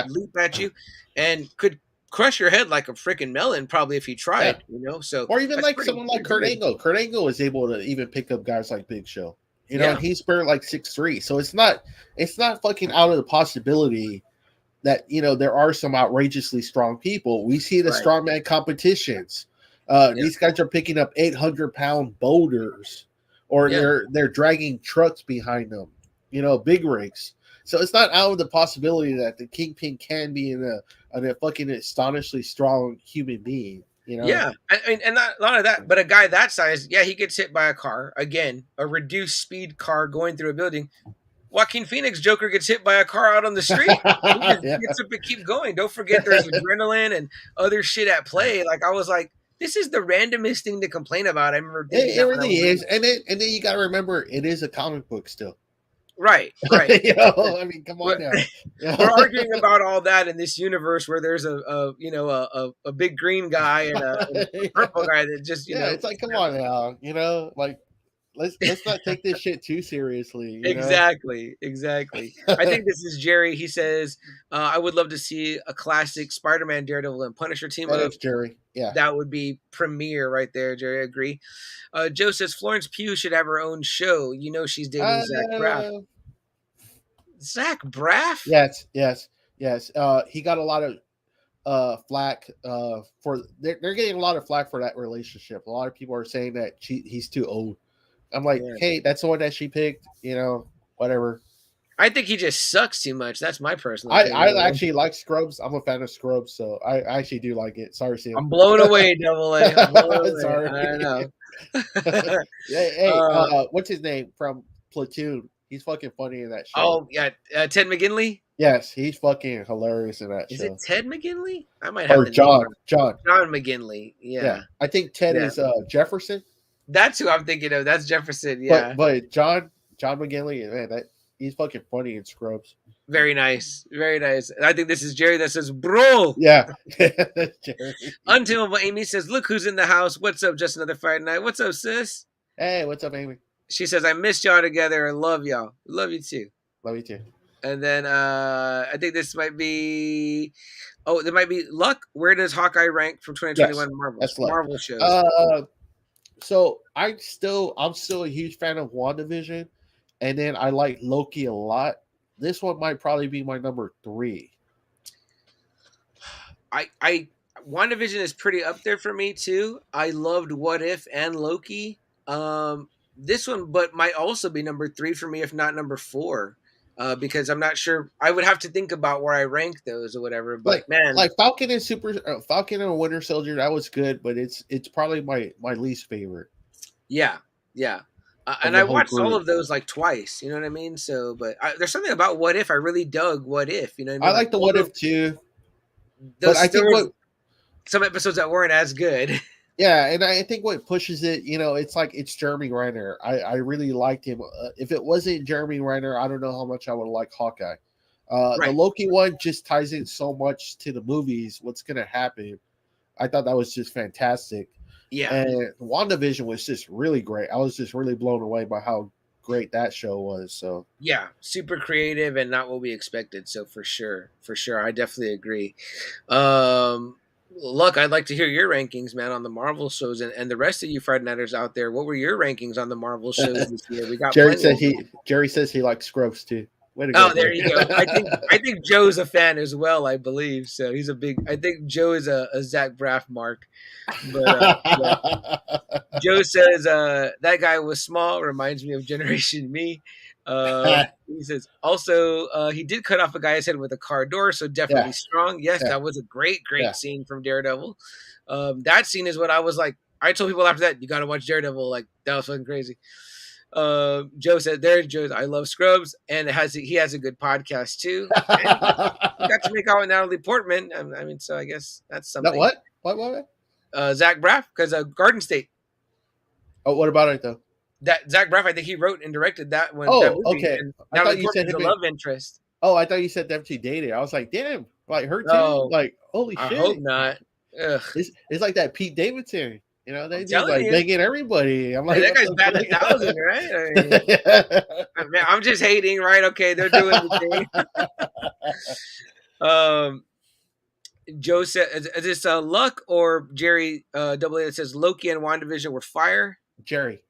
leap at you, and could crush your head like a freaking melon, probably if he Yeah. tried. So Or even that's like pretty someone like pretty Kurt good. Angle. Kurt Angle is able to even pick up guys like Big Show. You know, and Yeah, he's barely like 6'3". So it's not fucking out of the possibility that you know there are some outrageously strong people. We see the right. strongman competitions. Yeah, These guys are picking up 800-pound boulders, or yeah, they're dragging trucks behind them. You know, big rigs. So it's not out of the possibility that the Kingpin can be a fucking astonishingly strong human being. You know, yeah. I mean, and not a lot of that, but a guy that size, yeah, he gets hit by a car again, a reduced speed car going through a building. Joaquin Phoenix Joker gets hit by a car out on the street. He just yeah. gets up and keep going. Don't forget there's adrenaline and other shit at play. Like I was like, this is the randomest thing to complain about. I remember thinking It that when I really was is, reading. and then you got to remember it is a comic book still. Right, right. You know, I mean, come We're, on now. You we're know? arguing about all that in this universe where there's a big green guy and a purple Yeah. guy that just Yeah, it's like, come on now, you know, like let's not take this shit too seriously, you know. exactly, exactly. I think this is Jerry. He says, "I would love to see a classic Spider-Man, Daredevil, and Punisher team That up. is Jerry. Yeah. That would be premiere right there, Jerry. I agree." Joe says Florence Pugh should have her own show. You know she's dating Zach Braff. Uh, Zach Braff? yes, yes, yes. He got a lot of flack for they're getting a lot of flack for that relationship. A lot of people are saying that he's too old. I'm like, Yeah. hey, that's the one that she picked, you know, whatever. I think he just sucks too much. That's my personal I opinion. actually like Scrubs. I'm a fan of Scrubs, so I actually do like it. Sorry, Sam. I'm blown away, Double A. I'm blown away. Sorry. I don't know. Hey, uh, what's his name from Platoon? He's fucking funny in that show. oh yeah, Ted McGinley. Yes, he's fucking hilarious in that Is it show. Ted McGinley? I might have Or the name wrong. John. John McGinley. Yeah, Yeah, I think Ted yeah. is Jefferson, That's who I'm thinking of. That's Jefferson. Yeah. but John McGinley, man, that he's fucking funny in Scrubs. Very nice. Very nice. I think this is Jerry that says, bro. Yeah, that's Jerry. Until Amy says, look who's in the house. What's up? Just another Friday night. What's up, sis? Hey, what's up, Amy? She says, I missed y'all together. I love y'all. Love you too. Love you too. And then I think this might be, there might be Luck. Where does Hawkeye rank from Yes, 2021 that's love. Marvel shows? So I'm still a huge fan of WandaVision, and then I like Loki a lot. This one might probably be my number 3. I WandaVision is pretty up there for me too. I loved What If and Loki. this one, but might also be number 3 for me, if not number 4. Because I'm not sure. I would have to think about where I rank those or whatever. But man, like Falcon and Winter Soldier, that was good, but it's probably my least favorite yeah, yeah. of And the I whole watched all group. of those like twice. You know what I mean? So, but there's something about What If I really dug. What If, you know what I I mean? Like like the all What If too, but I those, there think was what some episodes that weren't as good. yeah, and I think what pushes it, it's like it's Jeremy Renner. I really liked him. If it wasn't Jeremy Renner, I don't know how much I would like Hawkeye. The Right. Loki one just ties in so much to the movies. What's gonna happen? I thought that was just fantastic. Yeah. And WandaVision was just really great. I was just really blown away by how great that show was. So Yeah. Super creative and not what we expected. So for sure. For sure. I definitely agree. Look, I'd like to hear your rankings, man, on the Marvel shows and the rest of you Friday Nighters out there. What were your rankings on the Marvel shows this year? We got plenty of them. Jerry says he likes Scrubs too. Way to go, Oh, there Jerry. you go. I think Joe's a fan as well, I believe. So he's a big I think Joe is a Zach Braff mark. But yeah. Joe says that guy was small, reminds me of Generation Me. He says also he did cut off a guy's head with a car door, so definitely Yeah, strong. Yes, yeah, that was a great, yeah. great scene from Daredevil. That scene is what I was like. I told people after that, you got to watch Daredevil. Like that was fucking crazy. Joe said, "There, Joe. I love Scrubs, and he has a good podcast too, and he got to make out with Natalie Portman. I mean, so I guess that's No, something." what? What? Zach Braff, because Garden State. Oh, what about it though? That Zach Braff, I think he wrote and directed that Oh, movie, okay. and I Natalie thought you Portman said is a him. love interest. Oh, I thought you said them two dated. I was like, damn, like her too. No, Like, holy I hope shit! not. Ugh, It's like that Pete Davidson. They I'm just telling like you, banging everybody. I'm hey, like, that what guy's the batting 1,000, right? I mean, man, I'm just hating, right? Okay, they're doing the thing. Um, Joe said, "Is this Luck or Jerry Double A that says Loki and WandaVision were fire?" Jerry.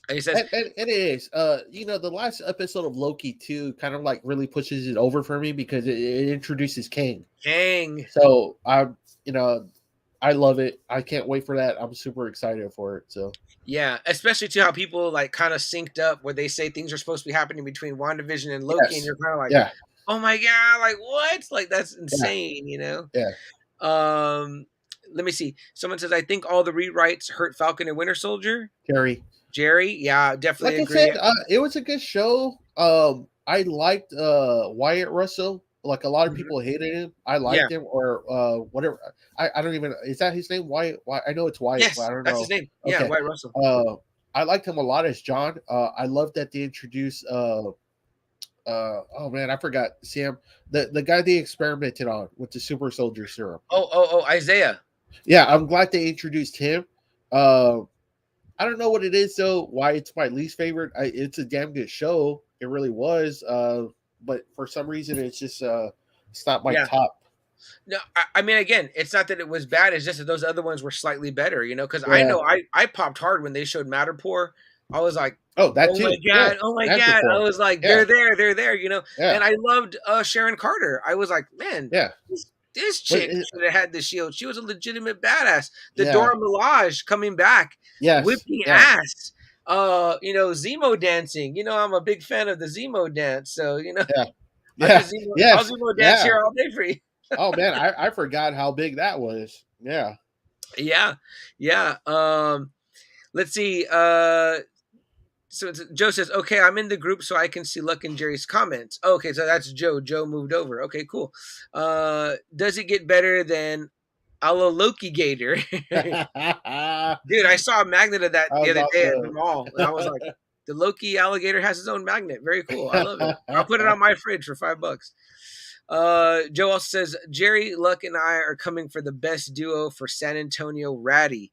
And he says, And it is. The last episode of Loki too kind of like really pushes it over for me because it introduces Kang. "Kang." So I love it. I can't wait for that. I'm super excited for it. So Yeah, especially to how people like kind of synced up where they say things are supposed to be happening between WandaVision and Loki, and yes, you're kind of like, yeah, oh my god, like what? Like that's yeah, insane, you know? yeah. Um, let me see. Someone says I think all the rewrites hurt Falcon and Winter Soldier. Jerry. Jerry, yeah, definitely Like I agree. said, it was a good show. I liked Wyatt Russell. Like a lot of Mhm. people hated him. I Yeah, liked him, or whatever. I don't even. Is that his name? Wyatt? I know it's Wyatt, but I yes, don't that's his know. name. Yeah, Okay. White Russell. I liked him a lot as John. I love that they introduced. Oh man, I forgot Sam, the guy they experimented on with the super soldier serum. Oh, Isaiah. Yeah, I'm glad they introduced him. Uh, I don't know what it is though. Why it's my least favorite. It's a damn good show. It really was. But for some reason, it's not my Yeah. top. No, I mean, again, it's not that it was bad. It's just that those other ones were slightly better, you know. Because I Yeah. know I popped hard when they showed Matterport. I was like, Oh, that oh my too. Yeah. god, oh my Answer god. I for. was like, Yeah. they're there, you know. Yeah. And I loved Sharon Carter. I was like, man, Yeah. this But chick should have had the shield. She was a legitimate badass. The yeah. Dora Milaje coming back, Yes. whipping Yeah. ass. Zemo dancing. You know, I'm a big fan of the Zemo dance. So, you know, Yeah. I could Yeah. I'll Yes. Zemo dance Yeah. here all day for you. Oh man, I forgot how big that was. Yeah. Yeah. Yeah. Let's see. So Joe says, okay, I'm in the group so I can see Luck and Jerry's comments. Okay, so that's Joe. Joe moved over. Okay, cool. Does it get better than Ala Loki Gator? Dude, I saw a magnet of that That the was other day at the awesome. mall, and I was like, the Loki alligator has his own magnet. Very cool. I love it. I'll put it on my fridge for $5. Joe also says Jerry, Luck, and I are coming for the best duo for San Antonio Ratty.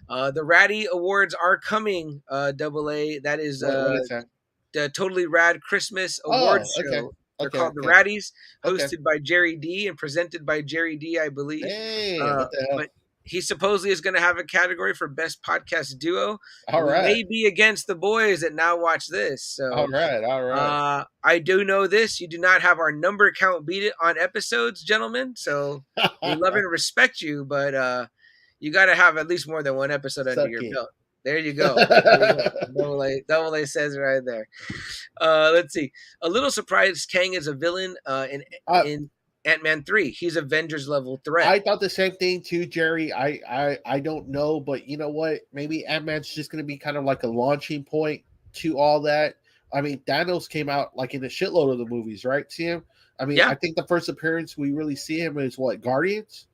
The Ratty Awards are coming, Double A. That is What is that? the Totally Rad Christmas Awards Oh, okay. show. They're Okay. called the Okay. Raddies, Okay. hosted by Jerry D and presented by Jerry D, I believe. Hey, what the hell? But he supposedly is going to have a category for best podcast duo. All We right. may be against the boys that now watch this. So All right. All right. I do know this. You do not have our number count beat it on episodes, gentlemen. So we love and respect you, but you got to have at least more than one episode under Suck your it. belt. There you go. There you go. Double A says it right there. Let's see. A little surprised Kang is a villain uh, in Ant-Man 3. He's Avengers level threat. I thought the same thing too, Jerry. I don't know, but you know what? Maybe Ant-Man's just going to be kind of like a launching point to all that. I mean, Thanos came out like in a shitload of the movies, right? See him? I mean, Yeah, I think the first appearance we really see him is what, Guardians?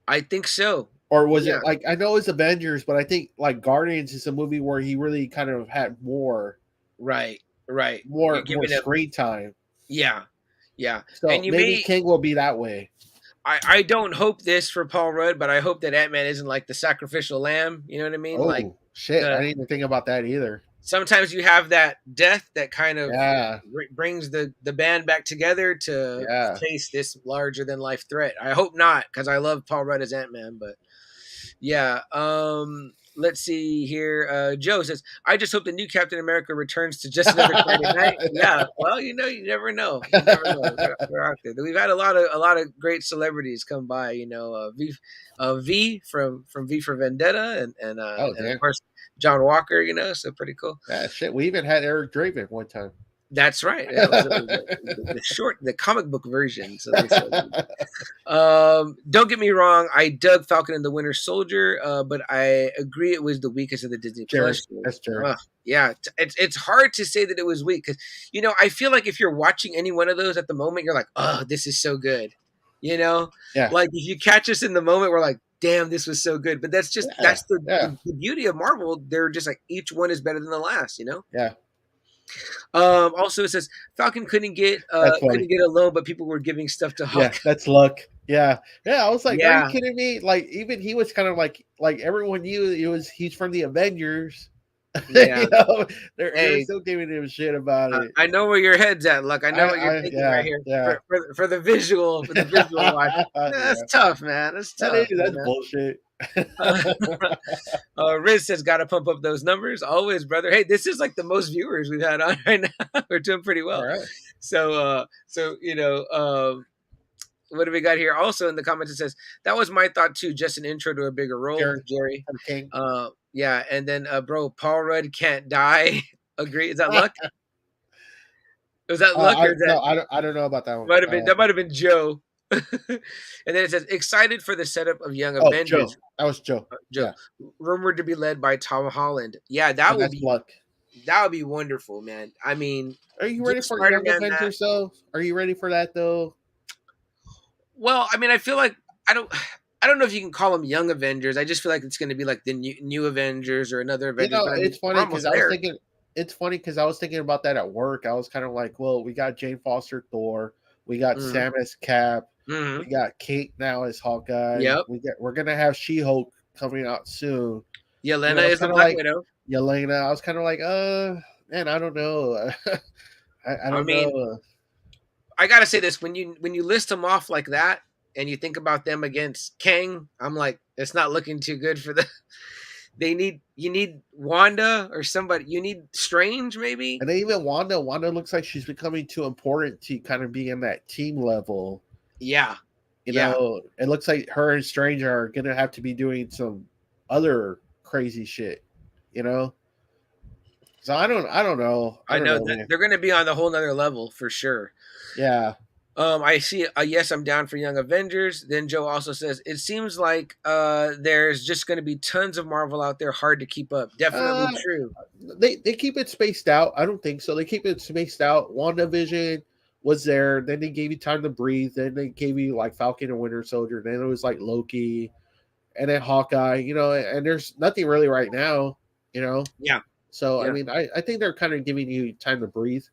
I think so. Or was Yeah, it like, I know it's Avengers, but I think like Guardians is a movie where he really kind of had more right, right. You're more giving him, screen time. yeah, yeah. So And you maybe may, King will be that way. I don't hope this for Paul Rudd, but I hope that Ant-Man isn't like the sacrificial lamb. You know what I mean? Like Oh shit! I the didn't even think about that either. sometimes you have that death that kind of Yeah, brings the band back together to yeah. face this larger than life threat. I hope not, because I love Paul Rudd as Ant-Man, but yeah. Let's see here. Joe says, "I just hope the new Captain America returns to just another Friday night." Yeah. Well, you know, you never know. You never know. They're out there. We've had a lot of great celebrities come by. You know, V from V for Vendetta, Oh and of damn! course John Walker. You know, so pretty cool. Yeah, shit. We even had Eric Draven one time. That's right. That was the short, the comic book version. So they said, don't get me wrong. I dug Falcon and the Winter Soldier, but I agree it was the weakest of the Disney Jared, Plus shows. that's Jared. Yeah, it's hard to say that it was weak because you know I feel like if you're watching any one of those at the moment, you're like, oh, this is so good. You know, Yeah, like if you catch us in the moment, we're like, damn, this was so good. But that's just yeah, yeah, the beauty of Marvel. They're just like each one is better than the last. You know. yeah. Also, it says Falcon That's funny. couldn't get a loan, but people were giving stuff to Yeah, Hawk. that's luck. Yeah, yeah. I was like, are you Yeah, kidding me? Like, even he was kind of like everyone knew it was he's from the Avengers. yeah. You know, they're Hey, still giving him shit about it. I know where your head's at, Luck. I know what you're thinking right Yeah, here yeah, for the visual watch. That's yeah. tough, man. That's tough. You That's know? bullshit. Riz says, "Got to pump up those numbers, always, brother." Hey, this is like the most viewers we've had on right now. We're doing pretty All well. right, So you know, what do we got here? Also in the comments, it says that was my thought too. Just an intro to a bigger role, Jared Jerry. from King. Yeah, and then bro, Paul Rudd can't die. Agree? Is that Luck? Was that Luck or is that I don't know about that one. might have been that might have been Joe? And then it says excited for the setup of Young Oh, Joe. Avengers. That was Joe. Joe, Yeah, rumored to be led by Tom Holland. Yeah, and that's luck. that would be wonderful, man. I mean, Are you give ready for Spider Young Man that. Avengers though? Are you ready for that though? Well, I mean, I feel like I don't. I don't know if you can call them Young Avengers. I just feel like it's going to be like the new Avengers or another You Avengers. know, But I mean, it's we're funny because almost I was there. thinking. It's funny because I was thinking about that at work. I was kind of like, well, we got Jane Foster Thor, we got Mm-hmm. Sam as Cap, Mm-hmm. we got Kate now as Hawkeye. Yep. We're gonna have She-Hulk coming out soon. You know, Yelena I was is the kind of Black like Widow. Yelena. I was kind of like, man, I don't know. I I don't mean, know. I gotta say this when you list them off like that and you think about them against Kang, I'm like, it's not looking too good for the. You need Wanda or somebody. You need Strange maybe. And then even Wanda looks like she's becoming too important to kind of be in that team level. Yeah, You yeah. know, it looks like her and Strange are gonna have to be doing some other crazy shit. You know, so I don't know. I I don't know know, that man. they're going to be on the whole nother level for sure. Yeah, I see. Yes, I'm down for Young Avengers. Then Joe also says it seems like there's just going to be tons of Marvel out there, hard to keep up. Definitely uh, true. they keep it spaced out. I don't think so. They keep it spaced out. WandaVision was there. Then they gave you time to breathe. Then they gave you like Falcon and Winter Soldier. Then it was like Loki, and then Hawkeye. You know, and there's nothing really right now. You know, Yeah, so I yeah. mean, I think they're kind of giving you time to breathe.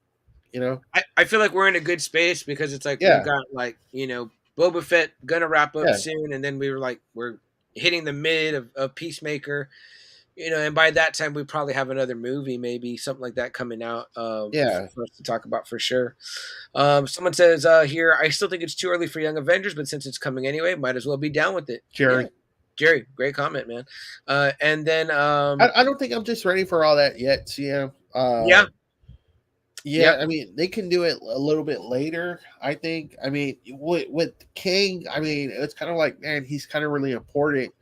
You know, I feel like we're in a good space because it's like we've yeah, got like Boba Fett gonna wrap up yeah, soon, and then we're hitting the mid of Peacemaker. And by that time we probably have another movie, maybe something like that coming out yeah. for us to talk about for sure. Someone says here, I still think it's too early for Young Avengers, but since it's coming anyway, might as well be down with it. Jerry. Yeah. Jerry, great comment, man. And then I don't think I'm just ready for all that yet, CM. yeah, Yeah, I mean, they can do it a little bit later, I think. I mean, with King, I mean, it's kind of like, man, he's kind of really important.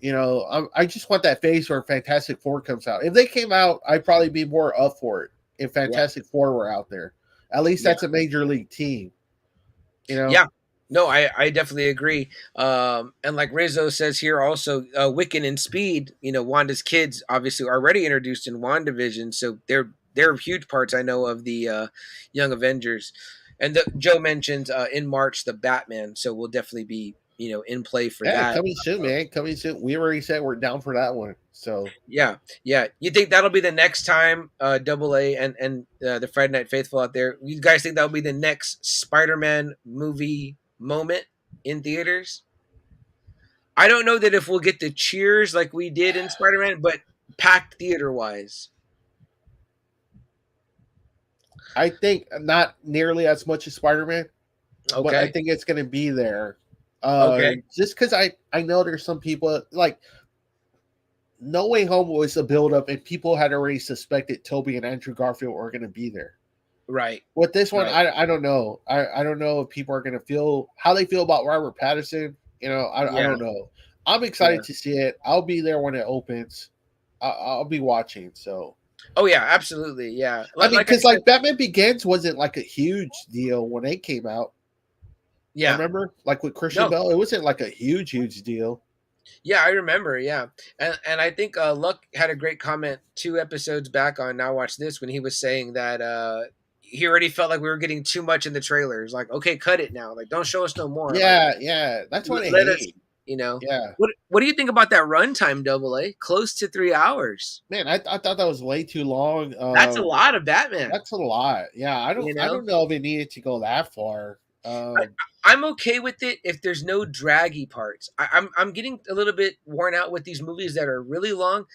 I just want that phase where Fantastic Four comes out. If they came out, I'd probably be more up for it. If Yeah, Fantastic Four were out there, at least yeah, that's a major league team. You know, yeah. No, I definitely agree. And like Rizzo says here, also Wiccan and Speed. Wanda's kids obviously already introduced in WandaVision, so they're huge parts. I know of the Young Avengers, and Joe mentioned in March the Batman, so we'll definitely be in play for yeah, that. coming soon, man. Coming soon. We already said we're down for that one. So Yeah, yeah. You think that'll be the next time Double A and the Friday Night Faithful out there? You guys think that'll be the next Spider-Man movie moment in theaters? I don't know that if we'll get the cheers like we did in Spider-Man, but packed theater wise. I think not nearly as much as Spider Man, but I Okay. think it's going to be there. Okay. Just because I know there's some people like No Way Home was a build up, and people had already suspected Toby and Andrew Garfield were going to be there. Right. With this one, Right. I don't know. I don't know if people are going to feel how they feel about Robert Pattinson. I Yeah. don't know. I'm Yeah. excited to see it. I'll be there when it opens. I'll be watching. So Oh yeah, absolutely. Yeah. I mean, Like I because said, like Batman Begins wasn't like a huge deal when it came out. yeah. Remember, like with Christian No. Bale, it wasn't like a huge deal. Yeah, I remember. Yeah, and I think Luck had a great comment 2 episodes back on Now Watch This when he was saying that he already felt like we were getting too much in the trailers. Like, okay, cut it now. Like, don't show us no more. Like, Yeah, that's what I let us. hate. You know, Yeah, what do you think about that runtime? Double A, close to 3 hours. man, I thought that was way too long. That's a lot of Batman. That's a lot. Yeah, You I know, don't know if it needed to go that far. I, I'm okay with it if there's no draggy parts. I'm getting a little bit worn out with these movies that are really long.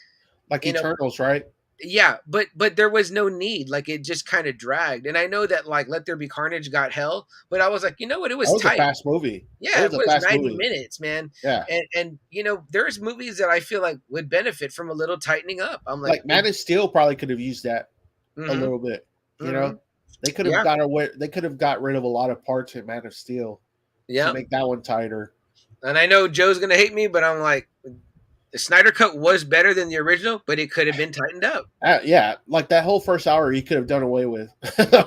Like You know, Eternals, right? yeah, but there was no need. Like it just kind of dragged. And I know that like Let There Be Carnage got hell, but I was like, you know what? It That was was a tight. fast movie. It Yeah, it was a was fast 90 movie. minutes, man. Yeah, And there's movies that I feel like would benefit from a little tightening up. I'm like, like Man of Steel probably could have used that a mm-hmm, little bit. You mm-hmm. know, they could have Yeah, got away. They could have got rid of a lot of parts in Man of Steel to yeah. make that one tighter. And I know Joe's gonna hate me, but I'm like, the Snyder Cut was better than the original, but it could have been tightened up. Yeah, like that whole first hour, you could have done away with.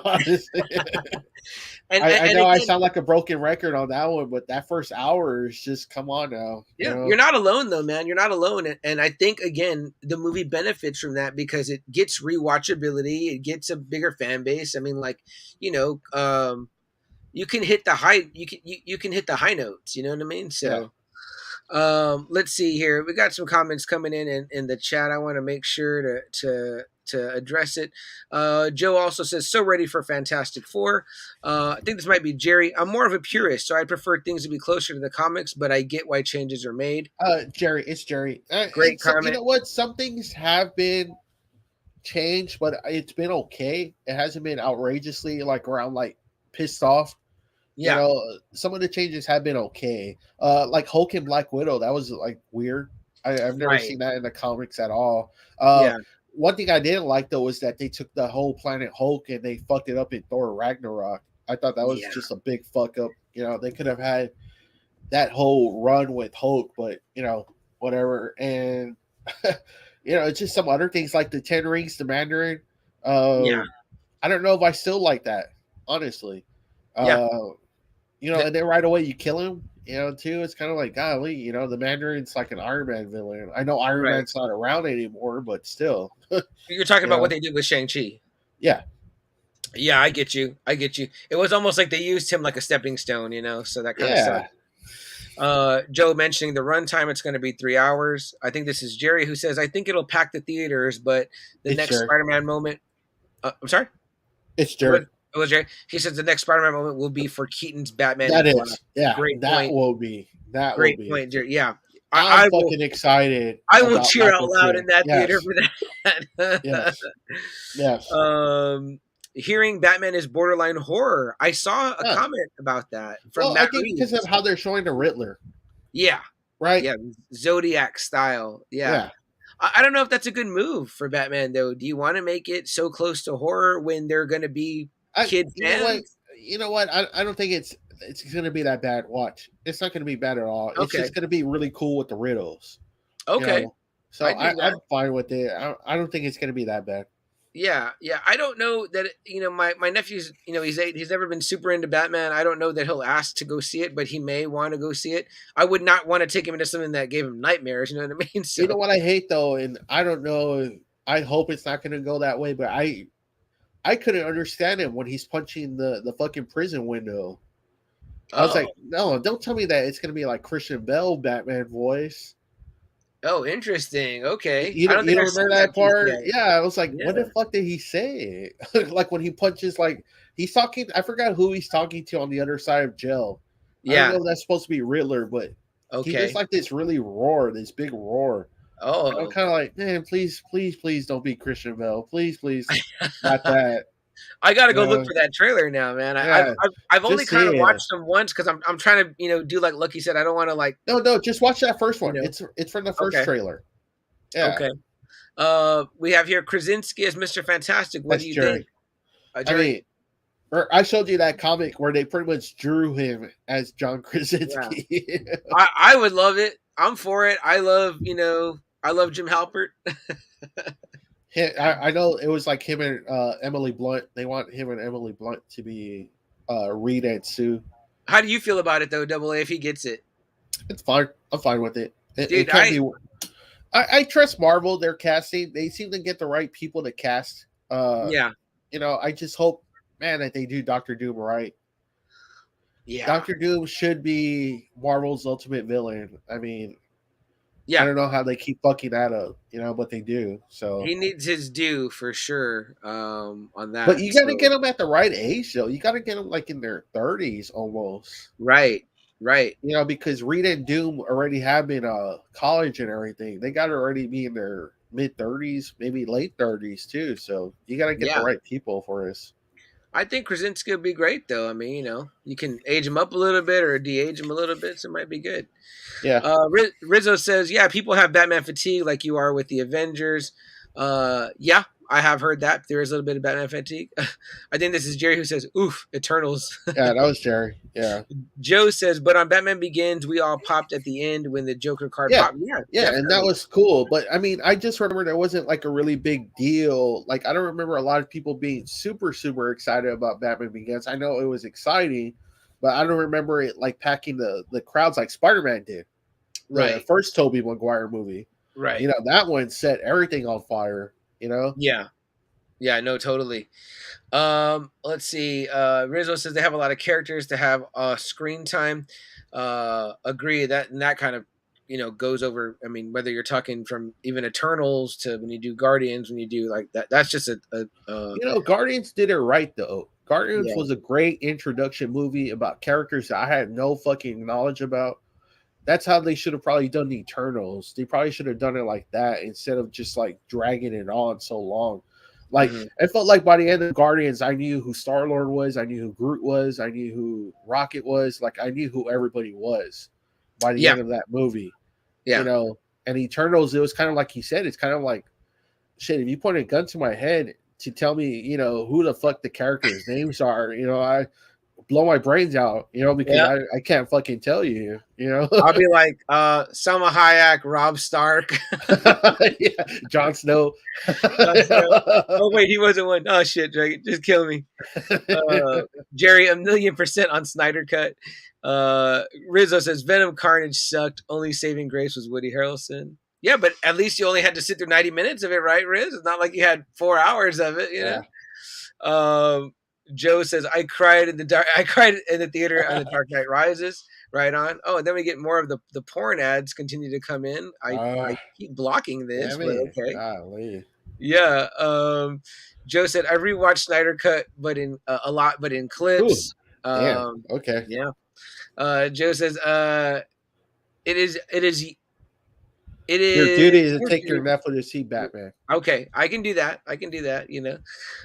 Honestly, And I and know I again, sound like a broken record on that one, but that first hour is just come on now. You yeah, know, you're not alone though, man. You're not alone, and I think again the movie benefits from that because it gets rewatchability. It gets a bigger fan base. I mean, like you know, you can hit the you can hit the high notes. You know what I mean? yeah. So let's see here. We got some comments coming in the chat. I want to make sure to address it. Joe also says, so ready for Fantastic Four. I think this might be Jerry. I'm more of a purist, so I prefer things to be closer to the comics, but I get why changes are made. Jerry, it's Jerry. Great You comment. know what? Some things have been changed, but it's been okay. It hasn't been outrageously like around like pissed off. You Yeah, know, some of the changes have been okay. Like Hulk and Black Widow, that was like weird. I've never right. seen that in the comics at all. Uh, Yeah, One thing I didn't like though was that they took the whole planet Hulk and they fucked it up in Thor Ragnarok. I thought that was yeah, just a big fuck up. They could have had that whole run with Hulk, but whatever. And it's just some other things like the Ten Rings, the Mandarin. yeah, I don't know if I still like that, honestly. yeah. Uh, and then right away you kill him. Too. It's kind of like golly, the Mandarin's like an Iron Man villain. I know Iron Right. Man's not around anymore, but still, You're talking you about what know. they did with Shang-Chi. Yeah, Yeah, I get you. I get you. It was almost like they used him like a stepping stone, so that kind of sucks. yeah. Joe mentioning the runtime, it's going to be 3 hours. I think this is Jerry who says, I think it'll pack the theaters, but the It's next Jerry. Spider-Man moment. I'm sorry? It's What? Jerry. It was Jerry. He says the next Spider-Man moment will be for Keaton's Batman That in Black. is. Yeah, Great that point. will be. That will Great be. point, Jerry. Yeah. I'm I will fucking excited I will about cheer Black out Widow loud 2. in that theater Yes. for that. Yes. Yes. Hearing Batman is borderline horror. I saw a Huh. comment about that from Well, I Matt think because of Reeves. how they're showing the Riddler, Yeah. right? Yeah. Zodiac style. Yeah. Yeah. I don't know if that's a good move for Batman, though. Do you want to make it so close to horror when they're going to be kid You know what? fans? I don't think it's going to be that bad. Watch, it's not going to be bad at all. It's Okay. just going to be really cool with the riddles. You Okay, know, so I dig that. I'm fine with it. I don't think it's gonna be that bad. Yeah, yeah. I don't know that my nephew's he's 8. He's never been super into Batman. I don't know that he'll ask to go see it, but he may want to go see it. I would not want to take him into something that gave him nightmares. You know what I mean? You know So what I hate though, and I don't know. I hope it's not gonna go that way, but I couldn't understand him when he's punching the fucking prison window. I was like, oh, no, don't tell me that it's gonna be like Christian Bell Batman voice. oh, interesting. Okay, You I don't don't think you don't I've seen remember that that piece part? yet. Yeah, I was like, what the Yeah. fuck did he say? Like when he punches, like he's talking. I forgot who he's talking to on the other side of jail. I don't know Yeah. if that's supposed to be Riddler, but he does Okay. like this really roar, this big roar. And I'm Oh, kind of like, man, please, please, please don't be Christian Bell. Please, please, not that. I got to You go look know, for that trailer now, man. yeah, I've only just kind of see it. watched them once because I'm trying to do like Lucky said. I don't want to like No, no, just watch that first you one. know. It's from the first Okay. trailer. Yeah, Okay. We have here Krasinski as Mr. Fantastic. What do that's you think, Jerry. I Jerry? mean, or I showed you that comic where they pretty much drew him as John Yeah, Krasinski. I would love it. I'm for it. I love Jim Halpert. I know it was like him and Emily Blunt. They want him and Emily Blunt to be Reed and Sue. How do you feel about it though, Double A? If he gets it, It's fine. I'm fine with it. It dude. can't be. I trust Marvel. Their casting. They seem to get the right people to cast. Yeah, I just hope, man, that they do Doctor Doom right. yeah, Doctor Doom should be Marvel's ultimate villain. I mean, I yeah. don't know how they keep fucking that up, but they do. So, He needs his due for sure. On but that. you got to So get them at the right age, though. You got to get them like in their 30s almost. right, right. Because Rita and Doom already have been college and everything. They got to already be in their mid 30s, maybe late 30s too. So you got to get the Yeah, right people for this. I think Krasinski would be great though. I mean, you can age him up a little bit or de-age him a little bit, so it might be good. Yeah, Rizzo says, "Yeah, people have Batman fatigue, like you are with the Avengers." Yeah, I have heard that there is a little bit of Batman fatigue. I think this is Jerry who says, "Oof, Eternals." yeah, that was Jerry. Yeah, Joe says, "But on Batman Begins, we all popped at the end when the Joker card yeah, popped." Yeah, yeah, and that definitely. was cool. But I mean, I just remember there wasn't like a really big deal. Like I don't remember a lot of people being super, super excited about Batman Begins. I know it was exciting, but I don't remember it like packing the crowds like Spider Man did. The Right, first Tobey Maguire movie. right. That one set everything on fire. Yeah, yeah, no, totally. Let's see. Rizzo says they have a lot of characters to have screen time. Agree that and that kind of goes over. I mean, whether you're talking from even Eternals to when you do Guardians, when you do like that, that's just Guardians did it right though. Guardians yeah, was a great introduction movie about characters that I had no fucking knowledge about. That's how they should have probably done the Eternals. They probably should have done it like that instead of just like dragging it on so long. Like hmm it felt like by the end of Guardians, I knew who Star Lord was, I knew who Groot was, I knew who Rocket was, like I knew who everybody was by the yeah, end of that movie. You yeah, know, and Eternals, it was kind of like he said, it's kind of like shit. If you point a gun to my head to tell me, who the fuck the characters' names are, I blow my brains out, because yeah. I can't fucking tell you. I'll be like Selma Hayek, Rob Stark, Yeah, Jon Snow. Jon Snow. Oh wait, he wasn't one. Oh shit, Dragon, just kill me. Uh, Jerry, 1,000,000% on Snyder Cut. Rizzo says Venom Carnage sucked. Only saving grace was Woody Harrelson. Yeah, but at least you only had to sit through 90 minutes of it, right, Riz? It's not like you had 4 hours of it, Yeah. Joe says I cried in the dark. I cried in the theater on The Dark Knight Rises. Right on. Oh, and then we get more of the porn ads continue to come in. I keep blocking this, Damn but it. okay. Golly. Yeah. Joe said I rewatched Snyder Cut, but in a lot, but in Ooh, clips. damn. Okay. Yeah. Joe says it is it Your is duty is to take your nephew to see Batman. okay. I can do that. I can do that.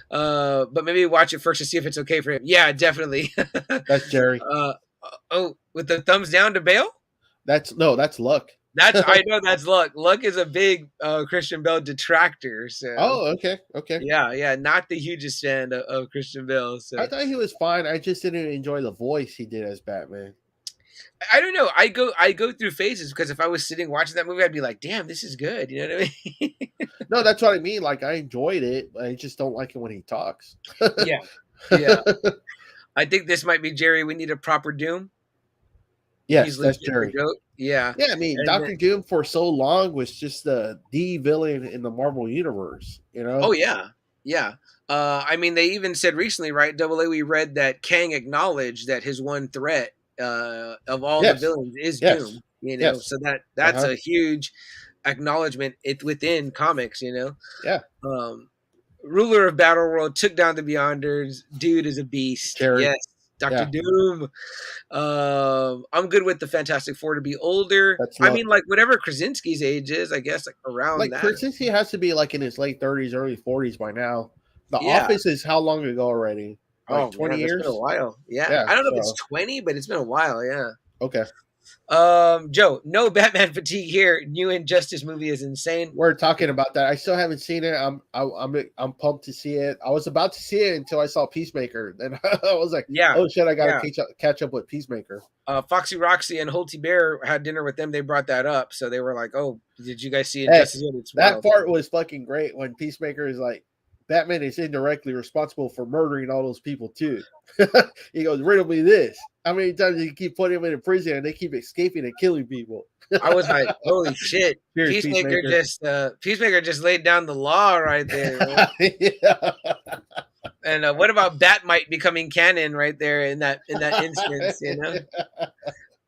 But maybe watch it first to see if it's okay for him. Yeah, definitely. That's Jerry. Oh, with the thumbs down to Bale. That's Luck. I know that's Luck. Luck is a big Christian Bale detractor. So Oh, okay. Okay. yeah, yeah, not the hugest fan of Christian Bale. I So thought he was fine. I just didn't enjoy the voice he did as Batman. I don't know. I go through phases because if I was sitting watching that movie, I'd be like, "Damn, this is good." You know what I mean? No, that's what I mean. Like I enjoyed it, but I just don't like it when he talks. Yeah, yeah. I think this might be Jerry. We need a proper Doom. He's Yes, that's legit the Jerry. goat. Yeah, Yeah, I mean, and then, Doctor Doom for so long was just the villain in the Marvel universe. You oh know? yeah, yeah. I mean, they even said recently, right? Double A, we read that Kang acknowledged that his one threat of all the Yes, villains is yes, Doom. You know, yes. so Uh that's huh. a huge acknowledgement it within comics. You know, Yeah, ruler of Battle World took down the Beyonders. Dude is a beast. Jerry. Yes, Doctor Yeah, Doom. I'm good with the Fantastic Four to be older. that's I love. mean, like whatever Krasinski's age is, I guess, like around Like that. Krasinski has to be like in his late 30s, early 40s by now. The Yeah. Office is how long ago already? Like Oh 20 man, that's been a years? while. Yeah, Yeah. I don't know if it's So 20, but it's been a while. Yeah. okay. Joe, no Batman fatigue here. New Injustice movie is insane. We're talking about that. I still haven't seen it. I'm pumped to see it. I was about to see it until I saw Peacemaker. Then I was like, Yeah, oh shit, I gotta yeah. catch up with Peacemaker. Foxy Roxy and Holty Bear had dinner with them. They brought that up, so they were like, "Oh, did you guys see Hey, Injustice yet? It's that wild." part was fucking great when Peacemaker is like, Batman is indirectly responsible for murdering all those people too. He goes, riddle me this. How many times do you keep putting them in prison and they keep escaping and killing people? I was like, "Holy shit!" Cheers, Peacemaker. Peacemaker just laid down the law right there. Man. Yeah. And what about Batmite becoming canon right there in that instance? You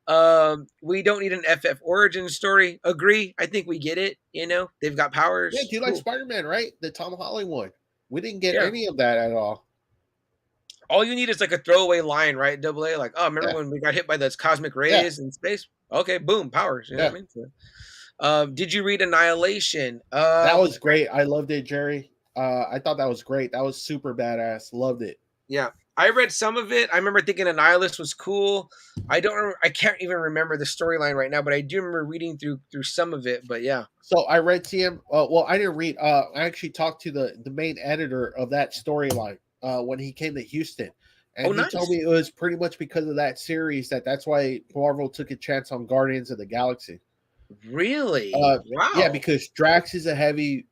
know. We don't need an FF origin story. Agree. I think we get it. You know, they've got Yeah, powers. do you like Cool. Spider-Man, right? The Tom Holland one. We didn't get Yeah. any of that at all. All you need is like a throwaway line, right? Double A, like, oh, remember Yeah, when we got hit by those cosmic yeah, rays in space? Okay, boom, powers. You know yeah. what I mean? So, did you read Annihilation? That was great. I loved it, Jerry. I thought that was great. That was super badass. Loved it. Yeah, I read some of it. I remember thinking Annihilus was cool. I can't even remember the storyline right now, but I do remember reading through some of it. But yeah. So I read TM. Well, I didn't read. I actually talked to the main editor of that storyline when he came to Houston, Oh, and he told nice. me it was pretty much because of that series that's why Marvel took a chance on Guardians of the Galaxy. Really? Yeah, Wow. because Drax is heavy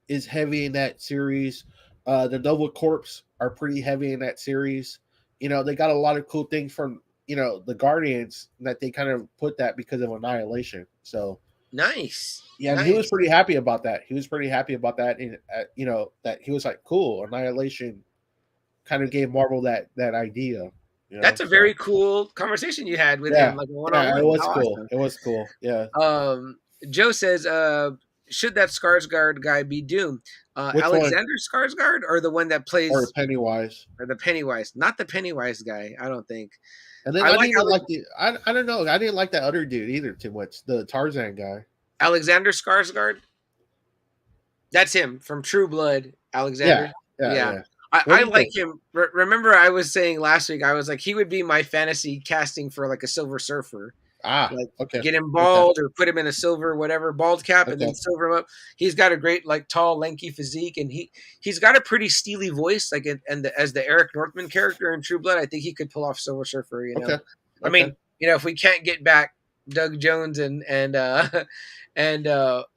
in that series. The Nova Corps are pretty heavy in that series. You know, they got a lot of cool things from the Guardians that they kind of put that because of Annihilation. So Nice. yeah, and he was Nice. pretty happy about that. He was pretty happy about that, and that he was like, "Cool, Annihilation." Kind of gave Marvel that idea. That's a So very cool conversation you had with him, yeah, like a yeah, it one-on-one. was How cool. awesome. It was cool. Yeah. Joe says, should that Skarsgård guy be Doom? Which one? Alexander Skarsgård or the one that Or plays Pennywise? or the Pennywise? Not the Pennywise guy, I don't think. And then I I like didn't like the. I don't know. I didn't like that other dude either too much. The Tarzan guy. Alexander Skarsgård. That's him from True Blood, Yeah, Alexander. yeah, Yeah. yeah. What I do you like think? him. Remember, I was saying last week, I was like, he would be my fantasy casting for like a Silver Surfer. Ah, Like okay, get him okay, bald or put him in a silver whatever bald cap and then okay. silver him up. He's got a great like tall lanky physique and he's got a pretty steely voice like as the Eric Northman character in True Blood. I think he could pull off Silver Surfer. You know, Okay. I Okay. mean, if we can't get back Doug Jones and Lawrence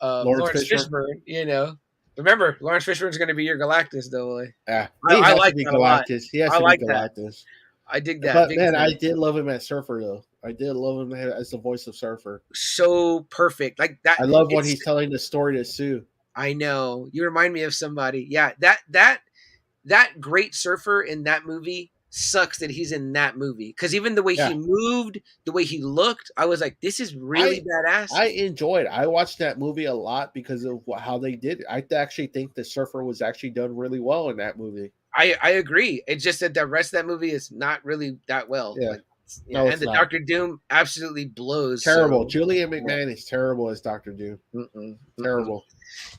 Lawrence Fishburne. Fishburne, remember Lawrence Fishburne's going to be your Galactus though. Yeah, he I has to like be that a lot. Galactus. He has I to be like that. Galactus. I dig that. But Big man, I fan. did love him as Surfer though. I did love him as the voice of Surfer. So perfect. Like that. I love when It's he's telling the story to Sue. I know. You remind me of somebody. Yeah, that great surfer in that movie sucks that he's in that movie because even the way Yeah, he moved, the way he looked, I was like, this is really I badass. I enjoyed. I watched that movie a lot because of how they did it. I actually think the Surfer was actually done really well in that movie. I agree. It's just that the rest of that movie is not really that well. Yeah, Like, no, and it's the not Doctor Doom absolutely blows. terrible. So Julian yeah. McMahon is terrible as Doctor Doom. Mm-mm, mm-mm. Terrible.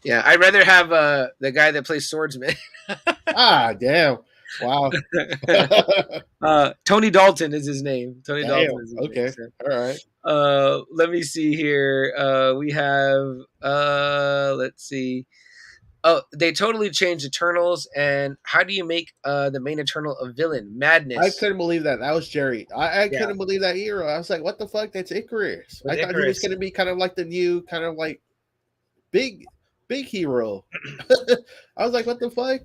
Yeah, I'd rather have the guy that plays Swordsman. Ah, damn. Wow. Tony Dalton is his name. Tony Damn. Dalton is his name. Okay. So. All right. Let me see here. We have let's see. Oh, they totally changed Eternals. And how do you make the main Eternal a villain? I Madness. couldn't believe that. That was Jerry. I Yeah, couldn't believe that hero. I was like, what the fuck? That's Icarus. with I thought he was Icarus. going to be kind of like the new, kind of like big, big hero. I was like, what the fuck?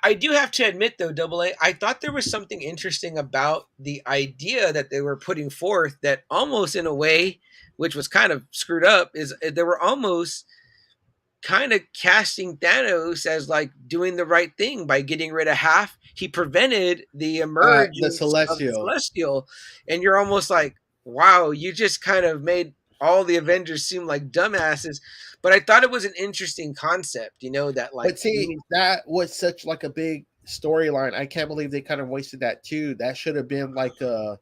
I do have to admit though, Double A, I thought there was something interesting about the idea that they were putting forth that almost in a way, which was kind of screwed up, is they were almost kind of casting Thanos as like doing the right thing by getting rid of half. He prevented the The emergence of the Celestial. Celestial, and you're almost like, wow, you just kind of made all the Avengers seem like dumbasses. But I thought it was an interesting concept, that like But see, that was such like a big storyline. I can't believe they kind of wasted that too. That should have been like a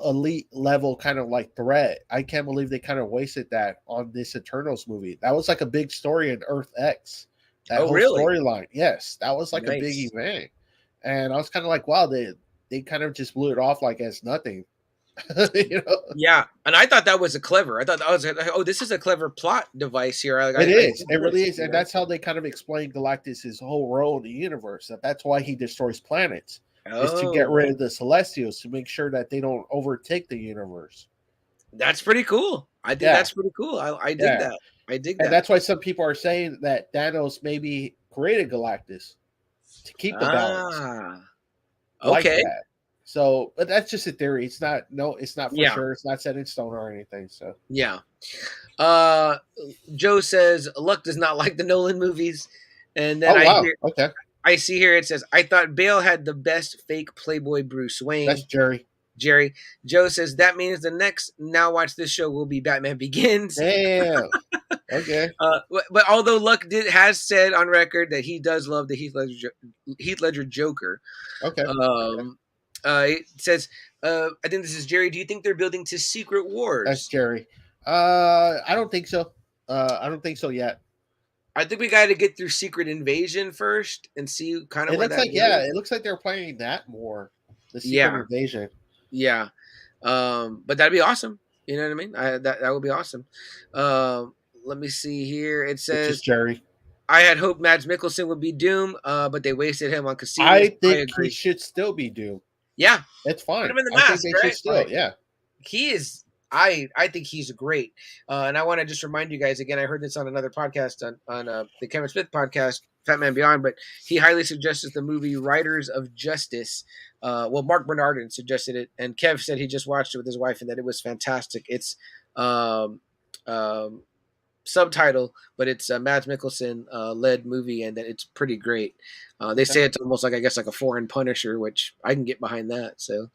elite level kind of like threat. I can't believe they kind of wasted that on this Eternals movie. That was like a big story in Earth X. That oh whole really? storyline. Yes, that was like a big Nice. event. And I was kind of like, wow, they kind of just blew it off like as nothing. you know, Yeah, and I thought that was a clever. I thought that was oh, this is a clever plot device here. it I is. did It really this, is, and that's how they kind of explain Galactus's whole role in the universe. That's why he destroys planets, is to get Oh, rid of the Celestials to make sure that they don't overtake the universe. that's pretty cool. I think Yeah, that's pretty cool. I dig yeah. that. I dig And that. that's why some people are saying that Thanos maybe created Galactus to keep the balance Ah, like okay. that. So, but that's just a theory. It's not no, it's not for Yeah, sure. It's not set in stone or anything. So, yeah. Uh, Joe says Luck does not like the Nolan movies, and then oh wow, okay, I see here it says I thought Bale had the best fake Playboy Bruce that's Wayne. Jerry. Jerry. Joe says that means the next Now Watch This Show will be Batman Begins. Damn. Okay. But although Luck has said on record that he does love the Heath Ledger Joker, Okay. um, it says, I think this is Jerry. Do you think they're building to Secret That's Wars? Jerry. I don't think so. I don't think so yet. I think we got to get through Secret Invasion first and see kind of It where looks that like yeah, goes. it looks like they're playing that more. The Secret Yeah, Invasion, yeah. But that'd be awesome. You know what I mean? That would be awesome. Let me see here. It which is says Jerry. I had hoped Mads Mikkelsen would be Doom, but they wasted him on Cassidy. I I think he agree. should still be Doom. Yeah, It's put fine. him in the I think mask, they should right? still, Like yeah. he is. I think he's great. And I want to just remind you guys again. I heard this on another podcast on the Kevin Smith podcast, Fat Man Beyond. But he highly suggests the movie Riders of Justice. Well, Mark Bernardin suggested it, and Kev said he just watched it with his wife and that it was fantastic. It's um, um, subtitle, but it's a Mads Mikkelsen led movie, and that it's pretty great. They Okay. say it's almost like I guess like a foreign Punisher, which I can get behind that. So,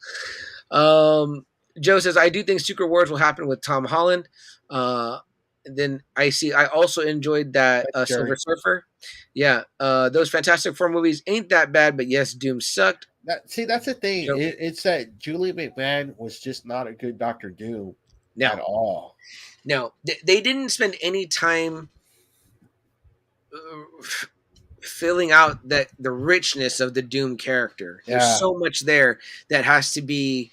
um, Joe says I do think Secret Wars will happen with Tom Holland. Then I see. I also enjoyed that That's Silver Jerry. Surfer. Yeah, those Fantastic Four movies ain't that bad, but yes, Doom sucked. That's the thing. Joe, It's that Julie McMahon was just not a good Doctor Doom at no, all. no, they didn't spend any time filling out that the richness of the Doom character. There's Yeah. so much there that has to be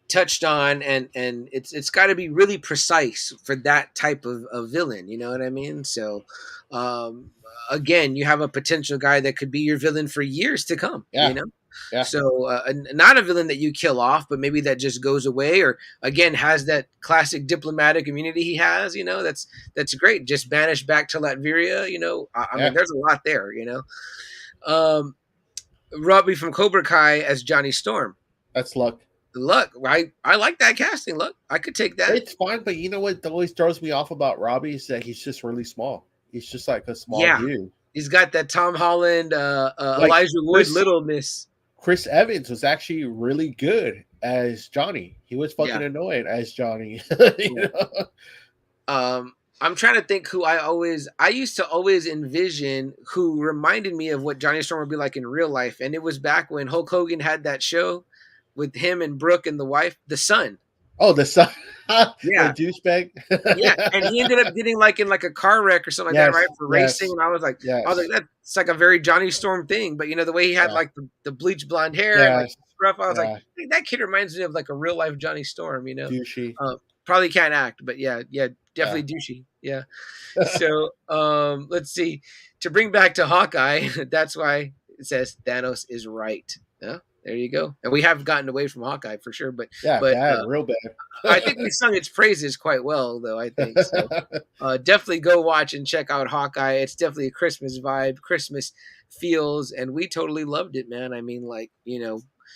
touched on, and it's got to be really precise for that type of villain. You know what I mean? So, um, again, you have a potential guy that could be your villain for years to come. You Yeah. know. Yeah. So not a villain that you kill off, but maybe that just goes away, or again has that classic diplomatic immunity he has. That's great. Just banish back to Latveria. I Yeah. mean, there's a lot there. Um, Robbie from Cobra Kai as Johnny Storm. That's luck. Look, I like that casting. Look, I could take that. It's fine, but you know what always throws me off about Robbie is that he's just really small. He's just like a small Yeah, dude. he's got that Tom Holland, Like Elijah Wood littleness. Chris Evans was actually really good as Johnny. He was fucking Yeah. annoying as Johnny. Yeah. I'm trying to think who I used to always envision who reminded me of what Johnny Storm would be like in real life. And it was back when Hulk Hogan had that show with him and Brooke and the wife, the son. Oh, the son, the Yeah. douchebag. Yeah. And he ended up getting like in like a car wreck or something like that, right? For racing. And I was like, yes, that's like a very Johnny Storm thing. But the way he had yeah, like the bleach blonde hair and like yes, scruff, I was like, yeah, hey, that kid reminds me of like a real life Johnny Storm. douchey. Probably can't act, but yeah, definitely douchey. Yeah. So let's see. To bring back to Hawkeye, that's why it says Thanos is right. Yeah, there you go. And we have gotten away from Hawkeye for sure, but Yeah, but bad, real bad. I think we sung its praises quite well, though. I think so. Definitely go watch and check out Hawkeye. It's definitely a Christmas vibe, Christmas feels, and we totally loved it, man. I mean, like,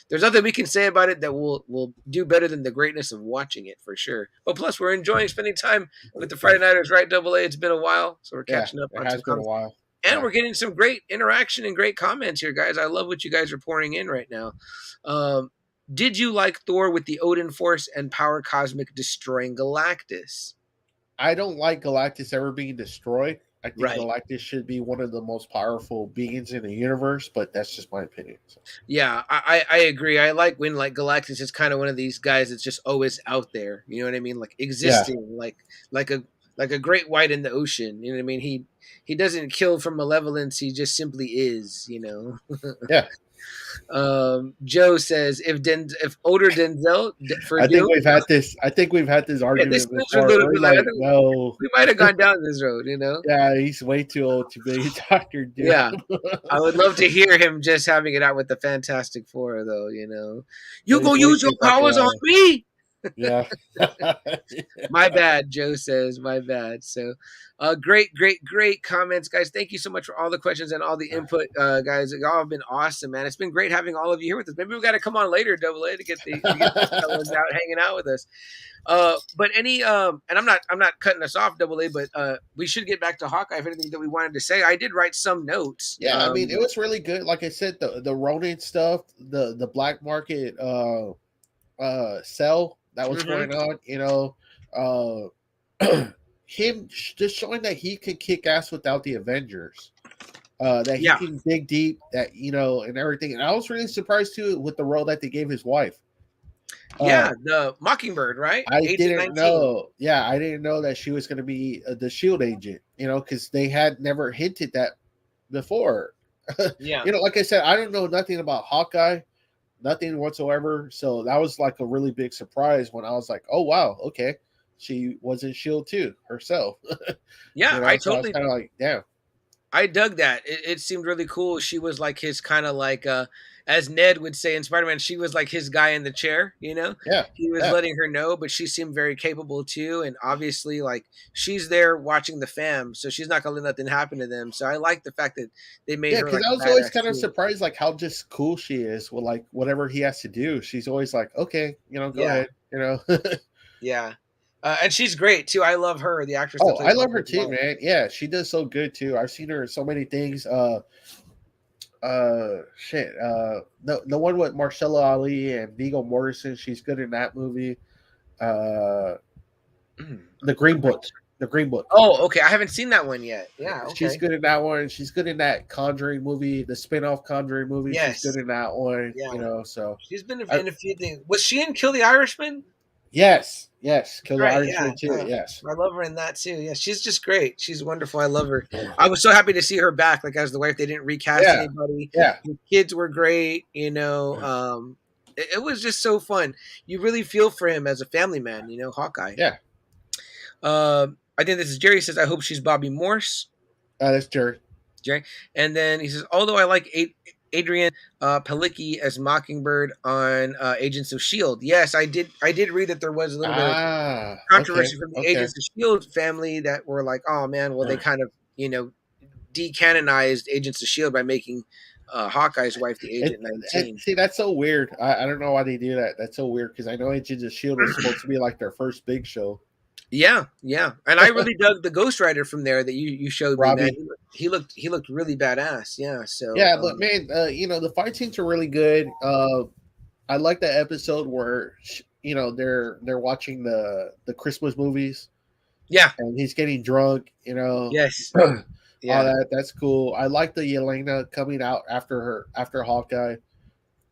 there's nothing we can say about it that will do better than the greatness of watching it for sure. But plus, we're enjoying spending time with the Friday Nighters, right? Double A. It's been a while, so we're Yeah, catching up it on some has been a comments, while. and Yeah. we're getting some great interaction and great comments here, guys. I love what you guys are pouring in right now. Did you like Thor with the Odin Force and Power Cosmic destroying Galactus? I don't like Galactus ever being destroyed. I think Right. Galactus should be one of the most powerful beings in the universe, but that's just my opinion. So. Yeah, I agree. I like when like Galactus is kind of one of these guys that's just always out there. You know what I mean? Like existing, like a great white in the ocean. You know what I mean? He doesn't kill from malevolence. He just simply is. Yeah. Joe says if older Denzel for I think Doom, we've had this. I think we've had this argument this is a before. little We're bit like I like, think no, we might have gone down this road. yeah, he's way too old to be Doctor Doom. Yeah. I would love to hear him just having it out with the Fantastic Four, though. You go use your powers on me. Yeah. My bad, Joe says. My bad. So, great comments, guys. Thank you so much for all the questions and all the input, guys. Y'all have been awesome, man. It's been great having all of you here with us. Maybe we got to come on later, Double A, to get these fellas out hanging out with us. But any and I'm not cutting us off, Double A, but we should get back to Hawkeye. If anything that we wanted to say, I did write some notes. Yeah, I mean, it was really good. Like I said, the Ronin stuff, the black market sell that was going on, him just showing that he could kick ass without the Avengers. That he can dig deep, and everything. And I was really surprised too with the role that they gave his wife. The Mockingbird, right? I didn't know. Yeah, I didn't know that she was going to be the Shield agent. Because they had never hinted that before. Yeah. Like I said, I don't know nothing about Hawkeye, nothing whatsoever. So that was like a really big surprise when I was like, oh wow, okay, she was in Shield too herself. Yeah, I totally kind of like, damn. I dug that. It seemed really cool. She was like his kind of like, as Ned would say in Spider-Man, she was like his guy in the chair, Yeah. He was letting her know, but she seemed very capable too. And obviously, like, she's there watching the fam, so she's not going to let nothing happen to them. So I like the fact that they made her because I was always kind of surprised, like, how just cool she is with, like, whatever he has to do. She's always like, okay, go ahead, Yeah. And she's great too. I love her, the actress. Oh, I love her too, man. Yeah, she does so good too. I've seen her in so many things. The one with Marcella Ali and Viggo Mortensen, she's good in that movie. The Green Book. Oh, okay. I haven't seen that one yet. Yeah, okay. She's good in that one. She's good in that Conjuring movie, the spin-off Conjuring movie. Yes. She's good in that one. Yeah. So she's been in a few things. Was she in Kill the Irishman? Yes. Kill the Irishman too. Yes. I love her in that too. Yeah, she's just great. She's wonderful. I love her. I was so happy to see her back, like as the wife. They didn't recast anybody. Yeah. The kids were great, it was just so fun. You really feel for him as a family man, Hawkeye. Yeah. I think this is Jerry says, I hope she's Bobby Morse. That's Jerry. And then he says, although I like Adrian Palicki as Mockingbird on Agents of S.H.I.E.L.D. Yes, I did read that there was a little bit of controversy from the Agents of S.H.I.E.L.D. family that were like, oh man, well, they kind of, decanonized Agents of S.H.I.E.L.D. by making Hawkeye's wife the Agent 19. See, that's so weird. I don't know why they do that. That's so weird because I know Agents of S.H.I.E.L.D. was supposed to be like their first big show. Yeah. And I really dug the Ghost Rider from there that you showed Robbie. me, man. He looked really badass. Yeah. So but man, the fight scenes are really good. I like the episode where they're watching the Christmas movies. Yeah. And he's getting drunk. Yes. Yeah. All that's cool. I like the Yelena coming out after Hawkeye.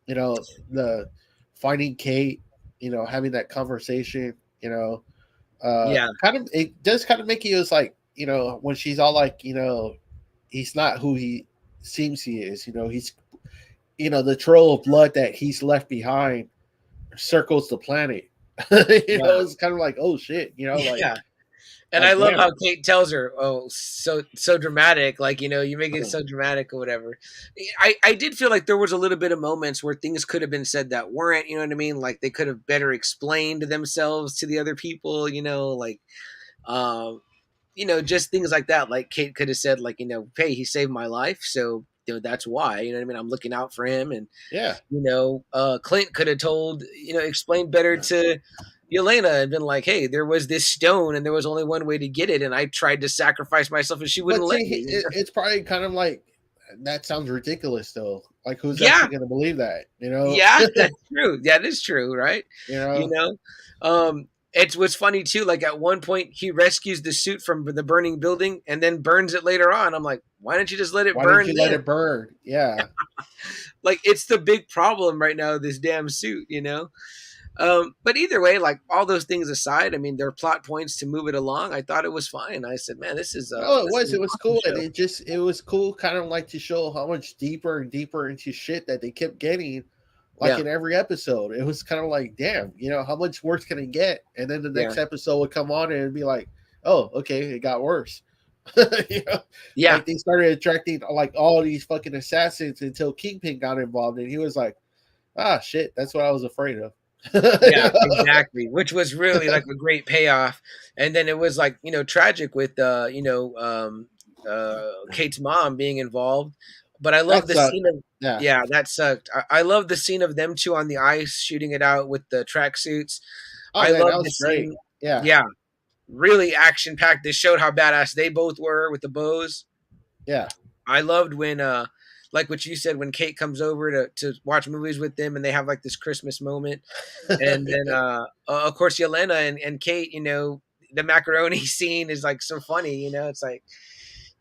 The finding Kate. Having that conversation. Kind of, it does kind of make you like, when she's all like, he's not who he seems he is, he's, the trail of blood that he's left behind circles the planet, Yeah. It's kind of like, oh shit, Yeah. And I like love damn. how Kate tells her, "Oh, so dramatic. Like, you make it so dramatic or whatever." I did feel like there was a little bit of moments where things could have been said that weren't. You know what I mean? Like they could have better explained themselves to the other people. Like, um, just things like that. Like Kate could have said, like, "Hey, he saved my life, so that's why." You know what I mean? I'm looking out for him, and Yeah. Clint could have told, explained better to Yelena and been like, hey, there was this stone and there was only one way to get it. And I tried to sacrifice myself and she wouldn't But let see, me. it's probably kind of like that sounds ridiculous though. Like, who's Yeah. actually going to believe that? Yeah, that's true. That is true. Right. You You know, know, it was funny too. Like at one point he rescues the suit from the burning building and then burns it later on. I'm like, why don't you just let it why didn't burn you let then? it burn? Yeah. Like it's the big problem right now, this damn suit, But either way, like all those things aside, I mean, there are plot points to move it along. I thought it was fine. I said, man, No, it this is was. an It was awesome cool, and show. it was cool, kind of like to show how much deeper and deeper into shit that they kept getting, like Yeah, in every episode. It was kind of like, damn, how much worse can it get? And then the yeah, next episode would come on and it'd be like, oh, okay, it got worse. you know, yeah, like they started attracting like all these fucking assassins until Kingpin got involved, and he was like, ah, shit, that's what I was afraid of. yeah, exactly. Which was really like a great payoff. And then it was like, tragic with Kate's mom being involved. But I love That the sucked. scene of Yeah. yeah, that sucked. I love the scene of them two on the ice shooting it out with the tracksuits. Oh I man, love that the was great. scene. Yeah. Yeah, really action packed. They showed how badass they both were with the bows. Yeah. I loved when like what you said, when Kate comes over to watch movies with them and they have like this Christmas moment. And then of course Yelena and Kate, the macaroni scene is like so funny, it's like,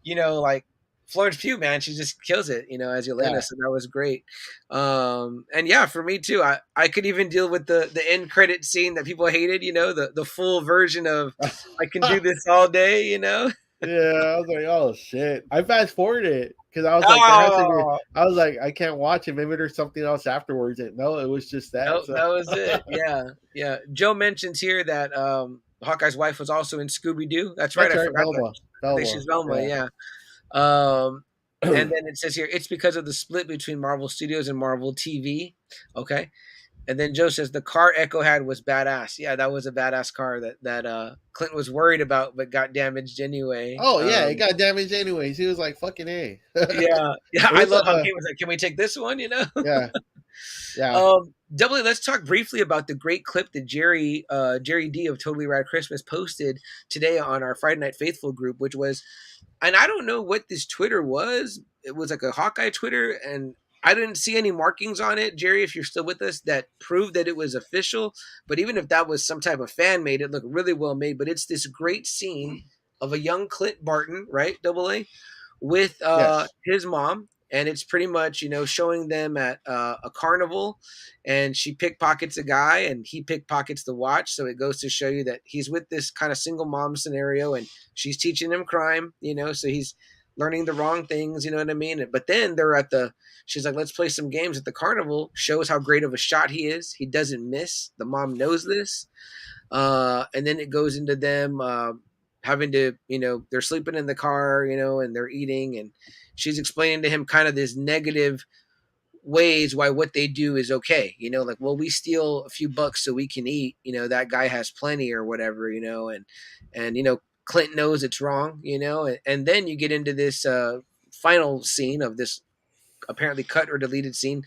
like Florence Pugh, man, she just kills it, as Yelena. Yeah. So that was great. And yeah, for me too, I could even deal with the end credit scene that people hated, the full version of I can do this all day, Yeah, I was like, oh shit. I fast forwarded it because I was like, there has to be. Oh, I was like, I can't watch it. Maybe there's something else afterwards. And no, it was just that. no, So that was it. Yeah, yeah. Joe mentions here that Hawkeye's wife was also in Scooby Doo. That's right. that's I right, forgot that. Velma. I think Velma. she's Velma. Yeah. Yeah. And then it says here it's because of the split between Marvel Studios and Marvel TV. Okay. And then Joe says the car Echo had was badass. Yeah, that was a badass car that Clint was worried about, but got damaged anyway. Oh yeah, it got damaged anyways. He was like, fucking a. Yeah, yeah. It I was love how Kate was like, "Can we take this one?" yeah, yeah. Doubly, let's talk briefly about the great clip that Jerry D of Totally Rad Christmas posted today on our Friday Night Faithful group, which was, and I don't know what this Twitter was. It was like a Hawkeye Twitter, and I didn't see any markings on it, Jerry, if you're still with us, that proved that it was official. But even if that was some type of fan made, it looked really well made. But it's this great scene of a young Clint Barton, right, Double A, with Yes. his mom, and it's pretty much showing them at a carnival, and she pickpockets a guy and he pickpockets the watch. So it goes to show you that he's with this kind of single mom scenario, and she's teaching him crime, so he's learning the wrong things, you know what I mean? But then she's like, let's play some games at the carnival, shows how great of a shot he is. He doesn't miss. The mom knows this. And then it goes into them having to, they're sleeping in the car, and they're eating, and she's explaining to him kind of this negative ways why what they do is okay, like, well, we steal a few bucks so we can eat, that guy has plenty or whatever, and Clint knows it's wrong, and then you get into this final scene of this apparently cut or deleted scene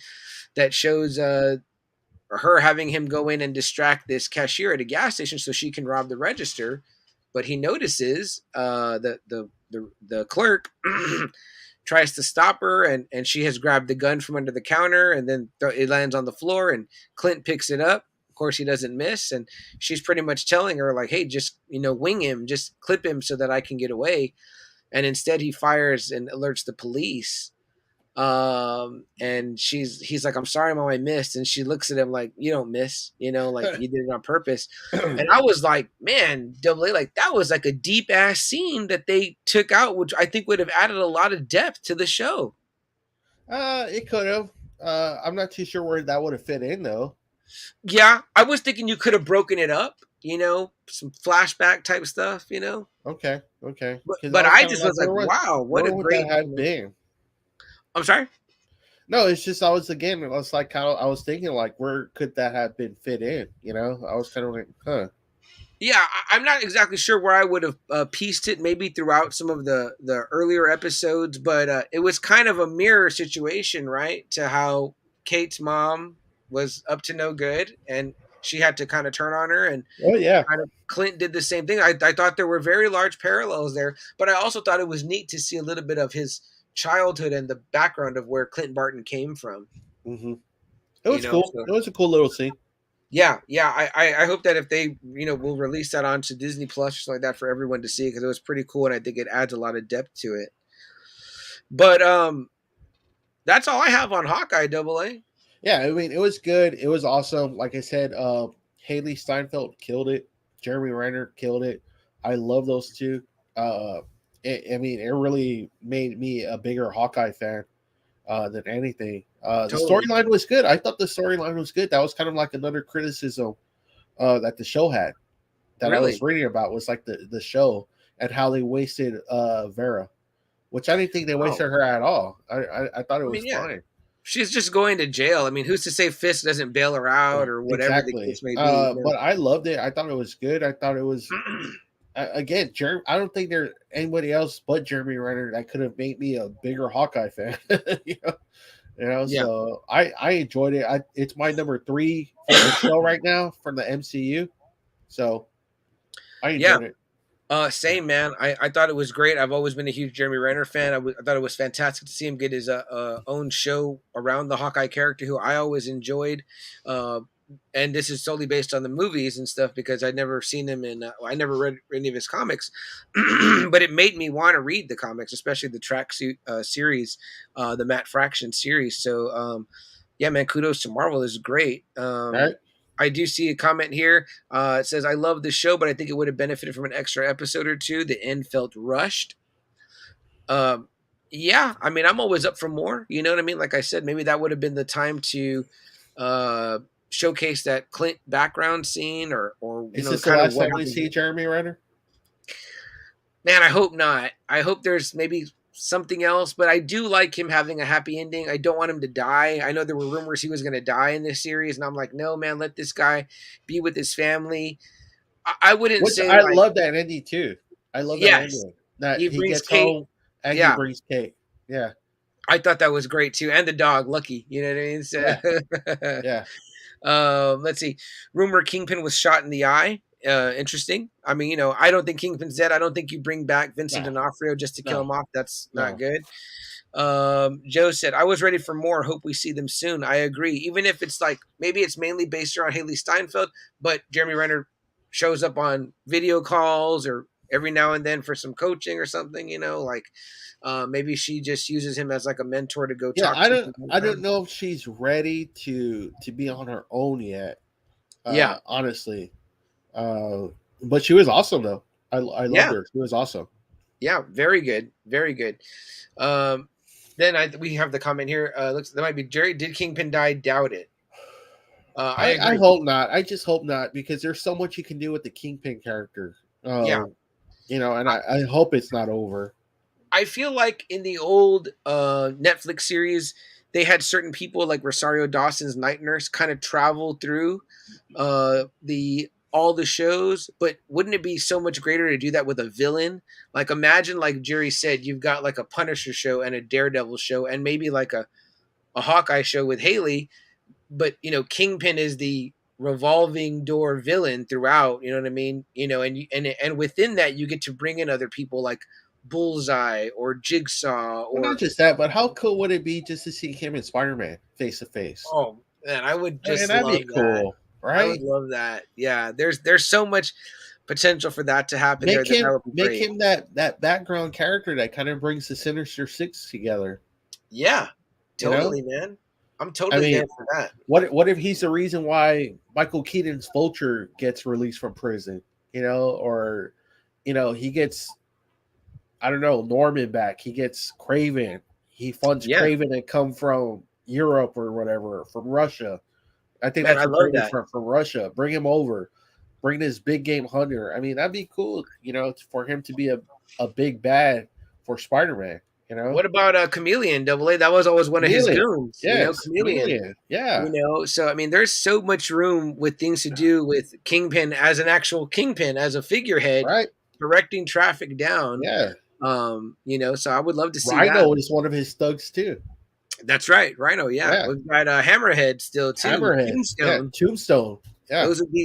that shows her having him go in and distract this cashier at a gas station so she can rob the register. But he notices the clerk tries to stop her, and she has grabbed the gun from under the counter, and then it lands on the floor, and Clint picks it up. Of course, he doesn't miss, and she's pretty much telling her like, "Hey, just wing him, just clip him so that I can get away." And instead, he fires and alerts the police. And he's like, I'm sorry, mom, I missed. And she looks at him like, you don't miss, like you did it on purpose. And I was like, man, Double A, like that was like a deep ass scene that they took out, which I think would have added a lot of depth to the show. It could have. I'm not too sure where that would have fit in though. Yeah, I was thinking you could have broken it up, some flashback type stuff, Okay, okay. But Because I but was I kind of just like, was like, wow, what where a would that great. have been? I'm sorry. No, it's just I was again. I was like, I was thinking like, where could that have been fit in? I was kind of like, huh. Yeah, I'm not exactly sure where I would have pieced it. Maybe throughout some of the earlier episodes, but it was kind of a mirror situation, right? To how Kate's mom was up to no good, and she had to kind of turn on her, and Oh yeah. kind of Clint did the same thing. I thought there were very large parallels there, but I also thought it was neat to see a little bit of his childhood and the background of where Clint Barton came from. Hmm. It was cool. So It was a cool little scene. yeah, yeah. I hope that if they will release that onto Disney Plus or something like that for everyone to see because it was pretty cool and I think it adds a lot of depth to it. But that's all I have on Hawkeye Double A. Yeah, I mean, it was good. It was awesome. Like I said, Haley Steinfeld killed it. Jeremy Renner killed it. I love those two. I mean, it really made me a bigger Hawkeye fan than anything. The Totally. storyline was good. I thought the storyline was good. That was kind of like another criticism that the show had that I was Really. reading about was like the show and how they wasted Vera, which I didn't think they wasted Oh, her at all. I thought it I was mean, yeah. fine. She's just going to jail. I mean, who's to say Fisk doesn't bail her Yeah, out or whatever the exactly. case may be? But I loved it. I thought it was good. I thought it was again, I don't think there's anybody else but Jeremy Renner that could have made me a bigger Hawkeye fan. you know, Yeah. So I enjoyed it. It's my number 3 favorite show right now from the MCU. So I Yeah. enjoyed it. Same man. I thought it was great. I've always been a huge Jeremy Renner fan. I thought it was fantastic to see him get his own show around the Hawkeye character, who I always enjoyed. Uh, and this is solely based on the movies and stuff because I'd never seen him in. I never read any of his comics, but it made me want to read the comics, especially the tracksuit series, the Matt Fraction series. So, yeah, man, kudos to Marvel. This is great. All right. I do see a comment here. It says, I love the show, but I think it would have benefited from an extra episode or two. The end felt rushed. Um, yeah, I mean, I'm always up for more. You know what I mean? Like I said, maybe that would have been the time to uh, showcase that Clint background scene or Is this the kind of last what time we happened. see Jeremy Renner? Man, I hope not. I hope there's maybe something else, but I do like him having a happy ending. I don't want him to die. I know there were rumors he was going to die in this series, and I'm like, no, man, let this guy be with his family. I wouldn't Which say I like love that ending too. I love that yes, ending. That he he brings gets Kate. home and he Yeah, brings Kate. Yeah. I thought that was great too, and the dog, Lucky. You know what I mean? So, Yeah. Yeah. let's see. Rumor Kingpin was shot in the eye. Interesting. I mean, I don't think Kingpin's dead. I don't think you bring back Vincent No. D'Onofrio just to kill No. him off. That's not No. good. Joe said, I was ready for more. Hope we see them soon. I agree. Even if it's like maybe it's mainly based around Haley Steinfeld, but Jeremy Renner shows up on video calls or every now and then for some coaching or something, like maybe she just uses him as like a mentor to go Yeah, talk to people. I don't know if she's ready to be on her own yet. Yeah. Honestly. Uh but she was awesome though. I loved Yeah. her. She was awesome. Yeah. Very good. Very good. Um, then we have the comment here. Looks that might be Jerry. Did Kingpin die? Doubt it. I I agree. hope not. I just hope not because there's so much you can do with the Kingpin character. Yeah. And I hope it's not over. I feel like in the old Netflix series, they had certain people like Rosario Dawson's Night Nurse kind of travel through the all the shows, but wouldn't it be so much greater to do that with a villain? Like imagine, like Jerry said, you've got like a Punisher show and a Daredevil show, and maybe like a Hawkeye show with Haley, but Kingpin is the revolving door villain throughout. You know what I mean? And within that, you get to bring in other people like Bullseye or Jigsaw Well, not or just that, but how cool would it be just to see him and Spider Man face to face? oh man, I would I mean, just that'd love be that. cool, I would right? love that. Yeah, there's so much potential for that to happen there that would be Make great. him that background character that kind of brings the Sinister Six together. Yeah, You know, totally, man. I'm I totally there mean, for that. what if he's the reason why Michael Keaton's Vulture gets released from prison? Or he gets, I don't know, Norman back. He gets Craven. He funds Yeah, Craven and come from Europe or whatever, from Russia. I think Man, that's I a love great move that. from Russia. Bring him over. Bring this big game hunter. I mean, that'd be cool, for him to be a big bad for Spider-Man, you know? What about Chameleon Double A? That was always one of his Chameleon. goons, Yes, Chameleon. Chameleon. Yeah. So I mean, there's so much room with things to do with Kingpin as an actual Kingpin, as a figurehead, Right? directing traffic down. Yeah. So I would love to see that. Rhino is one of his thugs too. That's right, Rhino. Yeah, Yeah. we've got Hammerhead still too. Hammerhead. Yeah. Tombstone. Tombstone. Yeah.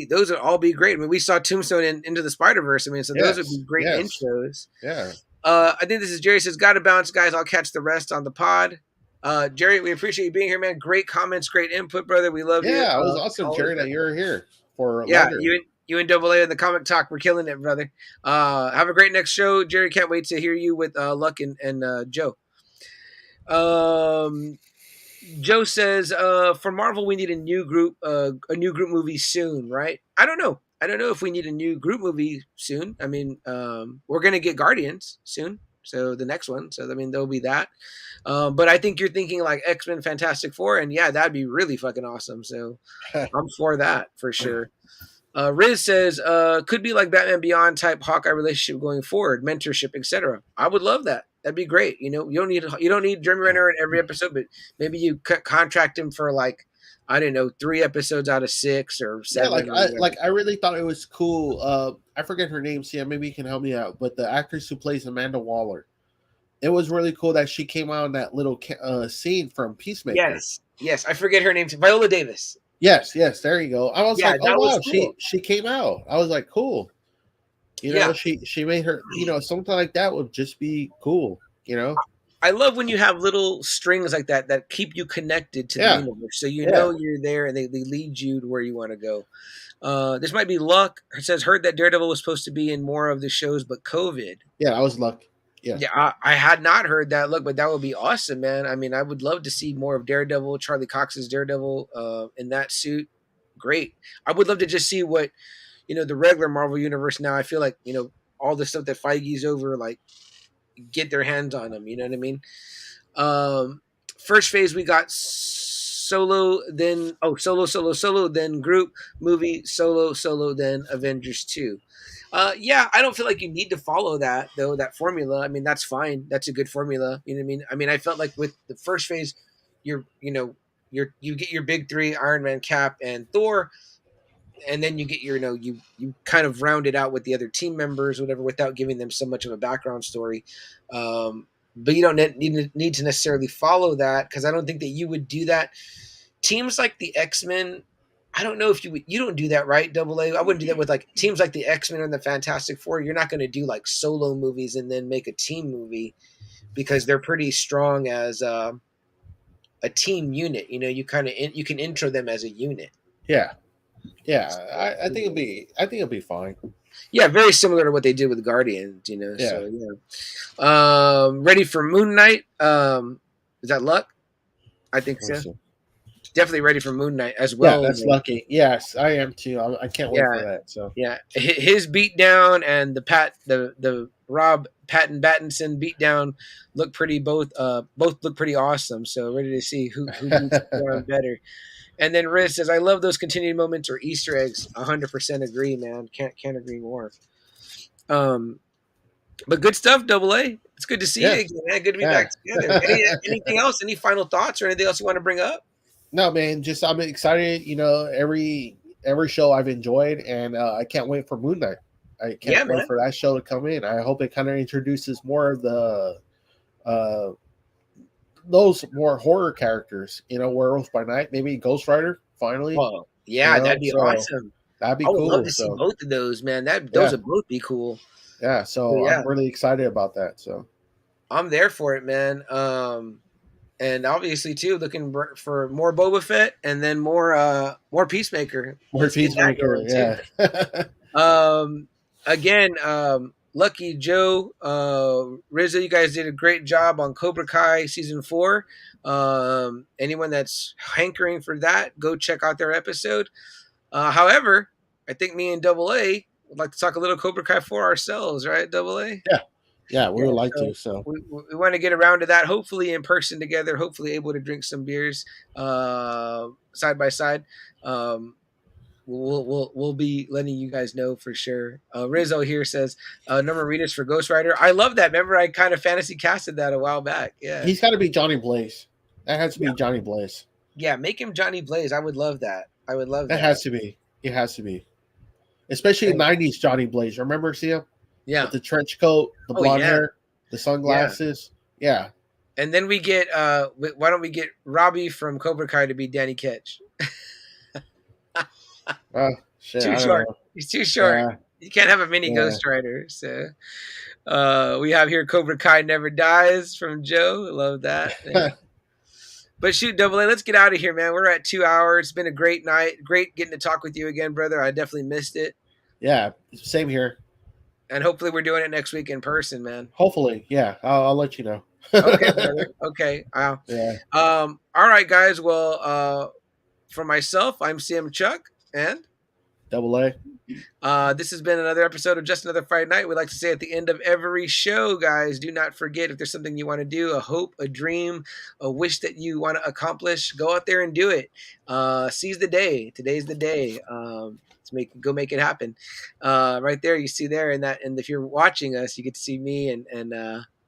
Those would all be great. I mean, we saw Tombstone in Into the Spider Verse. I mean, so those would Yes. be great Yes. intros. Yeah. I think this is Jerry says, "Got to bounce, guys. I'll catch the rest on the pod." Jerry, we appreciate you being here, man. Great comments, great input, brother. We love you. Yeah. It was awesome, Jerry, that you're here for Yeah, longer. you and Double A in the comic talk. We're killing it, brother. Have a great next show, Jerry. Can't wait to hear you with Luck and Joe. Joe says, for Marvel, we need a new group movie soon, right? I don't know. I don't know if we need a new group movie soon. I mean, we're gonna get Guardians soon, so the next one. So I mean, there'll be that. But I think you're thinking like X-Men, Fantastic Four, and yeah, that'd be really fucking awesome. So I'm for that for sure. Riz says, could be like Batman Beyond type Hawkeye relationship going forward, mentorship, etc. I would love that. That'd be great. You don't need Jeremy Renner in every episode, but maybe you contract him for like, I don't know, 3 episodes out of 6 or 7. Yeah, I really thought it was cool. I forget her name, so yeah, maybe you can help me out. But the actress who plays Amanda Waller, it was really cool that she came out in that little scene from Peacemaker. Yes, I forget her name too. Viola Davis. Yes, there you go. I was like, oh wow, cool. she came out. I was like, cool. She made her, something like that would just be cool, I love when you have little strings like that keep you connected to the universe. So know you're there and they lead you to where you want to go. This might be luck. It says, heard that Daredevil was supposed to be in more of the shows, but COVID. Yeah, I was luck. Yeah, I had not heard that. Look, but that would be awesome, man. I mean, I would love to see more of Daredevil, Charlie Cox's Daredevil in that suit. Great. I would love to just see what, the regular Marvel universe now. I feel like, all the stuff that Feige's over, like, get their hands on them. You know what I mean? First phase, we got solo, then solo, then group, movie, solo, then Avengers 2. I don't feel like you need to follow that though, that formula. I mean, that's fine. That's a good formula. You know what I mean? I mean, I felt like with the first phase, you get your big 3, Iron Man, Cap, and Thor, and then you get your, you kind of round it out with the other team members, whatever, without giving them so much of a background story. But you don't need to necessarily follow that, because I don't think that you would do that. Teams like the X-Men, I don't know if you don't do that, right? Double A. I wouldn't do that with like teams like the X-Men and the Fantastic Four. You're not going to do like solo movies and then make a team movie, because they're pretty strong as a team unit. You kind of you can intro them as a unit. Yeah. I think it'll be fine. Yeah, very similar to what they did with Guardians. Yeah. So yeah. Ready for Moon Knight? Is that luck? I think so. Definitely ready for Moon Knight as well. Yeah, that's lucky. Yes, I am too. I can't wait for that. So yeah, his beatdown and the Rob Pattinson beatdown look pretty. Both look pretty awesome. So ready to see who beats down better. And then Riz says, "I love those continued moments or Easter eggs." 100% agree, man. Can't agree more. But good stuff, Double A. It's good to see you again, man. Good to be back together. Anything else? Any final thoughts or anything else you want to bring up? No, man. Just I'm excited. Every show I've enjoyed, and I can't wait for Moon Knight. I can't wait for that show to come in. I hope it kind of introduces more of the those more horror characters. Werewolf by Night, maybe Ghost Rider. Finally, that'd be awesome. That'd be cool. I would love to see both of those, man. Those would both be cool. Yeah, so I'm really excited about that. So I'm there for it, man. And obviously too, looking for more Boba Fett and then more Peacemaker. More Peacemaker, yeah. Again, Lucky Joe, Rizzo, you guys did a great job on Cobra Kai season 4. Anyone that's hankering for that, go check out their episode. However, I think me and Double A would like to talk a little Cobra Kai 4 ourselves, right, Double A? Yeah, we Yeah, would like so to. So we want to get around to that. Hopefully in person together. Hopefully able to drink some beers side by side. Um, we'll be letting you guys know for sure. Rizzo here says number readers for Ghost Rider. I love that. Remember, I kind of fantasy casted that a while back. Yeah, he's got to be Johnny Blaze. That has to yeah, be Johnny Blaze. yeah. Make him Johnny Blaze. I would love that. I would love That that. has to be. It has to be. Especially And, '90s Johnny Blaze. Remember, see him yeah. with the trench coat, the Oh blonde yeah. hair, the Yeah. sunglasses. Yeah. And then we get why don't we get Robbie from Cobra Kai to be Danny Ketch? Shit. Too I don't short. know. He's too short. Yeah. You can't have a mini Yeah. Ghost Rider. So we have here Cobra Kai never dies from Joe. Love that. Yeah. But shoot, Double A, let's get out of here, man. We're at 2 hours. It's been a great night. Great getting to talk with you again, brother. I definitely missed it. Yeah. Same here. And hopefully we're doing it next week in person, man. Hopefully. Yeah. I'll let you know. Okay, brother. Okay. Yeah. All right, guys. Well, for myself, I'm Sam Chuck, and Double A. this has been another episode of Just Another Friday Night. We like to say at the end of every show, guys, do not forget, if there's something you want to do, a hope, a dream, a wish that you want to accomplish, go out there and do it. Seize the day. Today's the day. Go make it happen. Right there, you see there, and if you're watching us, you get to see me and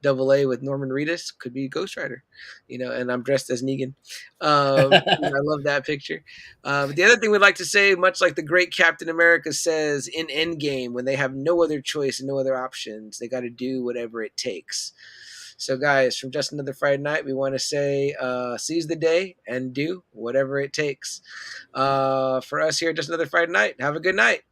Double A with Norman Reedus, could be Ghost Rider, and I'm dressed as Negan. I love that picture. But the other thing we'd like to say, much like the great Captain America says in Endgame, when they have no other choice and no other options, they got to do whatever it takes. So, guys, from Just Another Friday Night, we want to say seize the day and do whatever it takes. For us here at Just Another Friday Night, have a good night.